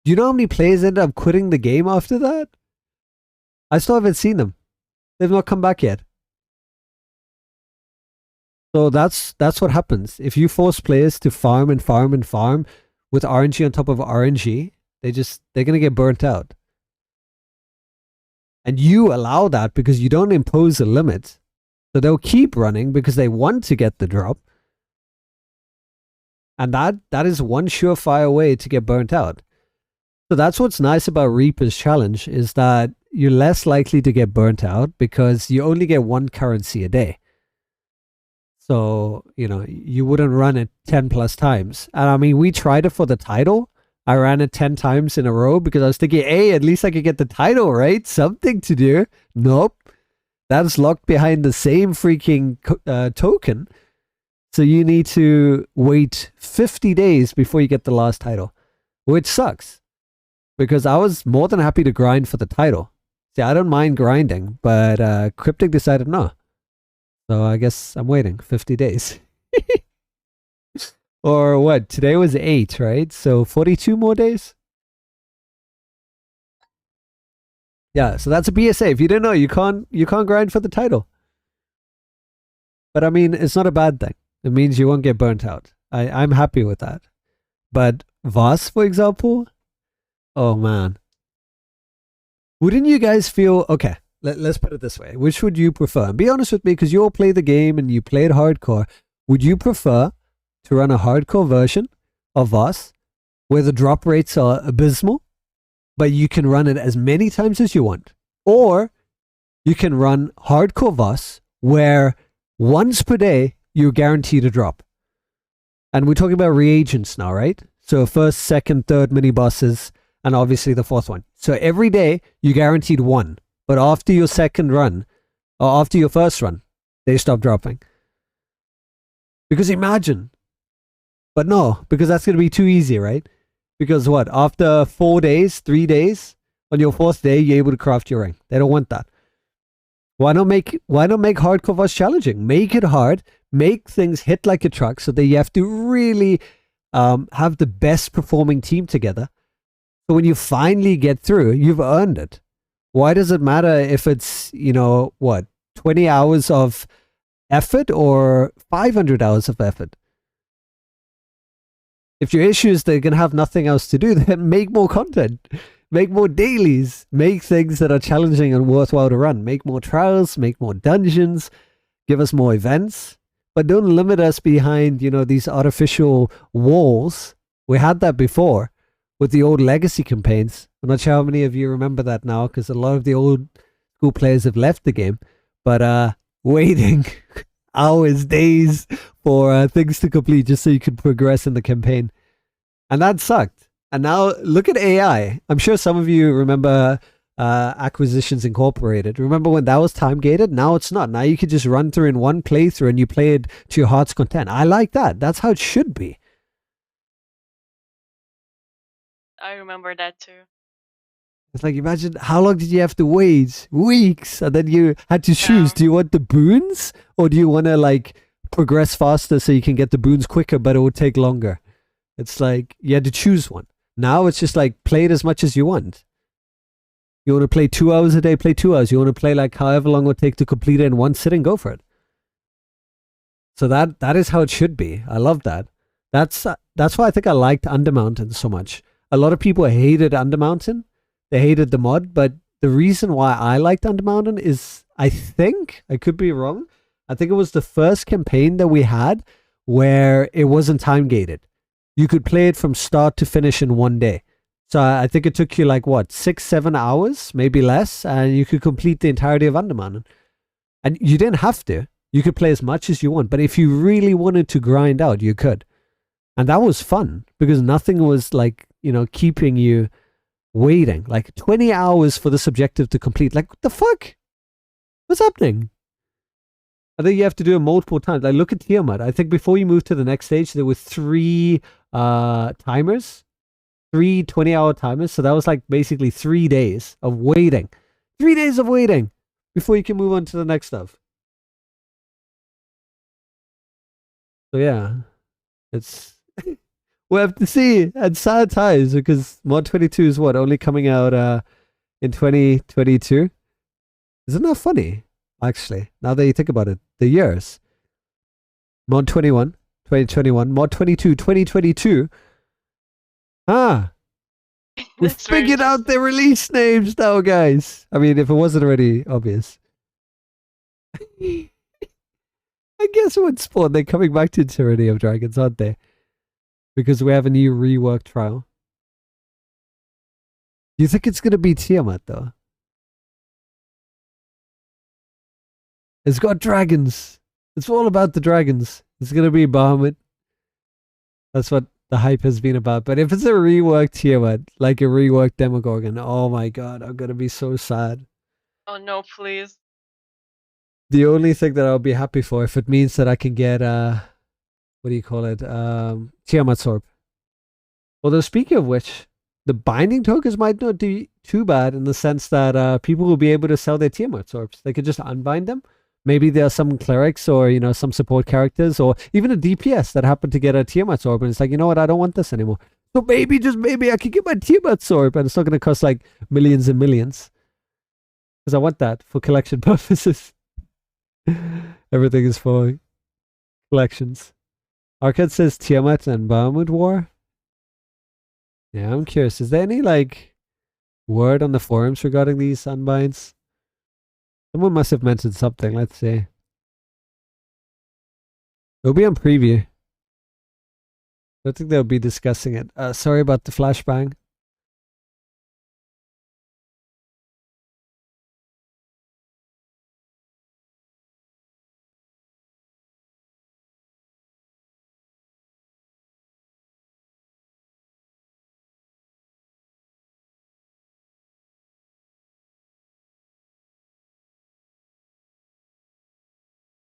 Do you know how many players ended up quitting the game after that? I still haven't seen them. They've not come back yet. So that's what happens. If you force players to farm and farm and farm with RNG on top of RNG, they're going to get burnt out. And you allow that because you don't impose a limit. So they'll keep running because they want to get the drop. And that is one surefire way to get burnt out. So that's what's nice about Reaper's challenge, is that you're less likely to get burnt out because you only get one currency a day. So, you wouldn't run it 10 plus times. And I mean, we tried it for the title. I ran it 10 times in a row because I was thinking, hey, at least I could get the title, right? Something to do. Nope. That's locked behind the same freaking token. So you need to wait 50 days before you get the last title, which sucks. Because I was more than happy to grind for the title. See, I don't mind grinding, but Cryptic decided no. So I guess I'm waiting 50 days. Or what? Today was 8, right? So 42 more days? Yeah, so that's a PSA. If you didn't know, you can't grind for the title. But I mean, it's not a bad thing. It means you won't get burnt out. I'm happy with that. But VOS, for example, oh man. Wouldn't you guys feel, okay, let's put it this way. Which would you prefer? And be honest with me, because you all play the game and you played hardcore. Would you prefer to run a hardcore version of VOS where the drop rates are abysmal, but you can run it as many times as you want? Or you can run hardcore VOS where once per day you're guaranteed a drop. And we're talking about reagents now, right? So first, second, third mini bosses, and obviously the fourth one. So every day you guaranteed one. But after your second run, or after your first run, they stop dropping. Because imagine. But no, because that's going to be too easy, right? Because what? After 4 days, 3 days, on your fourth day, you're able to craft your ring. They don't want that. Why not make hardcore VOS challenging? Make it hard. Make things hit like a truck so that you have to really have the best performing team together. So when you finally get through, you've earned it. Why does it matter if it's, 20 hours of effort or 500 hours of effort? If your issue is they're going to have nothing else to do, then make more content. Make more dailies. Make things that are challenging and worthwhile to run. Make more trials. Make more dungeons. Give us more events. But don't limit us behind, these artificial walls. We had that before with the old legacy campaigns. I'm not sure how many of you remember that now, because a lot of the old school players have left the game. But waiting hours, days for things to complete just so you could progress in the campaign. And that sucked. And now look at AI. I'm sure some of you remember Acquisitions Incorporated. Remember when that was time gated? Now it's not. Now you could just run through in one playthrough and you play it to your heart's content. I like that. That's how it should be. I remember that too. It's like, imagine how long did you have to wait? Weeks. And then you had to choose. Yeah. Do you want the boons? Or do you want to progress faster so you can get the boons quicker, but it would take longer? It's like you had to choose one. Now it's just play it as much as you want. You want to play 2 hours a day, play 2 hours. You want to play however long it would take to complete it in one sitting, go for it. So that is how it should be. I love that. That's why I think I liked Undermountain so much. A lot of people hated Undermountain. They hated the mod, but the reason why I liked Undermountain is, I think, I could be wrong, I think it was the first campaign that we had where it wasn't time gated. you could play it from start to finish in one day. So I think it took you like what, 6-7 hours, maybe less, and you could complete the entirety of Underman. And you didn't have to. You could play as much as you want, but if you really wanted to grind out, you could. And that was fun because nothing was like, keeping you waiting. Like 20 hours for this objective to complete. Like, what the fuck? What's happening? I think you have to do it multiple times. Like, look at Tiamat. I think before you move to the next stage, there were 3 timers. 3 20-hour timers. So that was like basically 3 days of waiting. 3 days of waiting before you can move on to the next stuff. So yeah, it's we'll have to see. And sad times because Mod 22 is only coming out in 2022. Isn't that funny? Actually, now that you think about it, the years. Mod 21, 2021, Mod 22, 2022. Ah, we That's very figured out the release names now, guys. I mean, if it wasn't already obvious. I guess it would spawn. They're coming back to Tyranny of Dragons, aren't they? Because we have a new rework trial. Do you think it's going to be Tiamat, though? It's got dragons. It's all about the dragons. It's going to be Bahamut. That's what the hype has been about. But if it's a reworked Tiamat, like a reworked Demogorgon, oh my god, I'm going to be so sad. Oh no, please. The only thing that I'll be happy for if it means that I can get what do you call it? Tiamat Sorb. Although speaking of which, the binding tokens might not be too bad in the sense that people will be able to sell their Tiamat Sorbs. They could just unbind them. Maybe there are some clerics or some support characters or even a DPS that happen to get a Tiamat Sorb and it's like, you know what, I don't want this anymore. So maybe, just maybe I could get my Tiamat Sorb and it's not going to cost like millions and millions. Because I want that for collection purposes. Everything is for collections. Arcade says Tiamat and Bahamut War. Yeah, I'm curious. Is there any like word on the forums regarding these unbinds? Someone must have mentioned something. Let's see. It'll be on preview. I don't think they'll be discussing it. Sorry about the flashbang.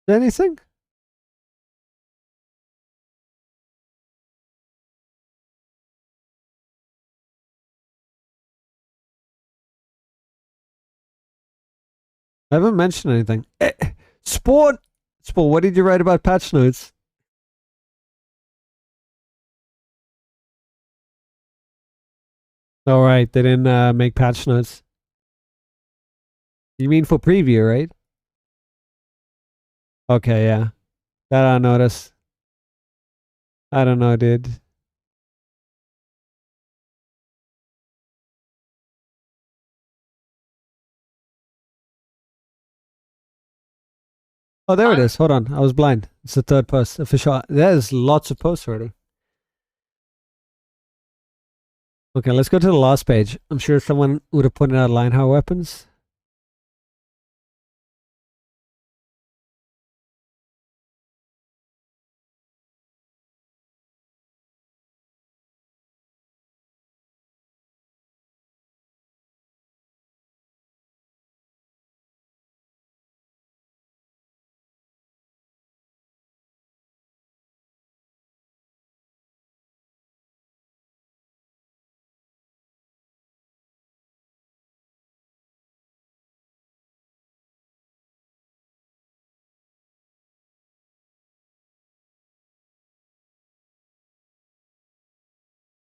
Anything? I haven't mentioned anything. Sport! Sport, what did you write about patch notes? Alright, they didn't make patch notes. You mean for preview, right? Okay, yeah. That I noticed. I don't know, dude. Oh, there it is. Hold on. I was blind. It's the third post. Official. There's lots of posts already. Okay, let's go to the last page. I'm sure someone would have pointed out Lionheart weapons.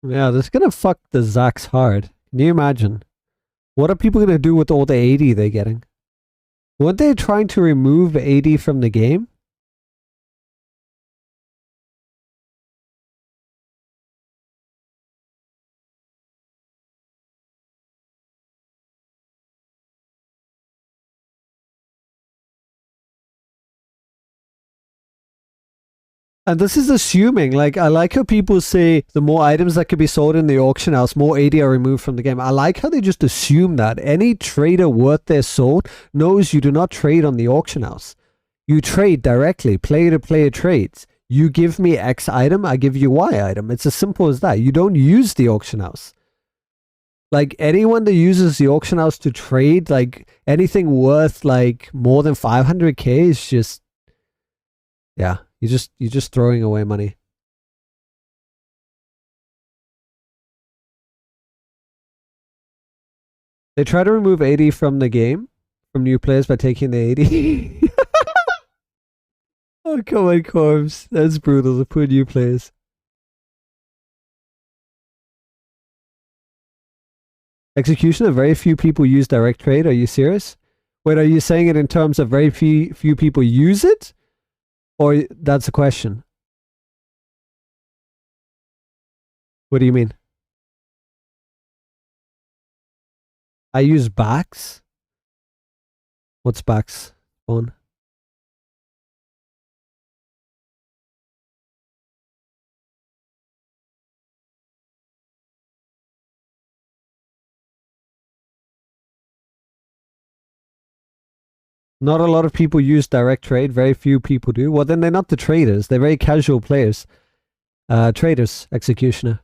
Yeah, this is gonna fuck the Zax hard. Can you imagine? What are people gonna do with all the AD they're getting? Weren't they trying to remove AD from the game? And this is assuming, like, I like how people say the more items that could be sold in the auction house, more AD are removed from the game. I like how they just assume that any trader worth their salt knows you do not trade on the auction house. You trade directly, player-to-player trades. You give me X item, I give you Y item. It's as simple as that. You don't use the auction house. Like, anyone that uses the auction house to trade, like, anything worth, like, more than 500k is just... Yeah. You're just throwing away money. They try to remove AD from the game, from new players by taking the AD. Oh, come on, Corvs. That's brutal to put new players. Executioner, very few people use direct trade. Are you serious? Wait, are you saying it in terms of very few people use it? Or that's a question? What do you mean? I use backs. What's backs? On. Not a lot of people use direct trade. Very few people do. Well, then they're not the traders. They're very casual players. Traders, Executioner.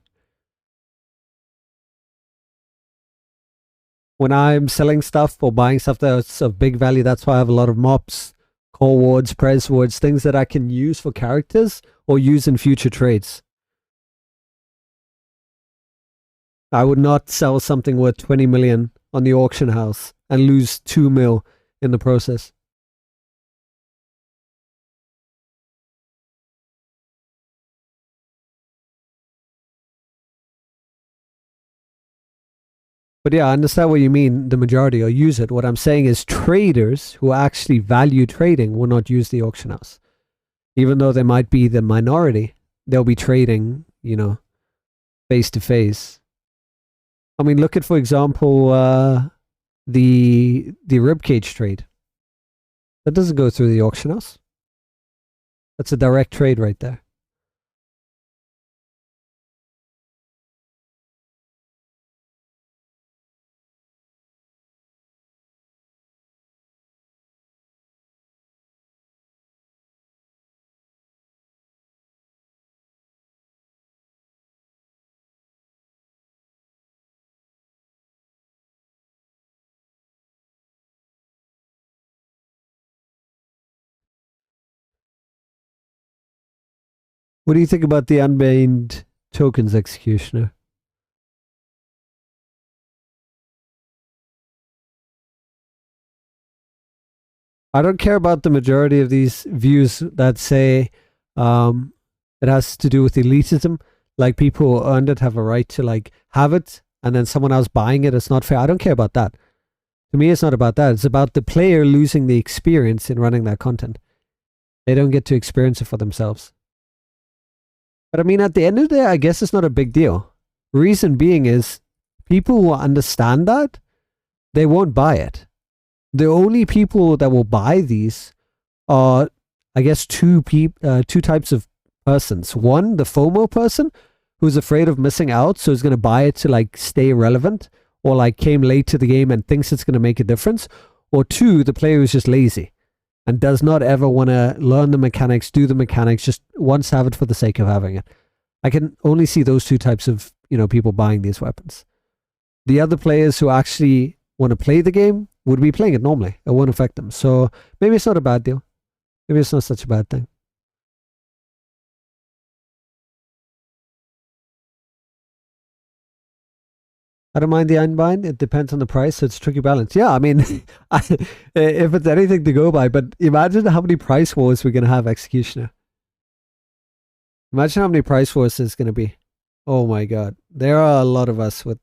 When I'm selling stuff or buying stuff that's of big value, that's why I have a lot of mobs, core wards, pres wards, things that I can use for characters or use in future trades. I would not sell something worth 20 million on the auction house and lose 2 mil in the process. But yeah, I understand what you mean, the majority will use it. What I'm saying is traders who actually value trading will not use the auction house. Even though they might be the minority, they'll be trading, you know, face to face. I mean, look at, for example, the ribcage trade. That doesn't go through the auction house. That's a direct trade right there. What do you think about the unbanned tokens, Executioner? I don't care about the majority of these views that say it has to do with elitism. Like, people who earned it have a right to, like, have it, and then someone else buying it. It's not fair. I don't care about that. To me, it's not about that. It's about the player losing the experience in running that content. They don't get to experience it for themselves. But I mean, at the end of the day, I guess it's not a big deal. Reason being is, people who understand that, they won't buy it. The only people that will buy these are, I guess, two types of persons. One, the FOMO person, who's afraid of missing out, so is going to buy it to, like, stay relevant, or, like, came late to the game and thinks it's going to make a difference. Or two, the player who's just lazy and does not ever want to learn the mechanics, do the mechanics, just wants to have it for the sake of having it. I can only see those two types of, you know, people buying these weapons. The other players who actually want to play the game would be playing it normally. It won't affect them. So maybe it's not a bad deal. Maybe it's not such a bad thing. I don't mind the unbind. It depends on the price, so it's a tricky balance. Yeah, I mean, if it's anything to go by, but imagine how many price wars we're going to have, Executioner. Imagine how many price wars there's going to be. Oh my god. There are a lot of us with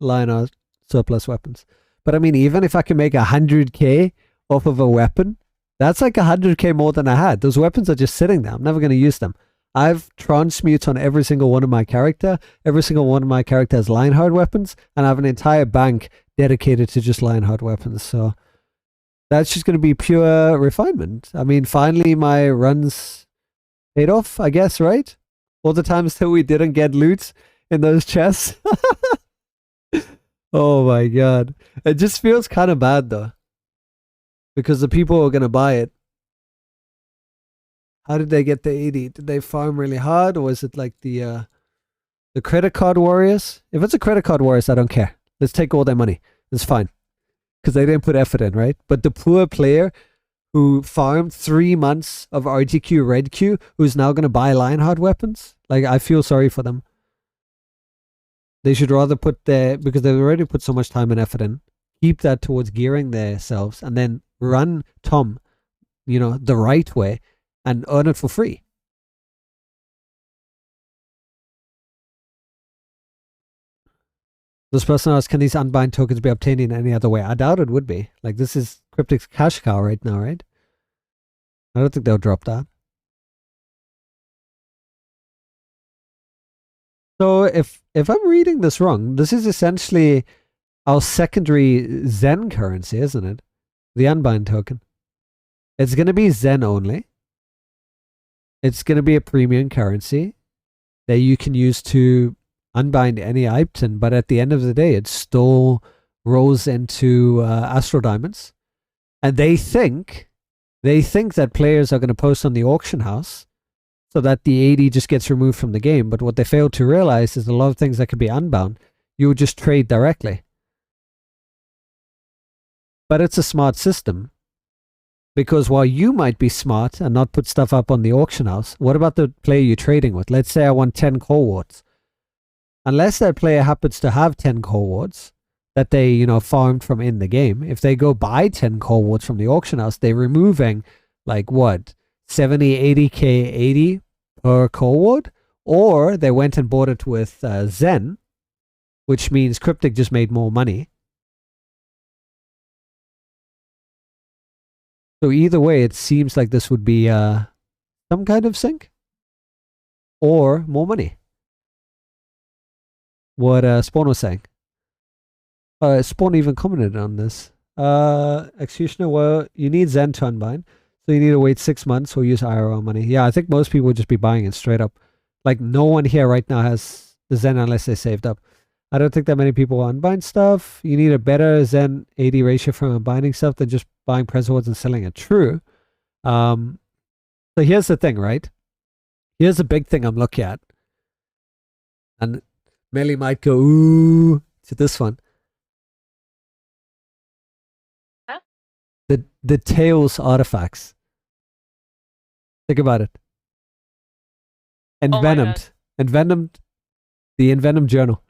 Lionheart surplus weapons. But I mean, even if I can make 100k off of a weapon, that's like 100k more than I had. Those weapons are just sitting there. I'm never going to use them. I've transmutes on every single one of my character. Every single one of my character has Lionheart weapons, and I have an entire bank dedicated to just Lionheart weapons. So that's just going to be pure refinement. I mean, finally my runs paid off, I guess, right? All the times that we didn't get loot in those chests. Oh my god. It just feels kind of bad though. Because the people who are going to buy it, how did they get the 80? Did they farm really hard, or was it like the credit card warriors? If it's a credit card warriors, I don't care. Let's take all their money. It's fine. Because they didn't put effort in, right? But the poor player who farmed 3 months of RGQ Red Q, who's now going to buy Lionheart weapons, like, I feel sorry for them. They should rather put because they've already put so much time and effort in, keep that towards gearing themselves, and then run Tom, the right way, and earn it for free. This person asks, can these unbind tokens be obtained in any other way? I doubt it would be. Like, this is Cryptic's cash cow right now, right? I don't think they'll drop that. So if I'm reading this wrong, this is essentially our secondary Zen currency, isn't it? The unbind token. It's going to be Zen only. It's going to be a premium currency that you can use to unbind any item, but at the end of the day, it still rolls into Astral Diamonds. And they think that players are going to post on the auction house so that the 80 just gets removed from the game. But what they fail to realize is a lot of things that could be unbound, you would just trade directly. But it's a smart system. Because while you might be smart and not put stuff up on the auction house, what about the player you're trading with? Let's say I want 10 core wards. Unless that player happens to have 10 core wards that they, farmed from in the game, if they go buy 10 core wards from the auction house, they're removing, like, what, 70, 80k 80 per core ward? Or they went and bought it with Zen, which means Cryptic just made more money. So either way, it seems like this would be some kind of sync or more money. What Spawn was saying. Spawn even commented on this. Executioner, well, you need Zen to unbind, so you need to wait 6 months or use IRL money. Yeah, I think most people would just be buying it straight up. Like, no one here right now has the Zen unless they saved up. I don't think that many people will unbind stuff. You need a better Zen 80 ratio from unbinding stuff than just buying Pres wards and selling it. True. So here's the thing, right? Here's a big thing I'm looking at. And Melly might go, ooh, to this one. Huh? The Tails artifacts. Think about it. Envenomed. Envenomed. The Envenomed Journal.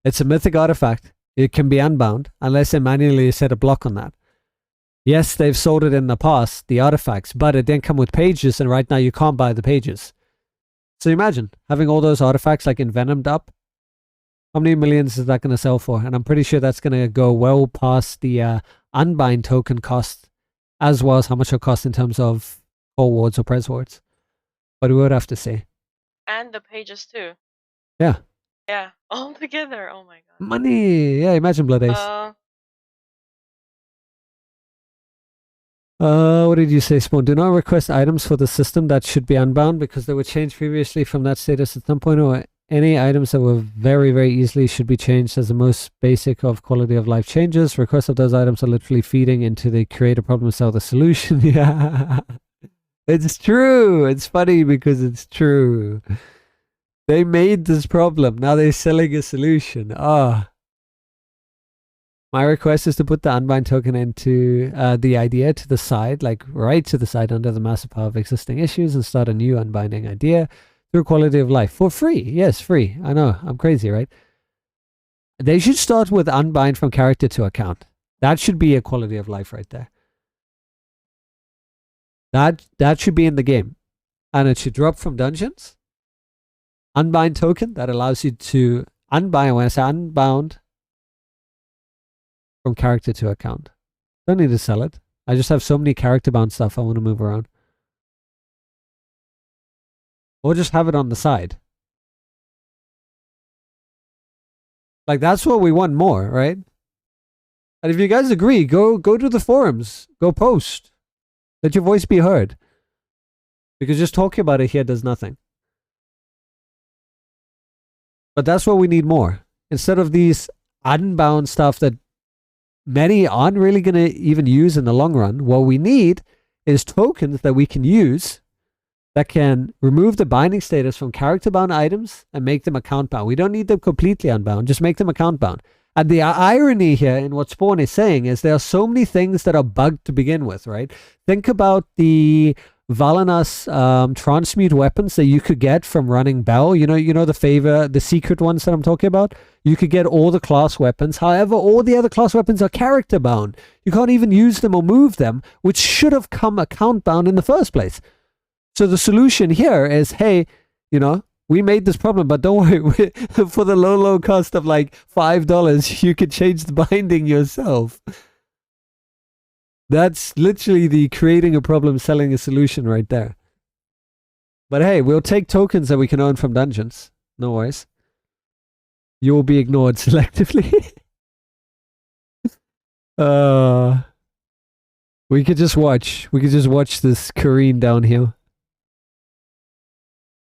It's a mythic artifact. It can be unbound unless they manually set a block on that. Yes, they've sold it in the past, the artifacts, but it didn't come with pages, and right now you can't buy the pages. So imagine having all those artifacts like envenomed up. How many millions is that going to sell for? And I'm pretty sure that's going to go well past the unbind token cost, as well as how much it'll cost in terms of core wards or pres wards. But we would have to see. And the pages too. Yeah. Yeah, all together. Oh my god. Money. Yeah, imagine Blood Ace. What did you say, Spawn? Do not request items for the system that should be unbound because they were changed previously from that status at some point, or any items that were very, very easily should be changed as the most basic of quality of life changes. Requests of those items are literally feeding into the creator problem cell the solution. Yeah. It's true. It's funny because it's true. They made this problem. Now they're selling a solution. Ah. My request is to put the unbind token into the idea to the side, like right to the side under the massive pile of existing issues, and start a new unbinding idea through quality of life. For free. Yes, free. I know. I'm crazy, right? They should start with unbind from character to account. That should be a quality of life right there. That should be in the game. And it should drop from dungeons. Unbind token that allows you to unbind. When I say unbound, from character to account. Don't need to sell it. I just have so many character bound stuff I want to move around. Or just have it on the side. Like, that's what we want more, right? And if you guys agree, go to the forums. Go post. Let your voice be heard. Because just talking about it here does nothing. But that's what we need more. Instead of these unbound stuff that many aren't really going to even use in the long run, what we need is tokens that we can use that can remove the binding status from character bound items and make them account bound. We don't need them completely unbound, just make them account bound. And the irony here in what Spawn is saying is there are so many things that are bugged to begin with, right? Think about the Valenas transmute weapons that you could get from running Bell. You know the secret ones that I'm talking about? You could get all the class weapons. However, all the other class weapons are character bound. You can't even use them or move them, which should have come account bound in the first place. So the solution here is, hey, we made this problem, but don't worry, for the low cost of like $5, you could change the binding yourself. That's literally the creating a problem, selling a solution right there. But hey, we'll take tokens that we can earn from dungeons. No worries. You will be ignored selectively. We could just watch. We could just watch this careen downhill.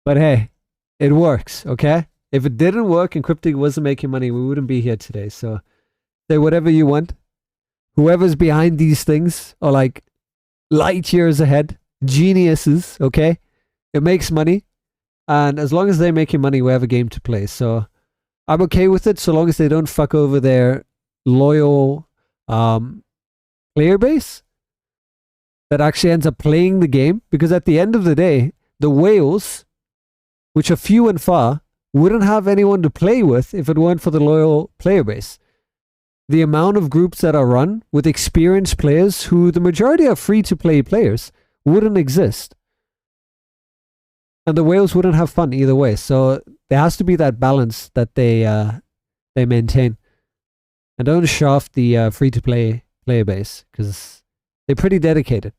But hey, it works, okay? If it didn't work and Cryptic wasn't making money, we wouldn't be here today. So say whatever you want. Whoever's behind these things are like light years ahead. Geniuses, okay? It makes money. And as long as they're making money, we have a game to play. So I'm okay with it so long as they don't fuck over their loyal player base that actually ends up playing the game. Because at the end of the day, the whales, which are few and far, wouldn't have anyone to play with if it weren't for the loyal player base. The amount of groups that are run with experienced players, who the majority are free-to-play players, wouldn't exist. And the whales wouldn't have fun either way. So there has to be that balance that they maintain. And don't shaft the free-to-play player base, because they're pretty dedicated.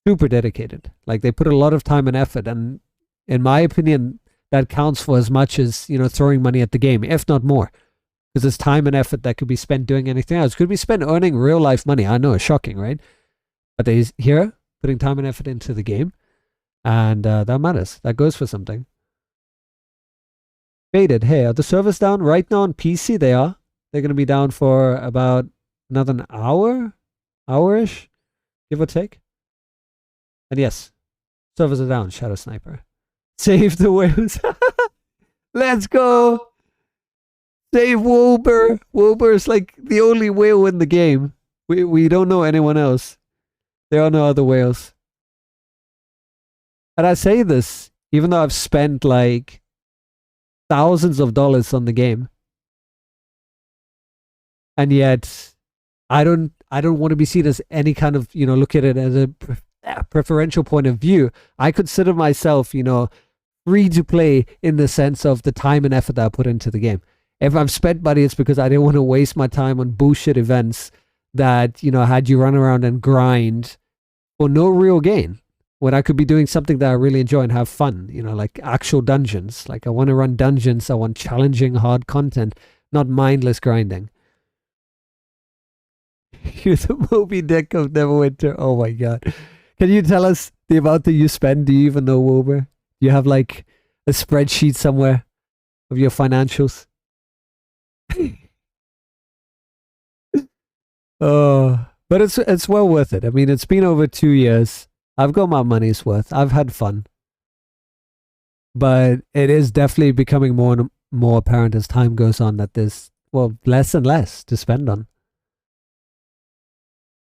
Super dedicated. Like, they put a lot of time and effort, and in my opinion, that counts for as much as, throwing money at the game, if not more. Because there's time and effort that could be spent doing anything else. Could be spent earning real life money. I know, it's shocking, right? But they're here, putting time and effort into the game. And that matters. That goes for something. Faded. Hey, are the servers down? Right now on PC, they are. They're going to be down for about another hour? Hour-ish? Give or take. And yes, servers are down. Shadow Sniper. Save the whales. Let's go. Save Wilbur. Wilbur is like the only whale in the game. We don't know anyone else. There are no other whales. And I say this even though I've spent like thousands of dollars on the game. And yet I don't want to be seen as any kind of, look at it as a preferential point of view. I consider myself, free to play in the sense of the time and effort that I put into the game. If I've spent money, it's because I didn't want to waste my time on bullshit events that, had you run around and grind for no real gain. When I could be doing something that I really enjoy and have fun, like actual dungeons. Like I want to run dungeons, I want challenging, hard content, not mindless grinding. You're the Moby Dick of Neverwinter. Oh my god. Can you tell us the amount that you spend? Do you even know, Wilbur? Do you have like a spreadsheet somewhere of your financials? Oh, but it's well worth it. I mean, it's been over 2 years. I've got my money's worth. I've had fun. But it is definitely becoming more and more apparent as time goes on that there's, less and less to spend on.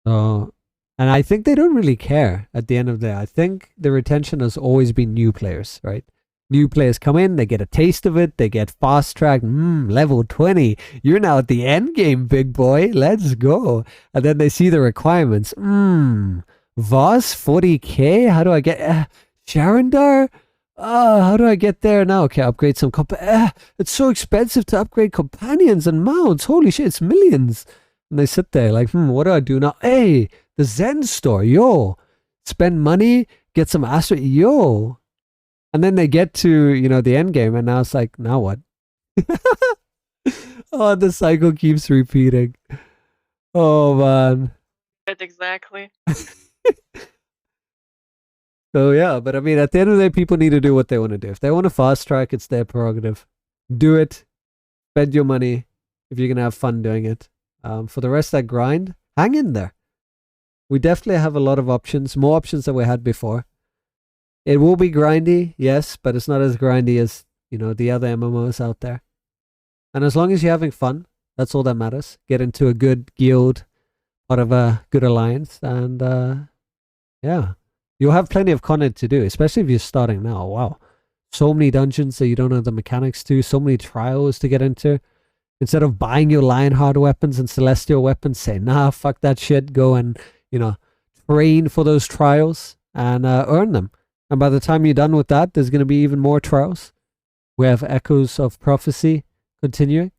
So, and I think they don't really care at the end of the day. I think the retention has always been new players, right? New players come in, they get a taste of it, they get fast-tracked, level 20. You're now at the end game, big boy. Let's go. And then they see the requirements. Voss, 40k? How do I get... Sharandar? How do I get there now? Okay, upgrade some... it's so expensive to upgrade companions and mounts. Holy shit, it's millions. And they sit there like, what do I do now? Hey, the Zen store, yo. Spend money, get some Astro, yo. And then they get to, the end game, and now it's like, now what? Oh, the cycle keeps repeating. Oh, man. Exactly. So yeah, but I mean, at the end of the day, people need to do what they want to do. If they want to fast track, it's their prerogative. Do it. Spend your money if you're gonna have fun doing it. For the rest of that grind, hang in there. We definitely have a lot of options, more options than we had before. It will be grindy, yes, but it's not as grindy as, you know, the other MMOs out there. And as long as you're having fun, that's all that matters. Get into a good guild, part of a good alliance, and yeah. You'll have plenty of content to do, especially if you're starting now. Wow. So many dungeons that you don't know the mechanics to, so many trials to get into. Instead of buying your Lionheart weapons and Celestial weapons, say, nah, fuck that shit. Go and, you know, train for those trials and earn them. And by the time you're done with that, there's going to be even more trials. We have Echoes of Prophecy continuing.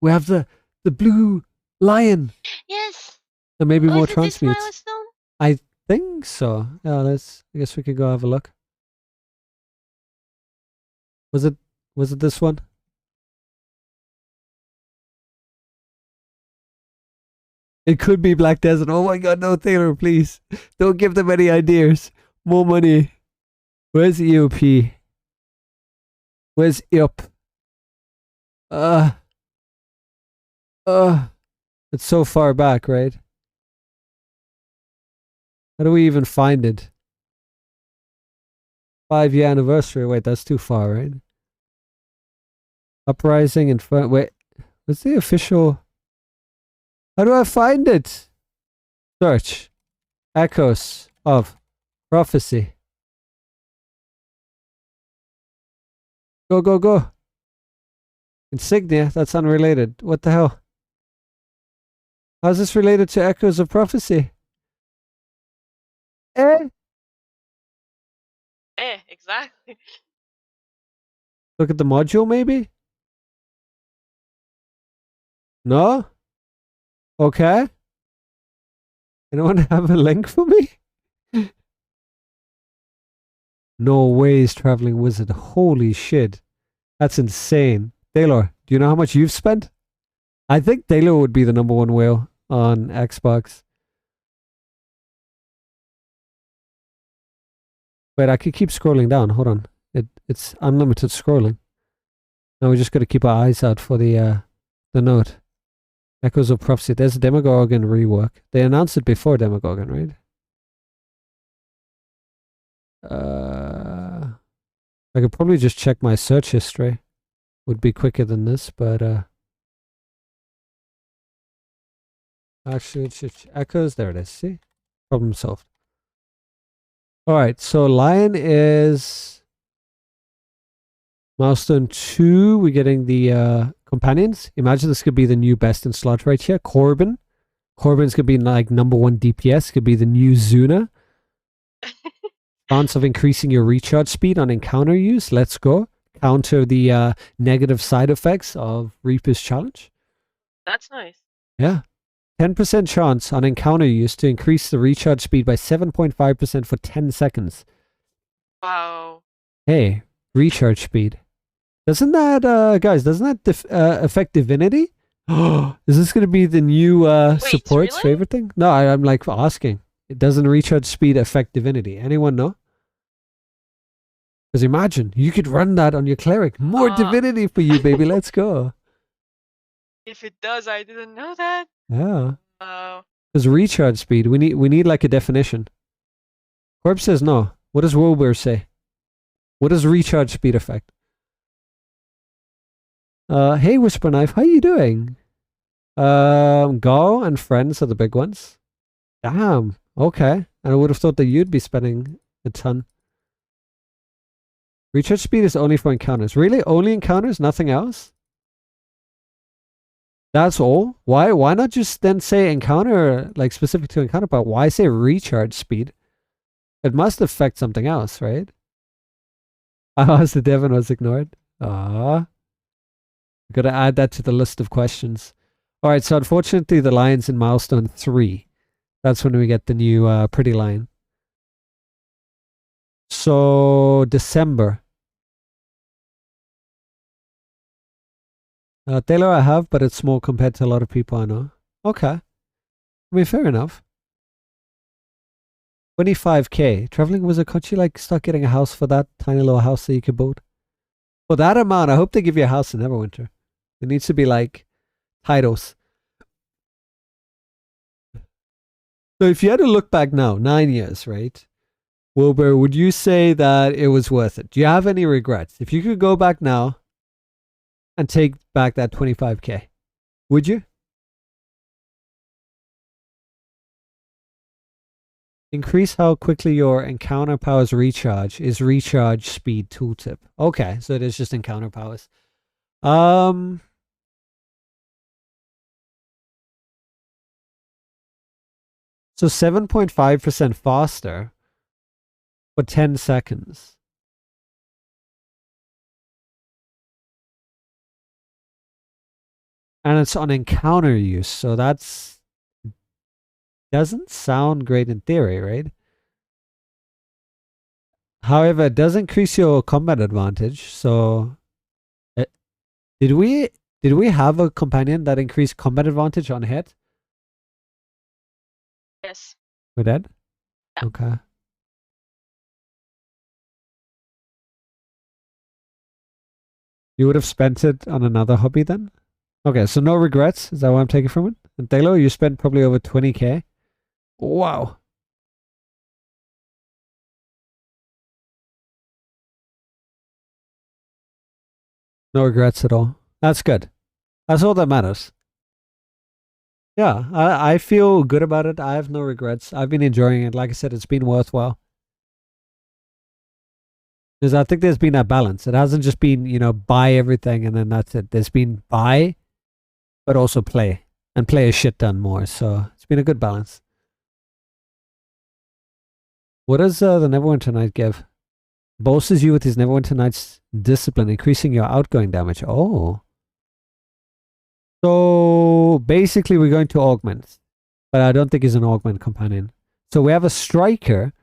We have the blue lion. Yes. And maybe more Is it this transmutes. milestone? I think so. Yeah, I guess we could go have a look. Was it this one? It could be Black Desert. Oh my god, no, Taylor, please. Don't give them any ideas. More money. Where's EOP? Where's IOP? It's so far back, right? How do we even find it? 5-year anniversary. Wait, that's too far, right? Uprising in front. Wait, what's the official? How do I find it? Search. Echoes of Prophecy. Go, go, go. Insignia. That's unrelated. What the hell? How's this related to Echoes of Prophecy? Exactly. Look at the module, maybe? No? Okay. Anyone have a link for me? No ways, Traveling Wizard. Holy shit. That's insane. Taylor, do you know how much you've spent? I think Taylor would be the #1 whale on Xbox. Wait, I could keep scrolling down. Hold on. It's unlimited scrolling. Now we just got to keep our eyes out for the note. Echoes of Prophecy. There's a Demogorgon rework. They announced it before Demogorgon, right? I could probably just check my search history. Would be quicker than this, but actually, it's Echoes. There it is. See? Problem solved. Alright, so Lion is milestone 2. We're getting the companions. Imagine this could be the new best in slot right here. Corbin. Corbin's could be like #1 DPS. Could be the new Zuna. Chance of increasing your recharge speed on encounter use. Let's go. Counter the negative side effects of Reaper's Challenge. That's nice. Yeah. 10% chance on encounter use to increase the recharge speed by 7.5% for 10 seconds. Wow. Hey, recharge speed. Doesn't that, guys, doesn't that affect Divinity? Is this going to be the new support's really? favorite thing? No, I'm like asking. It doesn't recharge speed affect Divinity. Anyone know? Because imagine, you could run that on your cleric. More Divinity for you, baby. Let's go. If it does, I didn't know that. Yeah. Because recharge speed, we need like a definition. Corpse says no. What does Wilbur say? What does recharge speed affect? Hey Whisper Knife, how you doing? Go and friends are the big ones. Damn. Okay. And I would have thought that you'd be spending a ton. Recharge speed is only for encounters. Really? Only encounters? Nothing else? That's all? Why not just then say encounter, like specific to encounter, but why say recharge speed? It must affect something else, right? The Devon was ignored. Gotta add that to the list of questions. Alright, so unfortunately the lion's in milestone 3. That's when we get the new pretty lion. So December. Taylor I have, but it's small compared to a lot of people I know. Okay. I mean, fair enough. 25k. Traveling was a country like start getting a house for that tiny little house that you could build. For that amount, I hope they give you a house in Neverwinter. It needs to be like titles. So if you had to look back now, 9 years, right? Wilbur, would you say that it was worth it? Do you have any regrets? If you could go back now and take back that 25k, would you? Increase how quickly your encounter powers recharge is recharge speed tooltip. Okay, so it is just encounter powers. So 7.5% faster for 10 seconds. And it's on encounter use, so that's doesn't sound great in theory, right? However, it does increase your combat advantage, so did we have a companion that increased combat advantage on hit? Yes. We did? Yeah. Okay. You would have spent it on another hobby then? Okay, so no regrets. Is that what I'm taking from it? And Taylor, you spent probably over 20k. Wow. No regrets at all. That's good. That's all that matters. Yeah, I feel good about it. I have no regrets. I've been enjoying it. Like I said, it's been worthwhile. Because I think there's been a balance. It hasn't just been, you know, buy everything and then that's it. There's been buy, but also play. And play a shit ton more. So it's been a good balance. What does the Neverwinter Knight give? Bolsters you with his Neverwinter Knight's discipline, increasing your outgoing damage. Oh. So basically we're going to augment. But I don't think he's an augment companion. So we have a striker.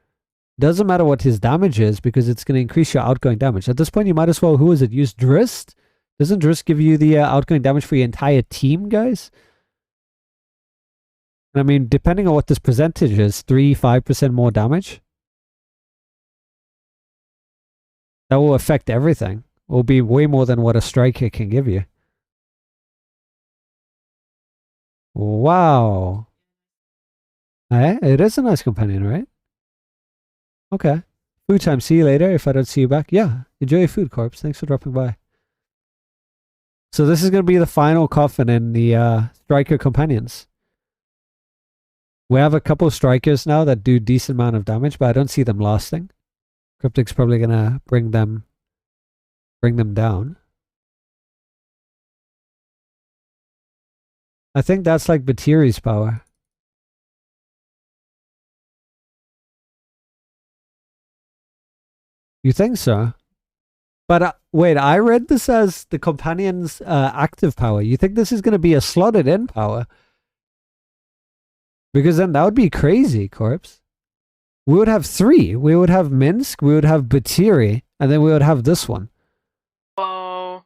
Doesn't matter what his damage is because it's going to increase your outgoing damage. At this point you might as well, who is it? Use Drist? Doesn't Drist give you the outgoing damage for your entire team, guys? I mean, depending on what this percentage is, 3-5% more damage. That will affect everything. It will be way more than what a striker can give you. Wow. It is a nice companion, right? Okay. Food time. See you later if I don't see you back. Yeah. Enjoy your food, Corpse. Thanks for dropping by. So this is going to be the final coffin in the striker companions. We have a couple of strikers now that do decent amount of damage, but I don't see them lasting. Cryptic's probably going to bring them down. I think that's like Batiri's power. You think so? But wait, I read this as the companion's active power. You think this is going to be a slotted in power? Because then that would be crazy, Corpse. We would have 3. We would have Minsk, we would have Batiri, and then we would have this one. Whoa.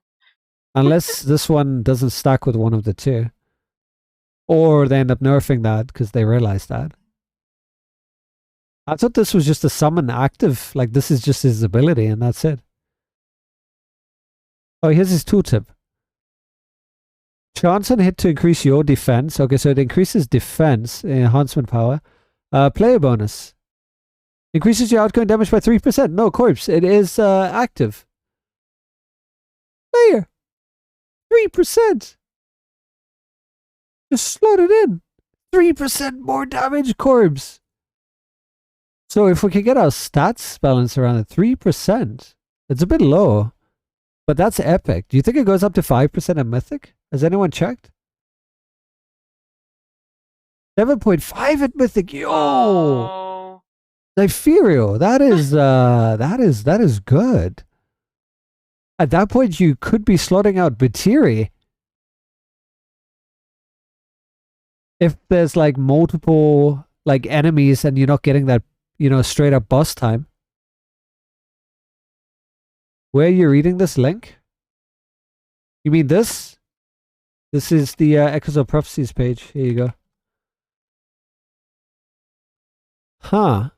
Unless this one doesn't stack with one of the 2. Or they end up nerfing that because they realize that. I thought this was just a summon active, like this is just his ability and that's it. Oh, here's his tooltip. Chance on hit to increase your defense. Okay, so it increases defense, enhancement power. Player bonus. Increases your outgoing damage by 3%. No, Corpse, it is active. Player. 3%. Just slot it in. 3% more damage, Corpse. So if we can get our stats balance around at 3%, it's a bit low. But that's epic. Do you think it goes up to 5% at Mythic? Has anyone checked? 7.5 at Mythic. Yo! Oh. Nyferio, that is good. At that point, you could be slotting out Batiri. If there's like multiple like enemies and you're not getting that, you know, straight up boss time. Where are you reading this link? You mean this? This is the Echoes of Prophecies page. Here you go. Huh.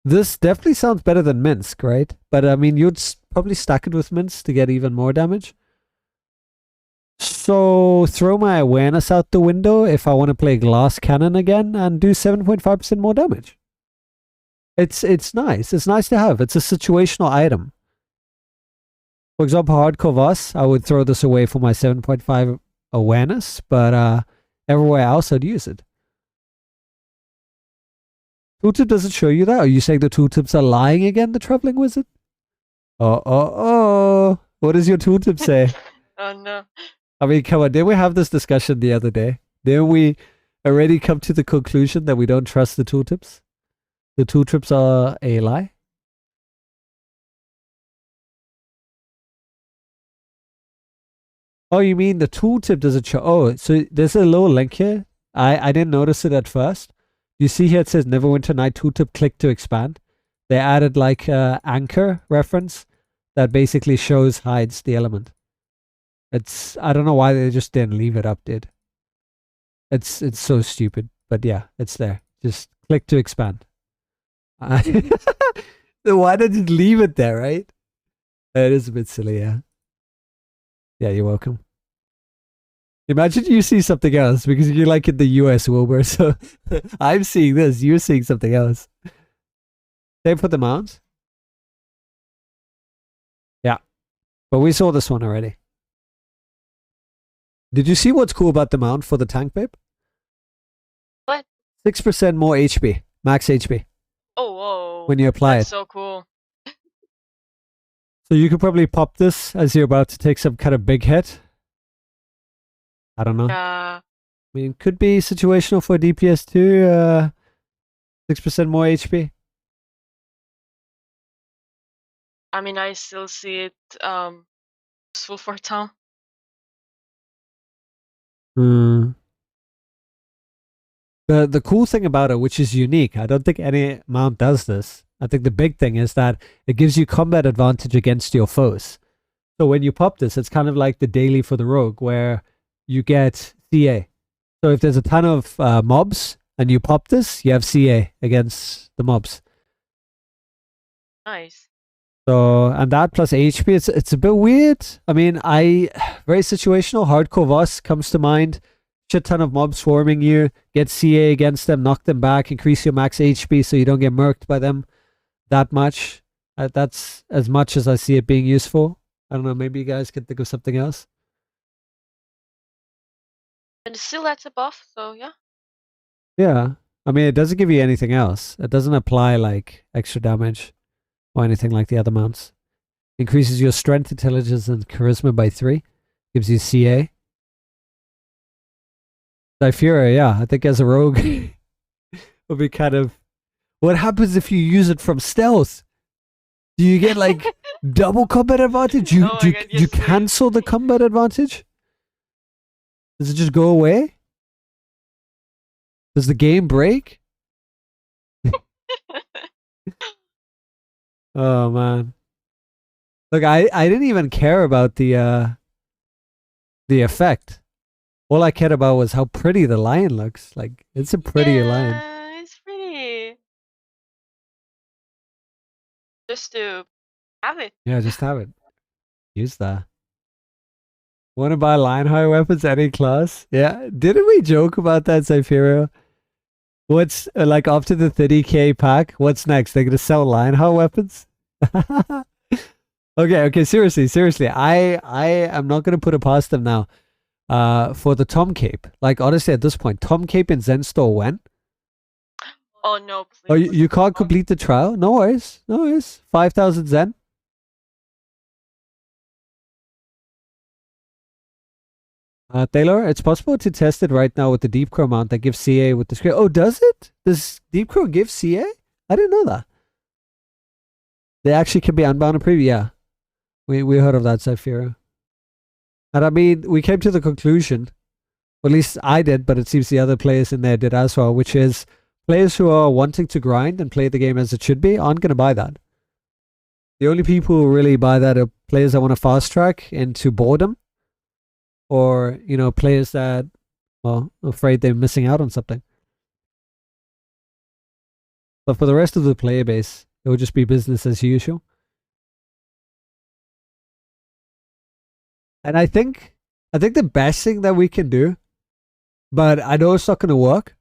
This definitely sounds better than Minsk, right? But I mean, you'd probably stack it with Minsk to get even more damage. So throw my awareness out the window if I want to play glass cannon again and do 7.5% more damage. It's nice. It's nice to have. It's a situational item. For example, Hardcore Voss, I would throw this away for my 7.5 awareness, but everywhere else I'd use it. Tooltip doesn't show you that? Are you saying the tooltips are lying again, the Traveling Wizard? Oh. What does your tooltip say? Oh no. I mean, come on, didn't we have this discussion the other day? Didn't we already come to the conclusion that we don't trust the tooltips? The tooltips are a lie? Oh, you mean the tooltip doesn't show? Oh, so there's a little link here. I didn't notice it at first. You see here it says Neverwinter Night Tooltip, click to expand. They added like anchor reference that basically hides the element. I don't know why they just didn't leave it up, dude. It's so stupid, but yeah, it's there. Just click to expand. Why did you leave it there, right? It is a bit silly, yeah. Yeah, you're welcome. Imagine you see something else because you're like in the US, Wilbur. So I'm seeing this, you're seeing something else. Same for the mounts. Yeah, but we saw this one already. Did you see what's cool about the mount for the tank, babe? What? 6% more HP, max HP. Oh, whoa. When you apply That's it. so cool. So you could probably pop this as you're about to take some kind of big hit. I don't know. Yeah. I mean, could be situational for DPS too. 6% more HP. I mean, I still see it useful for town. The cool thing about it, which is unique, I don't think any mount does this. I think the big thing is that it gives you combat advantage against your foes. So when you pop this, it's kind of like the daily for the rogue, where you get CA. So if there's a ton of mobs and you pop this, you have CA against the mobs. Nice. So, and that plus HP, it's a bit weird. I mean, very situational. Hardcore Voss comes to mind. Shit ton of mobs swarming you. Get CA against them, knock them back, increase your max HP so you don't get murked by them that much. That's as much as I see it being useful. I don't know, maybe you guys can think of something else. And it still adds a buff, so yeah. Yeah. I mean, it doesn't give you anything else. It doesn't apply like extra damage or anything like the other mounts. Increases your strength, intelligence, and charisma by 3. Gives you CA. Zyphira, yeah, I think as a rogue would be kind of... What happens if you use it from stealth? Do you get like double combat advantage? Do you cancel the combat advantage? Does it just go away? Does the game break? Oh man. Look, I didn't even care about the effect. All I cared about was how pretty the lion looks. Like, it's a pretty lion. Yeah, it's pretty. Just to have it. Yeah, just have it. Use that. Want to buy Lionheart weapons any class? Yeah. Didn't we joke about that, Zyphira? What's, like, after the 30k pack, what's next? They're going to sell Lionheart weapons? Okay, seriously. I am not going to put it past them now. For the Tom Cape. Like, honestly, at this point, Tom Cape in Zen Store when? Oh, no, please. Oh, you can't complete the trial? No worries. 5,000 Zen. Taylor, it's possible to test it right now with the Deep Crow mount that gives CA with the screen. Oh, does it? Does Deep Crow give CA? I didn't know that. They actually can be unbound and preview. Yeah. We heard of that, Zyphira. And I mean, we came to the conclusion, or at least I did, but it seems the other players in there did as well, which is players who are wanting to grind and play the game as it should be aren't going to buy that. The only people who really buy that are players that want to fast track into boredom, or, you know, players that, well, are afraid they're missing out on something. But for the rest of the player base, it will just be business as usual. And I think the best thing that we can do, but I know it's not going to work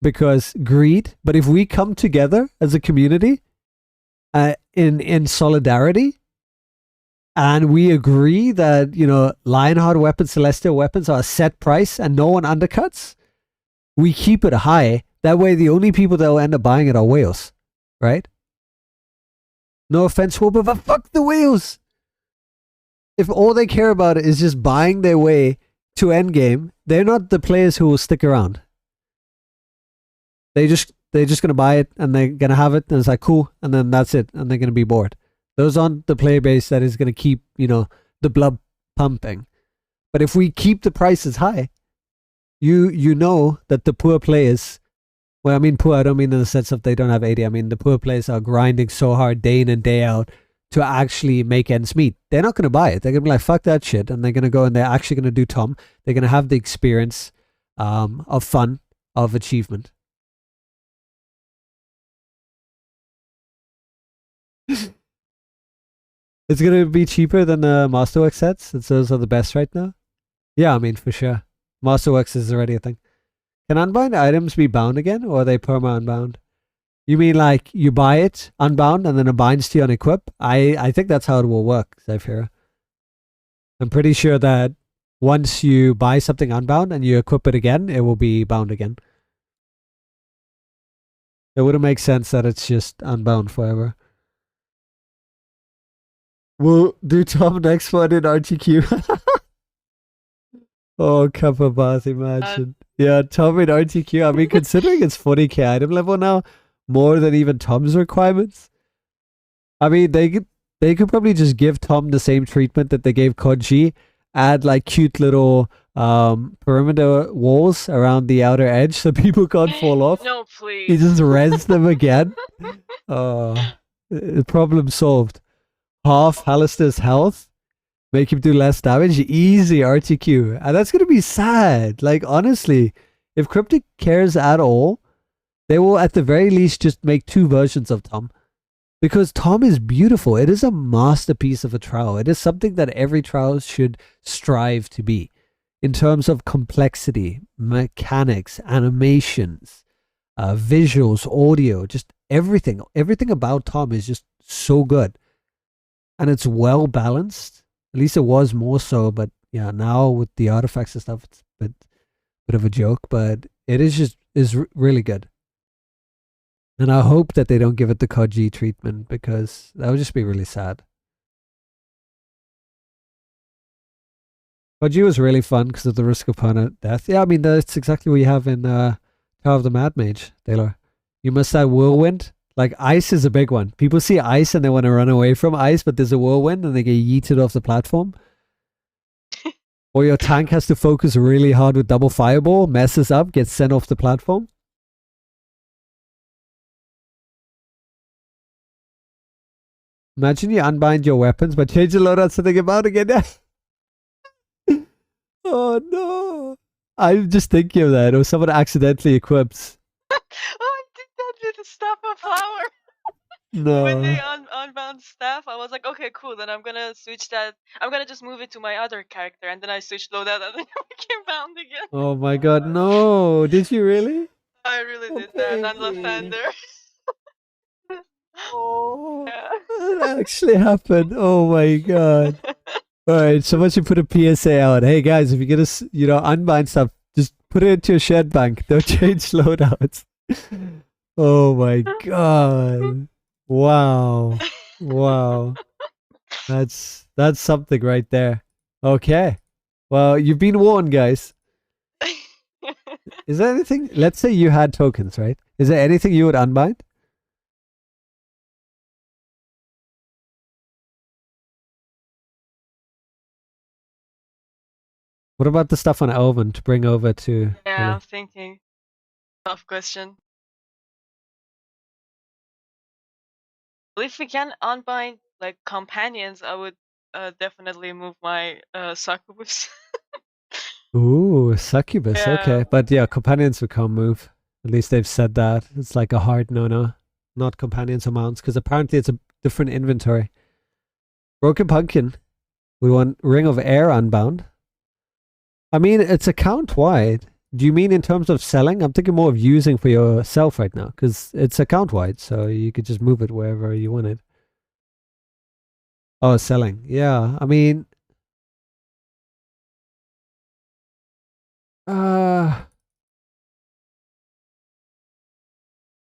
because greed. But if we come together as a community, in solidarity, and we agree that Lionheart weapons, Celestial weapons are a set price, and no one undercuts, we keep it high. That way, the only people that will end up buying it are whales, right? No offense, Wilbur, but fuck the whales. If all they care about is just buying their way to endgame, they're not the players who will stick around. They're just gonna buy it and they're gonna have it and it's like cool, and then that's it, and they're gonna be bored. Those aren't the player base that is gonna keep the blood pumping. But if we keep the prices high, you know that the poor players, well, I mean poor, I don't mean in the sense of they don't have 80. I mean the poor players are grinding so hard day in and day out to actually make ends meet. They're not going to buy it. They're going to be like, fuck that shit. And they're going to go and they're actually going to do Tom. They're going to have the experience of fun, of achievement. It's going to be cheaper than the Masterworks sets, since those are the best right now. Yeah, I mean, for sure. Masterworks is already a thing. Can unbind items be bound again, or are they perma-unbound? You mean like you buy it unbound and then it binds to you on equip? I think that's how it will work, Zephyr. I'm pretty sure that once you buy something unbound and you equip it again, it will be bound again. It wouldn't make sense that it's just unbound forever. We'll do Tom next one in RTQ. Oh, Kappa imagine. Yeah, Tom in RTQ. I mean, considering it's 40k item level now, more than even Tom's requirements. I mean, they could probably just give Tom the same treatment that they gave Koji, add like cute little perimeter walls around the outer edge so people can't fall off. No, please. He just res them again. Problem solved. Half Hallister's health, make him do less damage, easy RTQ. And that's going to be sad. Like, honestly, if Cryptic cares at all, they will at the very least just make 2 versions of Tom. Because Tom is beautiful. It is a masterpiece of a trial. It is something that every trial should strive to be. In terms of complexity, mechanics, animations, visuals, audio, just everything. Everything about Tom is just so good. And it's well balanced. At least it was more so. But yeah, now with the artifacts and stuff, it's a bit of a joke. But it is really good. And I hope that they don't give it the Koji treatment, because that would just be really sad. Koji was really fun because of the risk of permanent death. Yeah, I mean, that's exactly what you have in Tower of the Mad Mage, Taylor. You must have Whirlwind. Like, ice is a big one. People see ice and they want to run away from ice, but there's a whirlwind and they get yeeted off the platform. Or your tank has to focus really hard with double fireball, messes up, gets sent off the platform. Imagine you unbind your weapons, but change the loadout so they get bound again. Oh no. I'm just thinking of that. Or someone accidentally equips. Oh, I did that with the staff of flower. No. When they unbound staff, I was like, okay, cool. Then I'm gonna switch that. I'm gonna just move it to my other character, and then I switched loadout, and then I became bound again. Oh my god, no. Did you really? I really did that on Lathander. Oh, Yeah. that actually happened. Oh my god. Alright, someone should put a PSA out. Hey guys, if you're gonna, unbind stuff, just put it into your shed bank. Don't change loadouts. Oh my god. Wow. Wow. That's something right there. Okay. Well, you've been warned, guys. Is there anything, let's say you had tokens, right? Is there anything you would unbind? What about the stuff on Elven to bring over to... Yeah, I'm thinking. Tough question. Well, if we can unbind like companions, I would definitely move my succubus. Ooh, succubus. Yeah. Okay, but yeah, companions we can't move. At least they've said that. It's like a hard no-no. Not companions or mounts, because apparently it's a different inventory. Broken Pumpkin. We want Ring of Air Unbound. I mean, it's account-wide. Do you mean in terms of selling? I'm thinking more of using for yourself right now, because it's account-wide, so you could just move it wherever you want it. Oh, selling. Yeah, I mean...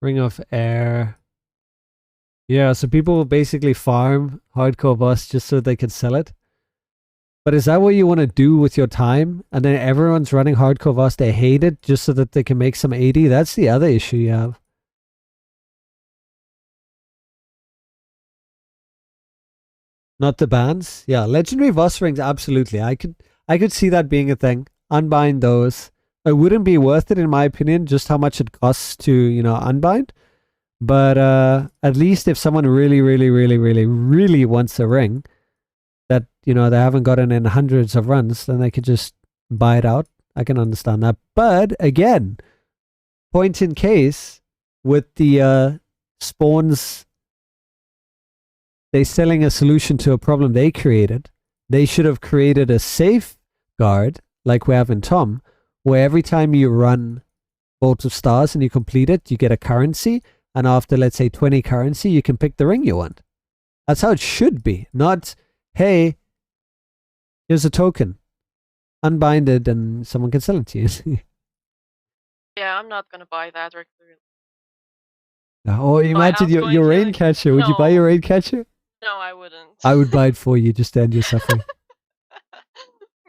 Ring of Air. Yeah, so people basically farm hardcore boss just so they can sell it. But is that what you want to do with your time? And then everyone's running hardcore boss, they hate it just so that they can make some 80? That's the other issue you have. Not the bans? Yeah, legendary boss rings, absolutely. I could see that being a thing. Unbind those. It wouldn't be worth it in my opinion, just how much it costs to, unbind. But at least if someone really, really, really, really, really wants a ring that, they haven't gotten in hundreds of runs, then they could just buy it out. I can understand that. But again, point in case with the spawns, they selling a solution to a problem they created. They should have created a safeguard like we have in Tom, where every time you run Vault of Stars and you complete it, you get a currency. And after, let's say, 20 currency, you can pick the ring you want. That's how it should be. Not, hey, here's a token. Unbind it and someone can sell it to you. Yeah, I'm not gonna buy that. Oh, imagine your rain catcher. Would you buy your rain catcher? No, I wouldn't. I would buy it for you just to end your suffering.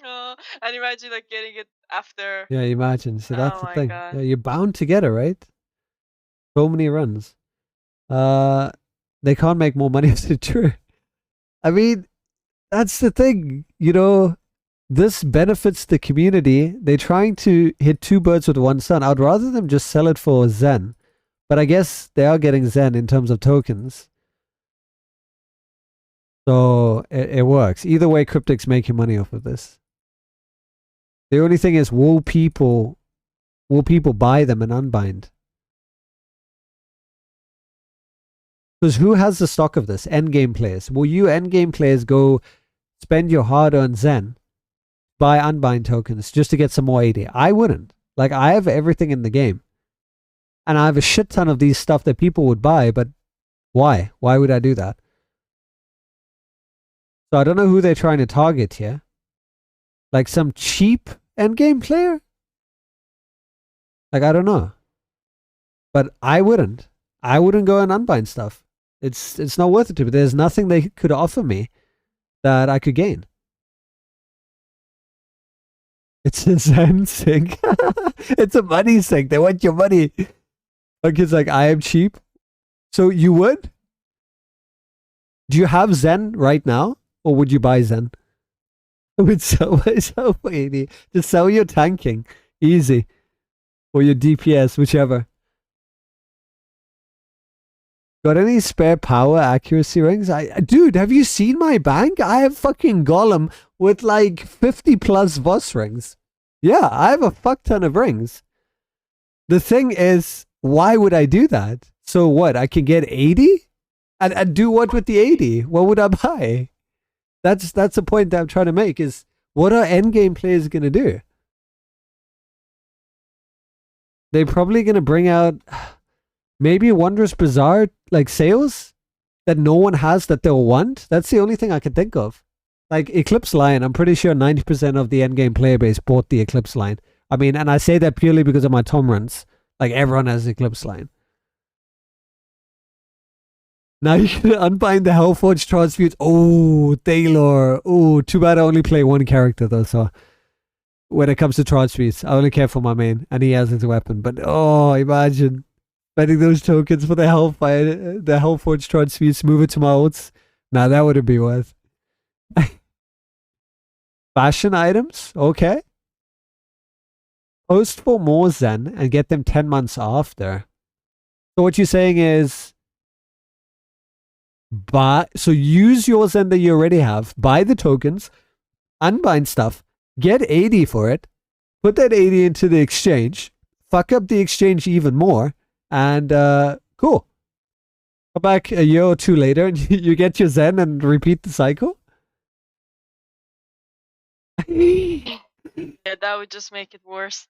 No, and imagine like getting it after. Yeah, imagine. So that's the thing. God. Yeah, you're bound together, right? So many runs. They can't make more money if it's true. I mean, that's the thing. This benefits the community. They're trying to hit two birds with one stone. I'd rather them just sell it for Zen. But I guess they are getting Zen in terms of tokens. So it works. Either way, Cryptic's making money off of this. The only thing is, will people buy them and unbind? Because who has the stock of this? Endgame players. Will you endgame players go spend your hard-earned Zen, buy unbind tokens just to get some more 80? I wouldn't. Like, I have everything in the game. And I have a shit ton of these stuff that people would buy, but why? Why would I do that? So I don't know who they're trying to target here. Like some cheap endgame player? Like, I don't know. But I wouldn't. I wouldn't go and unbind stuff. It's not worth it to me. There's nothing they could offer me that I could gain. It's a Zen sink. It's a money sink. They want your money. Like, it's like, I am cheap. So you would? Do you have Zen right now? Or would you buy Zen? I would sell myself 80. Just sell your tanking. Easy. Or your DPS, whichever. Got any spare power accuracy rings? Dude, have you seen my bank? I have fucking Golem with like 50 plus boss rings. Yeah, I have a fuck ton of rings. The thing is, why would I do that? So what? I can get 80? And do what with the 80? What would I buy? That's the point that I'm trying to make, is what are endgame players going to do? They're probably going to bring out maybe Wondrous Bazaar like sales that no one has that they'll want. That's the only thing I can think of. Like Eclipse Line, I'm pretty sure 90% of the endgame player base bought the Eclipse Line. I mean, and I say that purely because of my Tom runs. Like, everyone has Eclipse Line. Now you can unbind the Hellforge transmutes. Oh, Thaylor. Oh, too bad I only play one character though, so when it comes to transmutes, I only care for my main, and he has his weapon. But oh, imagine spending those tokens for the Hellforge transmutes, move it to my ults. Now that wouldn't be worth. Fashion items? Okay. Post for more Zen and get them 10 months after. So what you're saying is, so use your Zen that you already have, buy the tokens, unbind stuff, get 80 for it, put that 80 into the exchange, fuck up the exchange even more, and cool. Come back a year or two later, and you get your Zen and repeat the cycle. Yeah, that would just make it worse.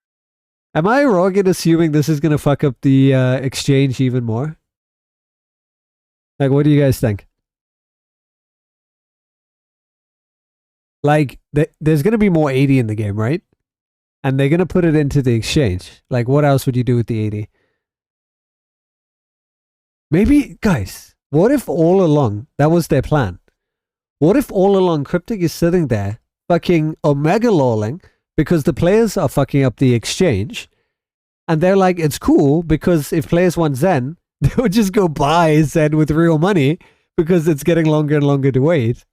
Am I wrong in assuming this is gonna fuck up the exchange even more? Like, what do you guys think? Like, there's gonna be more 80 in the game, right? And they're gonna put it into the exchange. Like, what else would you do with the 80? Maybe, guys, what if all along that was their plan? What if all along Cryptic is sitting there fucking omega lolling because the players are fucking up the exchange, and they're like, it's cool because if players want Zen, they would just go buy Zen with real money because it's getting longer and longer to wait.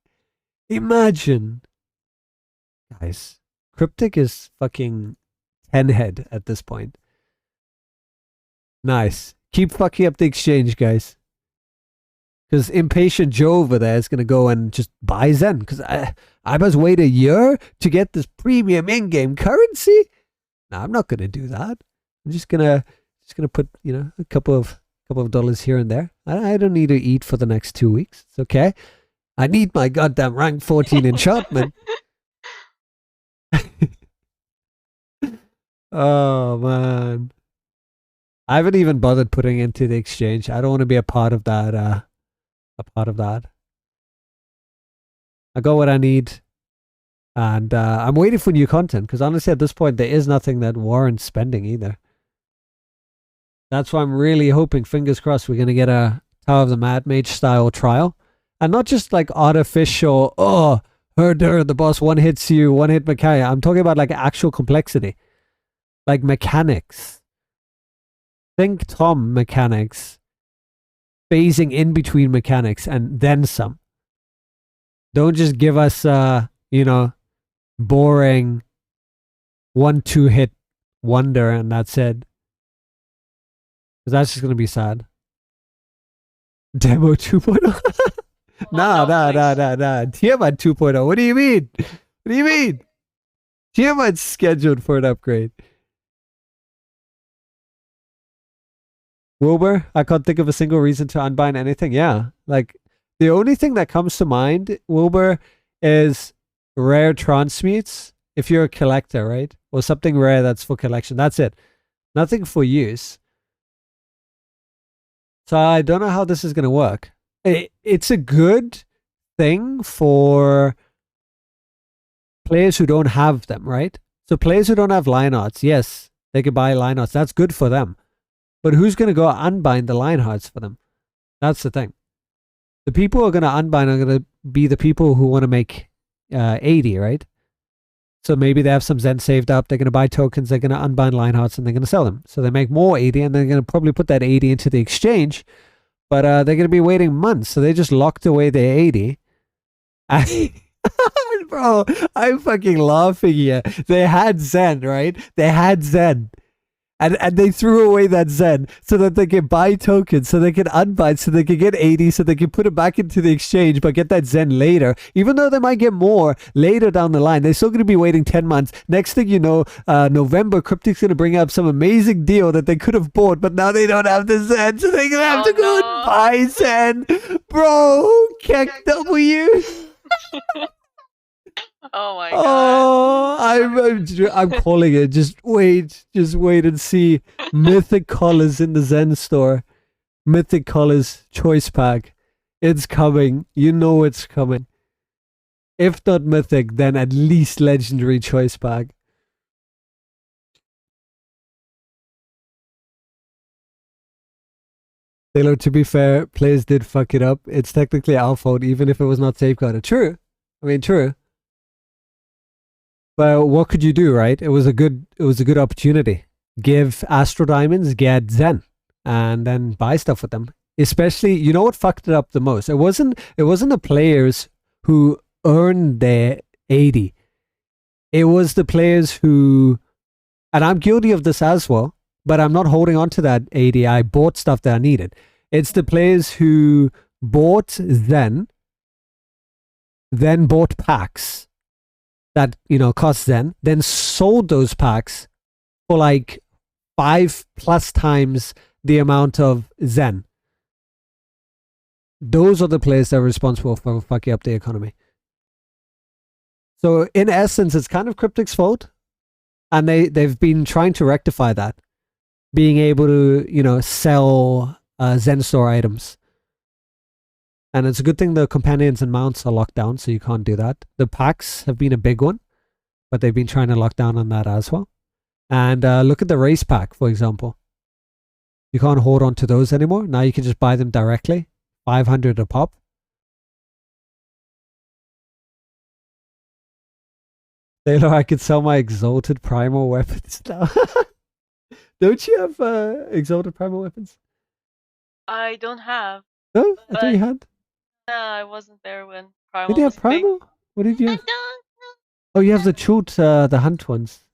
Imagine. Guys, Cryptic is fucking 10 head at this point. Nice. Keep fucking up the exchange, guys. Because impatient Joe over there is going to go and just buy Zen. Because I must wait a year to get this premium in-game currency? No, I'm not going to do that. I'm just gonna put, you know, a couple of dollars here and there. I don't need to eat for the next 2 weeks. It's okay. I need my goddamn rank 14 enchantment. Oh man, I haven't even bothered putting into the exchange. I don't want to be a part of that. I got what I need, and I'm waiting for new content because honestly, at this point, there is nothing that warrants spending either. That's why I'm really hoping, fingers crossed, we're gonna get a Tower of the Mad Mage style trial, and not just like artificial. Oh, herder, the boss one hits you, one hit Micaiah. I'm talking about like actual complexity. Like mechanics. Think Tom mechanics. Phasing in between mechanics and then some. Don't just give us, you know, boring 1-2 hit wonder and that's it. Because that's just going to be sad. Demo 2.0? Nah. Tiamat 2.0. What do you mean? What do you mean? Tiamat's scheduled for an upgrade. Wilbur, I can't think of a single reason to unbind anything. Yeah, like the only thing that comes to mind, Wilbur, is rare transmutes. If you're a collector, right? Or something rare that's for collection. That's it. Nothing for use. So I don't know how this is going to work. It's a good thing for players who don't have them, right? So players who don't have Lionhearts, yes, they can buy Lionhearts. That's good for them. But who's going to go unbind the Lionhearts for them? That's the thing. The people who are going to unbind are going to be the people who want to make 80, right? So maybe they have some Zen saved up. They're going to buy tokens. They're going to unbind Lionhearts and they're going to sell them. So they make more 80 and they're going to probably put that 80 into the exchange. But they're going to be waiting months. So they just locked away their 80. Bro, I'm fucking laughing here. They had Zen, right? They had Zen. And they threw away that Zen so that they can buy tokens, so they can unbind, so they can get 80, so they can put it back into the exchange, but get that Zen later. Even though they might get more later down the line, they're still going to be waiting 10 months. Next thing you know, November, Cryptic's going to bring up some amazing deal that they could have bought, but now they don't have the Zen, so they're going to have to go and buy Zen. Bro, Keck W. Oh my god. Oh, I'm calling it. Just wait and see. Mythic Collars in the Zen store. Mythic Collars choice pack. It's coming. You know it's coming. If not Mythic, then at least Legendary choice pack. Taylor, to be fair, players did fuck it up. It's technically our fault, even if it was not safeguarded. True. I mean, true. But what could you do, right? It was a good opportunity. Give Astro Diamonds, get Zen, and then buy stuff with them. Especially, you know what fucked it up the most? It wasn't the players who earned their 80. It was the players who, and I'm guilty of this as well, but I'm not holding on to that 80. I bought stuff that I needed. It's the players who bought Zen, then bought packs that, you know, cost Zen, then sold those packs for like 5+ times the amount of Zen. Those are the players that are responsible for fucking up the economy. So in essence, it's kind of Cryptic's fault, and they've been trying to rectify that, being able to, you know, sell Zen store items. And it's a good thing the companions and mounts are locked down, so you can't do that. The packs have been a big one, but they've been trying to lock down on that as well. And look at the race pack, for example. You can't hold on to those anymore. Now you can just buy them directly. 500 a pop. Taylor, I could sell my exalted primal weapons now. Don't you have exalted primal weapons? I don't have. No? I thought you But- had. No, I wasn't there when Primal Did you was have big. primal? What did you I have? don't know. Oh, you have the chult, the hunt ones.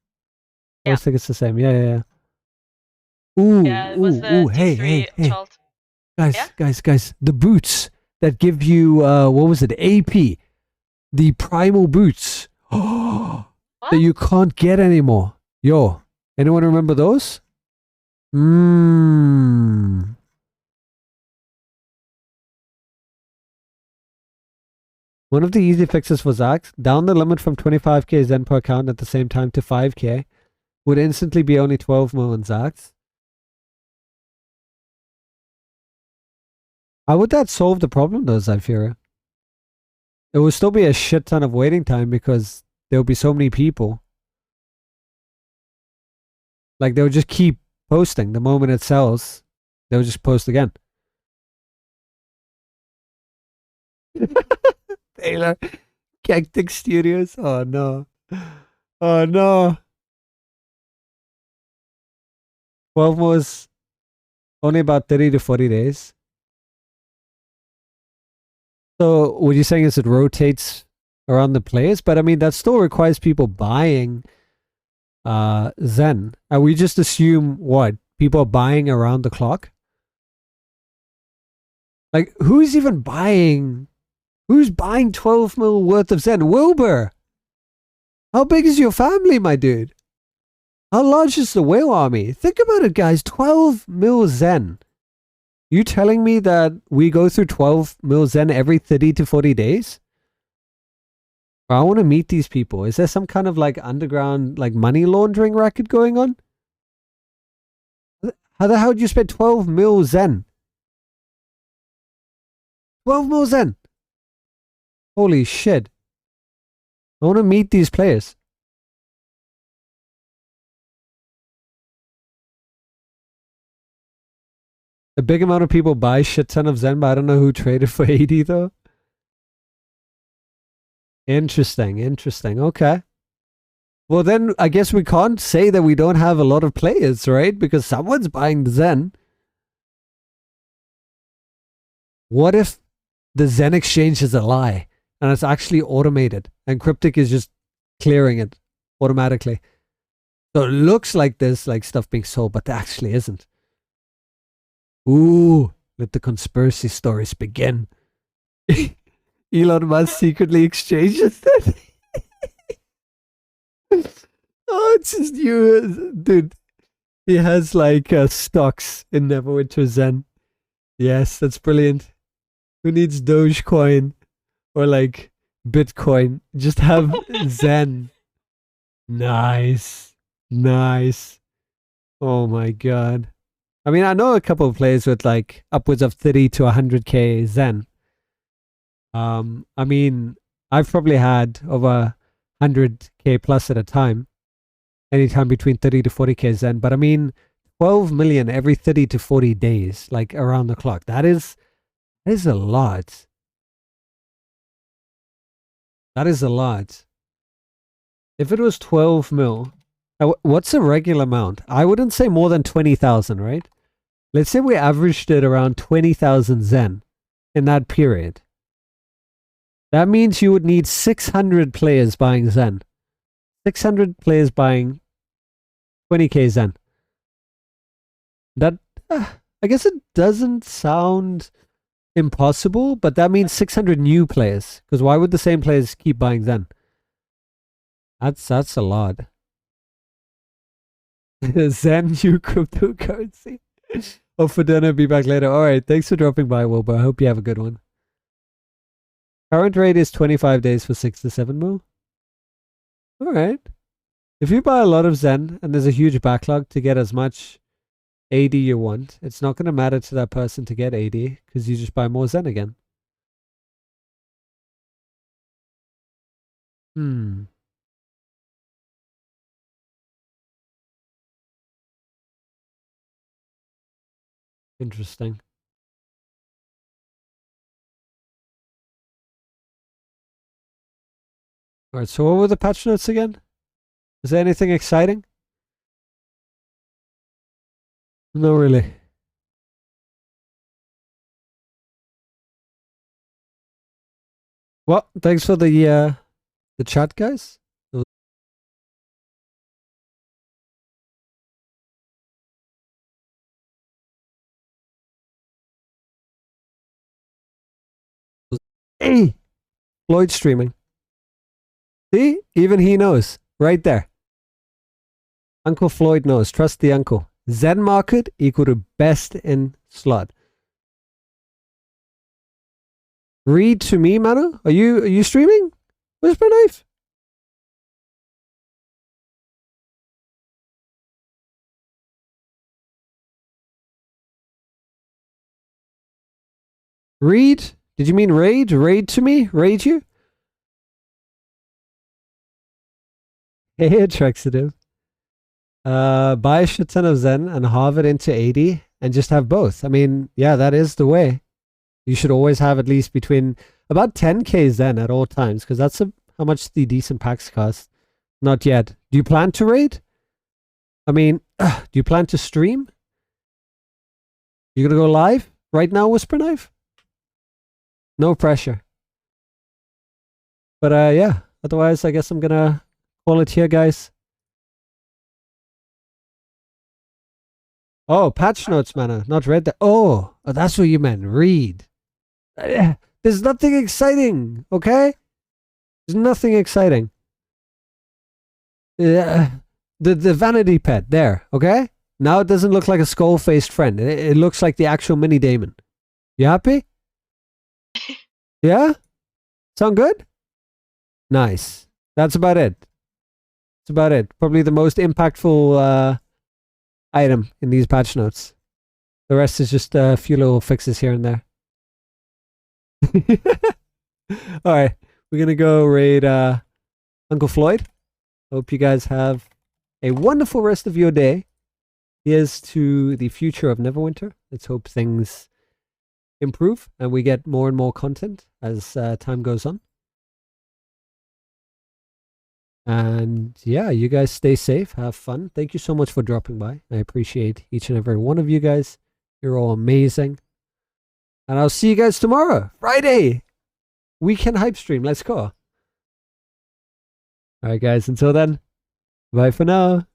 I always think it's the same. Yeah. Ooh, Yeah, it was the ooh, hey, T3 hey. Chult. Guys, Yeah? guys. The boots that give you, what was it? AP. The primal boots. That What? you can't get anymore. Yo, anyone remember those? One of the easy fixes for Zax, down the limit from 25k Zen per account at the same time to 5k, would instantly be only 12 mil in Zax. How would that solve the problem though, Zyphira? It would still be a shit ton of waiting time because there would be so many people. Like, they would just keep posting. The moment it sells, they would just post again. Taylor, Cactic Studios. Oh no. Oh no. 12 was only about 30 to 40 days. So what you're saying is it rotates around the players, but I mean that still requires people buying Zen. And we just assume what? People are buying around the clock? Like, who's even buying? Who's buying 12 mil worth of Zen? Wilbur! How big is your family, my dude? How large is the whale army? Think about it, guys. 12 mil Zen. You telling me that we go through 12 mil Zen every 30 to 40 days? I want to meet these people. Is there some kind of like underground like money laundering racket going on? How the hell did you spend 12 mil Zen? 12 mil Zen. Holy shit. I want to meet these players. A big amount of people buy shit ton of Zen, but I don't know who traded for 80 though. Interesting. Okay. Well, then I guess we can't say that we don't have a lot of players, right? Because someone's buying the Zen. What if the Zen exchange is a lie and it's actually automated and Cryptic is just clearing it automatically? So it looks like there's like stuff being sold, but there actually isn't. Ooh, let the conspiracy stories begin. Elon Musk secretly exchanges that. Oh, it's just you, dude. He has like stocks in Neverwinter Zen. Yes, that's brilliant. Who needs Dogecoin or like Bitcoin? Just have Zen. Nice. Oh my god. I mean, I know a couple of players with like upwards of 30 to 100k Zen. I mean, I've probably had over 100k plus at a time. Anytime between 30 to 40k Zen. But I mean, 12 million every 30 to 40 days, like around the clock. That is a lot. That is a lot. If it was 12 mil, what's a regular amount? I wouldn't say more than 20,000, right? Let's say we averaged it around 20,000 Zen in that period. That means you would need 600 players buying Zen. 600 players buying 20k Zen. That, I guess it doesn't sound impossible, but that means 600 new players. Because why would the same players keep buying Zen? That's a lot. Zen, new cryptocurrency. Hope for dinner. Be back later. All right. Thanks for dropping by, Wilbur. I hope you have a good one. Current rate is 25 days for 6 to 7 mil. All right. If you buy a lot of Zen and there's a huge backlog to get as much AD you want, it's not going to matter to that person to get AD because you just buy more Zen again. Interesting. Alright, so what were the patch notes again? Is there anything exciting? No, really. Well, thanks for the chat, guys. Hey, Floyd streaming. See, even he knows right there. Uncle Floyd knows. Trust the uncle. Zen market equal to best in slot. Read to me, Manu. Are you streaming? Whisper Knife. Read? Did you mean raid? Raid to me? Raid you? Hey, Atrexitive. Buy a shit ton of Zen and halve it into 80 and just have both. I mean, yeah, that is the way. You should always have at least between about 10k Zen at all times because that's how much the decent packs cost. Not yet. Do you plan to raid? I mean, do you plan to stream? You gonna go live right now, Whisper Knife? No pressure. But yeah, otherwise I guess I'm gonna call it here, guys. Oh, patch notes, man. Not read that. Oh, that's what you meant. Read. There's nothing exciting, okay? There's nothing exciting. The vanity pet there, okay? Now it doesn't look like a skull-faced friend. It looks like the actual mini Damon. You happy? Yeah? Sound good? Nice. That's about it. That's about it. Probably the most impactful item in these patch notes. The rest is just a few little fixes here and there. Alright. We're gonna go raid Uncle Floyd. Hope you guys have a wonderful rest of your day. Here's to the future of Neverwinter. Let's hope things improve and we get more and more content as time goes on. And yeah, you guys stay safe, have fun. Thank you so much for dropping by. I appreciate each and every one of you guys. You're all amazing. And I'll see you guys tomorrow, Friday. Weekend hype stream. Let's go. All right, guys. Until then, bye for now.